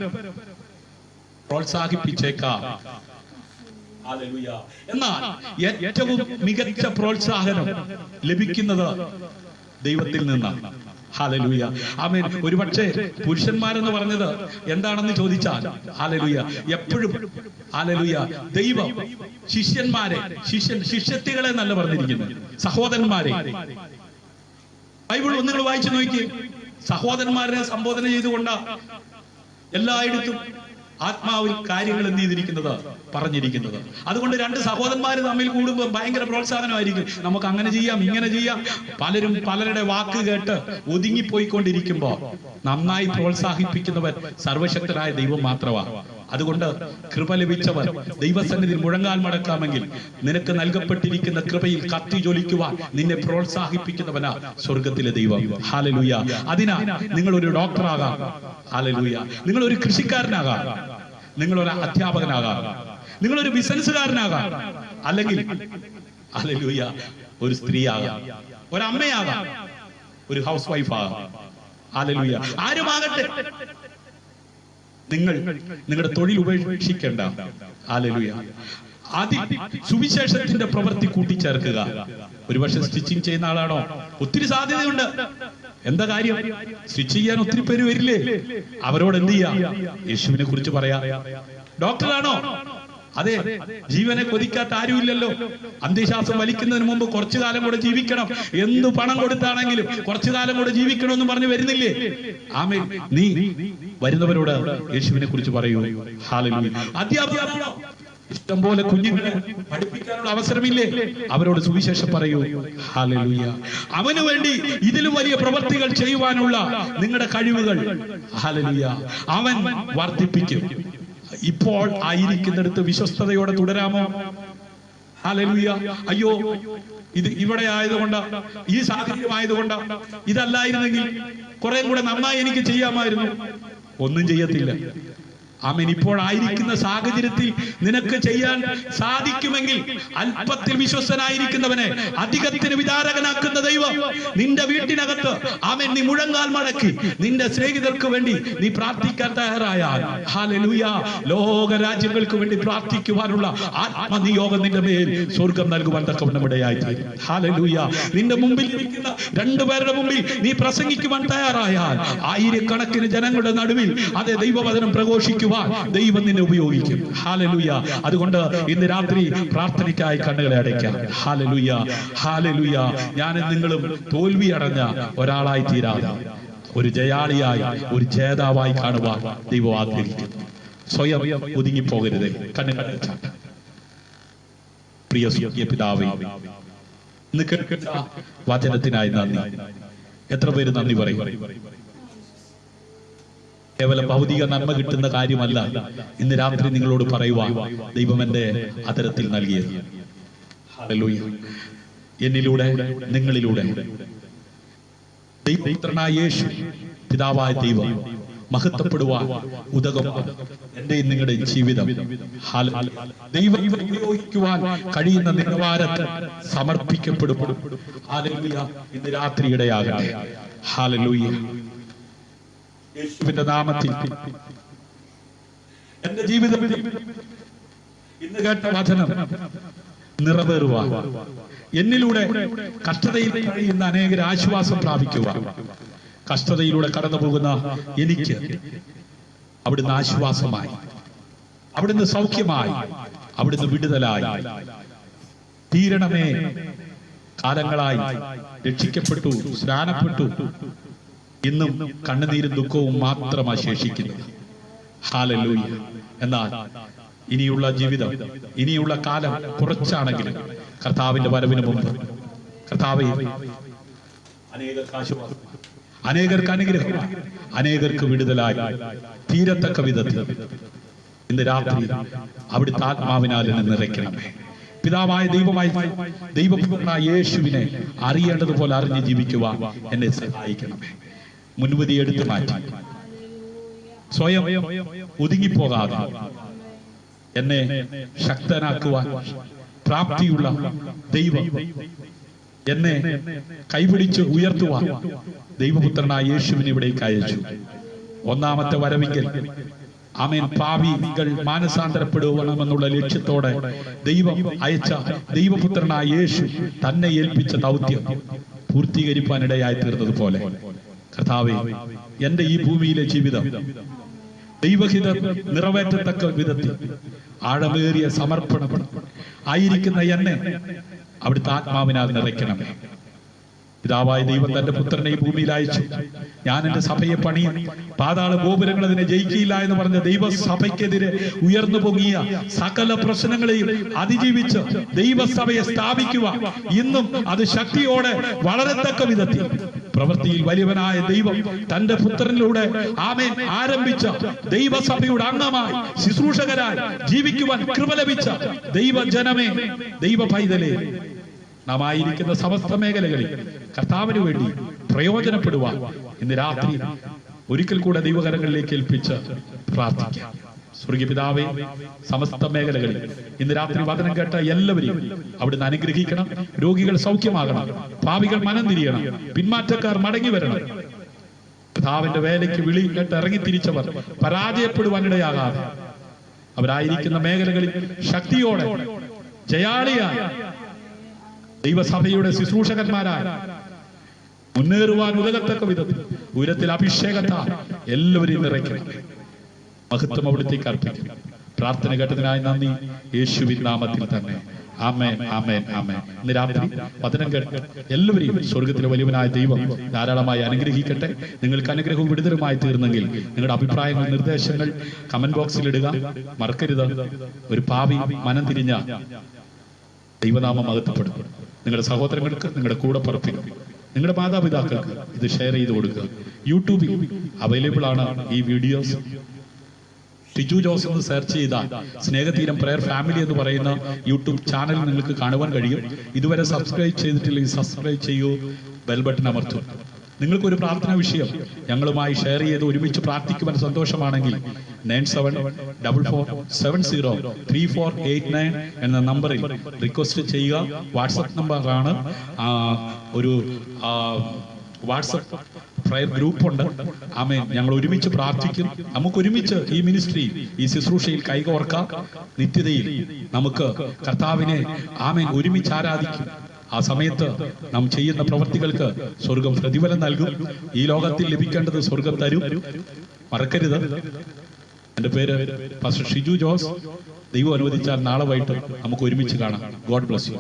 പ്രോത്സാഹിപ്പിച്ചേക്കാം. ഹല്ലേലൂയ. എന്നാൽ ഏറ്റവും മികച്ച പ്രോത്സാഹനം ലഭിക്കുന്നത് ദൈവത്തിൽ നിന്നാണ്. ഹല്ലേലൂയ. ആമേൻ. ഒരുപക്ഷെ പുരുഷന്മാരെന്ന് പറഞ്ഞത് എന്താണെന്ന് ചോദിച്ചാൽ, ഹല്ലേലൂയ, എപ്പോഴും ഹല്ലേലൂയ ദൈവം ശിഷ്യന്മാരെ, ശിഷ്യത്തികളെ നല്ല പറഞ്ഞിരിക്കുന്നത്, സഹോദരന്മാരെ. ബൈബിൾ നിങ്ങൾ വായിച്ചു നോക്കി, സഹോദരന്മാരെ സംബോധന ചെയ്തുകൊണ്ട് എല്ലായിടത്തും ആത്മാവിൽ കാര്യങ്ങൾ എന്ത് ചെയ്തിരിക്കുന്നത് പറഞ്ഞിരിക്കുന്നത്. അതുകൊണ്ട് 2 സഹോദരന്മാർ തമ്മിൽ കൂടുമ്പോൾ ഭയങ്കര പ്രോത്സാഹനമായിരിക്കും. നമുക്ക് അങ്ങനെ ചെയ്യാം, ഇങ്ങനെ ചെയ്യാം. പലരും പലരുടെ വാക്ക് കേട്ട് ഒതുങ്ങിപ്പോയിക്കൊണ്ടിരിക്കുമ്പോൾ നന്നായി പ്രോത്സാഹിപ്പിക്കുന്നവൻ സർവശക്തനായ ദൈവം മാത്രമാണ്. അതുകൊണ്ട് കൃപ ലഭിച്ചവർ ദൈവസന്നിധിയിൽ മുഴങ്ങാൽ മടക്കാമെങ്കിൽ നിനക്ക് നൽകപ്പെട്ടിരിക്കുന്ന കൃപയിൽ കത്തി ജ്വലിക്കുവാൻ നിന്നെ പ്രോത്സാഹിപ്പിക്കുന്നവനാ സ്വർഗത്തിലെ ദൈവം. ഹല്ലേലൂയ. അതിനാ നിങ്ങളൊരു ഡോക്ടറാകാം. ഹല്ലേലൂയ. നിങ്ങളൊരു കൃഷിക്കാരനാകാം, നിങ്ങളൊരു അധ്യാപകനാകാം, നിങ്ങളൊരു ബിസിനസ്സുകാരനാകാം, അല്ലെങ്കിൽ ഹല്ലേലൂയ ഒരു സ്ത്രീയാകാം, ഒരമ്മയാകാം, ഒരു ഹൗസ് വൈഫാകാം. ഹല്ലേലൂയ. ആരുമാകട്ടെ, നിങ്ങൾ നിങ്ങളുടെ തൊഴിൽ ഉപേക്ഷിക്കേണ്ട. ഹല്ലേലൂയ. സുവിശേഷത്തിന്റെ പ്രവൃത്തി കൂട്ടിച്ചേർക്കുക. ഒരുപക്ഷെ സ്റ്റിച്ചിങ് ചെയ്യുന്ന ആളാണോ? ഒത്തിരി സാധ്യതയുണ്ട്. എന്താ കാര്യം? സ്റ്റിച്ച് ചെയ്യാൻ ഒത്തിരി പേര് വരില്ലേ? അവരോട് എന്ത് ചെയ്യാം? യേശുവിനെ കുറിച്ച് പറയാ. ഡോക്ടറാണോ? അതെ, ജീവനെ കൊതിക്കാത്ത ആരുമില്ലല്ലോ. അന്ത്യശ്വാസം വലിക്കുന്നതിന് മുമ്പ് കുറച്ചു കാലം കൂടെ ജീവിക്കണം, എന്ത് പണം കൊടുത്താണെങ്കിലും കുറച്ചു കാലം കൂടെ ജീവിക്കണമെന്ന് പറഞ്ഞു വരുന്നില്ലേ? ആമേൻ. നീ വരുന്നവരോട് യേശുവിനെ കുറിച്ച് പറയൂ. ഹല്ലേലൂയ. അധ്യാപകരാണോ? ഇഷ്ടംപോലെ കുഞ്ഞുങ്ങളെ പഠിപ്പിക്കാനുള്ള അവസരമില്ലേ? അവരോട് സുവിശേഷം പറയൂ. ഹല്ലേലൂയ. അവന് വേണ്ടി ഇതിലും വലിയ പ്രവൃത്തികൾ ചെയ്യുവാനുള്ള നിങ്ങളുടെ കഴിവുകൾ ഹല്ലേലൂയ അവൻ വർദ്ധിപ്പിക്കും. ഇപ്പോൾ ആയിരിക്കുന്നിടത്ത് വിശ്വസ്തയോടെ തുടരാമോ? ഹല്ലേലൂയ. അയ്യോ, ഇത് ഇവിടെ ആയതുകൊണ്ട്, ഈ സാഹചര്യം ആയതുകൊണ്ട്, ഇതല്ലായിരുന്നെങ്കിൽ കുറെ കൂടെ നന്നായി എനിക്ക് ചെയ്യാമായിരുന്നു. ഒന്നും ചെയ്യത്തില്ല. ആമേൻ. ഇപ്പോൾ ആയിരിക്കുന്ന സാഹചര്യത്തിൽ നിനക്ക് ചെയ്യാൻ സാധിക്കുമെങ്കിൽ അല്പത്തിൽ വിശ്വസ്തനായിരിക്കുന്നവനെ അധികത്തിന് വിധാരകനാക്കുന്ന ദൈവം നിന്റെ വീട്ടിനകത്ത് ആമേൻ നീ മുഴങ്കാൽ മടക്കി നിന്റെ സ്നേഹിതർക്ക് വേണ്ടി നീ പ്രാർത്ഥിക്കാൻ തയ്യാറായാൽ ഹല്ലേലൂയ, ലോക രാജ്യങ്ങൾക്ക് വേണ്ടി പ്രാർത്ഥിക്കുവാനുള്ള ആത്മനിയോഗം നിന്റെ മേൽ സ്വർഗം നൽകുവാൻ തക്കവണ്ണം ഇടയായി. ഹല്ലേലൂയ. നിന്റെ മുമ്പിൽ ഇരിക്കുന്ന രണ്ടുപേരുടെ മുമ്പിൽ നീ പ്രസംഗിക്കുവാൻ തയ്യാറായാൽ ആയിരക്കണക്കിന് ജനങ്ങളുടെ നടുവിൽ അതേ ദൈവവചനം പ്രഘോഷിക്കും ദൈവം നിന്നെ ഉപയോഗിക്കും. ഹല്ലേലൂയ. അതുകൊണ്ട് ഇന്ന് രാത്രി പ്രാർത്ഥനയ്ക്കായി കണ്ണുകളെ അടയ്ക്കാം. Hallelujah, hallelujah. ഞാനും നിങ്ങളും തോൽവി അടഞ്ഞ ഒരാളായി തീരാതെ ഒരു ജയാളിയായി, ഒരു ജേതാവായി കാണുവാൻ ദൈവം ആഗ്രഹിക്കുന്നു. സ്വയം ഒതുങ്ങിപ്പോകരുത്. കണ്ണുകൾ അടച്ചാട്ട്. പ്രിയ സ്വർഗീയ പിതാവേ, ഇന്ന് കേട്ട വചനത്തിനായി നന്ദി. എത്ര പേര് നന്ദി പറയും? കേവലം ഭൗതിക നന്മ കിട്ടുന്ന കാര്യമല്ല ഇന്ന് രാത്രി നിങ്ങളോട് പറയുവാൻ ദൈവം എന്റെ അതരത്തിൽ നൽകിയത്. ഹല്ലേലൂയ. എന്നിലൂടെ, നിങ്ങളിലൂടെ ദൈവപുത്രനായ യേശു, പിതാവായ ദൈവം മഹത്വപ്പെടുവാൻ ഉതകം എന്റെയും നിങ്ങളുടെയും ജീവിതം ദൈവം ഉപയോഗിക്കുവാൻ കഴിയുന്ന നിലവാരത്തിൽ സമർപ്പിക്കപ്പെടും. ഹല്ലേലൂയ. ഇന്ന് രാത്രി ഇടയാകട്ടെ. ഹല്ലേലൂയ. യേശുവിന്റെ നാമത്തിൽ എന്റെ ജീവിതത്തിൽ ഇന്ന് കേട്ട വചനം നിറവേറുവാൻ, എന്നിലൂടെ കഷ്ടതയിൽ കഴിയുന്ന അനേകർ ആശ്വാസം പ്രാപിക്കുവാൻ, കഷ്ടതയിലൂടെ കടന്നു പോകുന്ന എനിക്ക് അവിടുന്ന് ആശ്വാസമായി, അവിടുന്ന് സൗഖ്യമായി, അവിടുന്ന് വിടുതലായി തീരണമേ. കാലങ്ങളായി രക്ഷിക്കപ്പെട്ടു, സ്നാനപ്പെട്ടു, ഇന്നും കണ്ണുനീരും ദുഃഖവും മാത്രം ശേഷിക്കുന്നു. ഹല്ലേലൂയ. എന്നാൽ ഇനിയുള്ള ജീവിതം, ഇനിയുള്ള കാലം കുറച്ചാണെങ്കിലും കർത്താവിന്റെ വരവിന് മുമ്പ് കർത്താവേ അനേകർക്ക് അനുഗ്രഹം, അനേകർക്ക് വിടുതലായി തീരത്തക്ക വിധത്തിൽ ഇന്ന് രാത്രി അവിടുത്തെ ആത്മാവിനാൽ എന്നെ നിറയ്ക്കണമേ. പിതാവായ ദൈവമായി ദൈവപുത്രനായ യേശുവിനെ അറിയേണ്ടതുപോലെ അറിഞ്ഞ് ജീവിക്കുവാൻ എന്നെ സഹായിക്കണമേ. മുൻവിധി എടുത്തു മാറ്റി സ്വയം ഒതുങ്ങിപ്പോകാതെ എന്നെ ശക്തനാക്കുവാൻ പ്രാപ്തിയുള്ള ദൈവം എന്നെ കൈപിടിച്ച് ഉയർത്തുവാൻ ദൈവപുത്രനായ യേശുവിനെ ഇവിടേക്ക് അയച്ചു. ഒന്നാമത്തെ വരവിങ്കൽ ആമേൻ പാപികൾ മാനസാന്തരപ്പെടുവണമെന്നുള്ള ലക്ഷ്യത്തോടെ ദൈവം അയച്ച ദൈവപുത്രനായ യേശു തന്നെ ഏൽപ്പിച്ച ദൗത്യം പൂർത്തീകരിക്കാനിടയായി തീർന്നതുപോലെ കർത്താവേ, എന്റെ ഈ ഭൂമിയിലെ ജീവിതം ദൈവഹിതം നിറവേറ്റത്തക്ക വിധത്തിൽ ആഴമേറിയ സമർപ്പണം ആയിരിക്കുന്ന എന്നെ അവിടുത്തെ ആത്മാവിനാൽ നിറയ്ക്കണമേ. പിതാവായ ദൈവം തന്റെ പുത്രനെ ഈ ഭൂമിയിൽ അയച്ചു. ഞാൻ എന്റെ സഭയെ പണിയും, പാതാള ഗോപുരങ്ങൾ അതിനെ ജയിക്കില്ല എന്ന് പറഞ്ഞ ദൈവസഭയ്ക്കെതിരെ ഉയർന്നു പൊങ്ങിയ സകല പ്രശ്നങ്ങളെയും അതിജീവിച്ച് ദൈവസഭയെ സ്ഥാപിക്കുക, ഇന്നും അത് ശക്തിയോടെ വളരത്തക്ക വിധത്തിൽ പ്രവൃത്തിയിൽ വലിയവനായ ദൈവം തന്റെ പുത്രനിലൂടെ ആമേൻ ആരംഭിച്ച ദൈവസഭയുടെ അംഗമായി ശുശ്രൂഷകരായി ജീവിക്കുവാൻ കൃപ ലഭിച്ച ദൈവജനമേ, ദൈവ പൈതലേ, നാം ആയിരിക്കുന്ന സമസ്ത മേഖലകളിൽ കർത്താവിന് വേണ്ടി പ്രയോജനപ്പെടുവാൻ ഇന്ന് രാത്രി ഒരിക്കൽ കൂടെ ദൈവകരങ്ങളിലേക്ക് ഏൽപ്പിച്ച് പ്രാർത്ഥിക്കാം. സ്വർഗീയ പിതാവേ, സമസ്ത മേഖലകളിൽ ഇന്ന് രാത്രി വചനം കേട്ട എല്ലാവരെയും അവിടുന്ന് അനുഗ്രഹിക്കണം. രോഗികൾ സൗഖ്യമാകണം, പാപികൾ മനം തിരിയണം, പിന്മാറ്റക്കാർ മടങ്ങി വരണം. കർത്താവിന്റെ വേലയ്ക്ക് വിളി കേട്ട് ഇറങ്ങിത്തിരിച്ചവർ പരാജയപ്പെടുവാനിടയാകാതെ അവരായിരിക്കുന്ന മേഖലകളിൽ ശക്തിയോടെ ജയാളിയായി ദൈവസഭയുടെ ശുശ്രൂഷകന്മാരായ മുന്നേറുവാൻ ഉതകത്തക്ക വിധത്തിൽ ഉയരത്തിൽ അഭിഷേകത്താൽ എല്ലാവരെയും നിറയ്ക്കണം. മഹത്വം അവിടുത്തേക്ക് അർപ്പിക്കും. പ്രാർത്ഥന കേട്ടതിനായി നന്ദി, യേശുവിൻ നാമത്തിൽ തന്നെ. ആമേൻ, ആമേൻ, ആമേൻ. ഇന്ന് രാത്രി വചനം കേട്ട് എല്ലാവരെയും സ്വർഗത്തിലെ വലിയവനായ ദൈവം ധാരാളമായി അനുഗ്രഹിക്കട്ടെ. നിങ്ങൾക്ക് അനുഗ്രഹവും വിടുതലുമായി തീർന്നെങ്കിൽ നിങ്ങളുടെ അഭിപ്രായങ്ങൾ, നിർദ്ദേശങ്ങൾ കമന്റ് ബോക്സിൽ ഇടുക. മറക്കരുത്, ഒരു പാപി മനം തിരിഞ്ഞ ദൈവനാമം മഹത്വപ്പെടും. നിങ്ങളുടെ സഹോദരങ്ങൾക്ക്, നിങ്ങളുടെ കൂടപ്പിറപ്പിനും, നിങ്ങളുടെ മാതാപിതാക്കൾക്ക് ഇത് ഷെയർ ചെയ്ത് കൊടുക്കുക. യൂട്യൂബിൽ അവൈലബിൾ ആണ് ഈ വീഡിയോസ്. ടിജു ജോസ് എന്ന് സെർച്ച് ചെയ്താൽ സ്നേഹതീരം പ്രയർ ഫാമിലി എന്ന് പറയുന്ന യൂട്യൂബ് ചാനൽ നിങ്ങൾക്ക് കാണുവാൻ കഴിയും. ഇതുവരെ സബ്സ്ക്രൈബ് ചെയ്തിട്ടില്ലെങ്കിൽ സബ്സ്ക്രൈബ് ചെയ്യൂ, ബെൽ ബട്ടൺ അമർത്തും. നിങ്ങൾക്കൊരു പ്രാർത്ഥന വിഷയം ഞങ്ങളുമായി ഷെയർ ചെയ്ത് ഒരുമിച്ച് പ്രാർത്ഥിക്കുവാൻ സന്തോഷമാണെങ്കിൽ 9744703489 എന്ന നമ്പറിൽ റിക്വസ്റ്റ് ചെയ്യുക. വാട്സപ്പ് നമ്പറാണ്. ഒരു വാട്സപ്പ് പ്രയർ ഗ്രൂപ്പ് ഉണ്ട്. ആമേൻ. ഞങ്ങൾ ഒരുമിച്ച് പ്രാർത്ഥിക്കും. നമുക്ക് ഒരുമിച്ച് ഈ മിനിസ്ട്രി, ഈ ശുശ്രൂഷയിൽ കൈകോർക്കാം. നിത്യതയിൽ നമുക്ക് കർത്താവിനെ ആമേൻ ഒരുമിച്ച് ആരാധിക്കും. ആ സമയത്ത് നാം ചെയ്യുന്ന പ്രവൃത്തികൾക്ക് സ്വർഗം പ്രതിഫലം നൽകും. ഈ ലോകത്തിൽ ലഭിക്കേണ്ടത് സ്വർഗം തരും. മറക്കരുത്. എന്റെ പേര് പാസ്റ്റർ ഷിജു ജോസ്. ദൈവം അനുവദിച്ചാൽ നാളെ വൈകിട്ട് നമുക്ക് ഒരുമിച്ച് കാണാം. God bless you.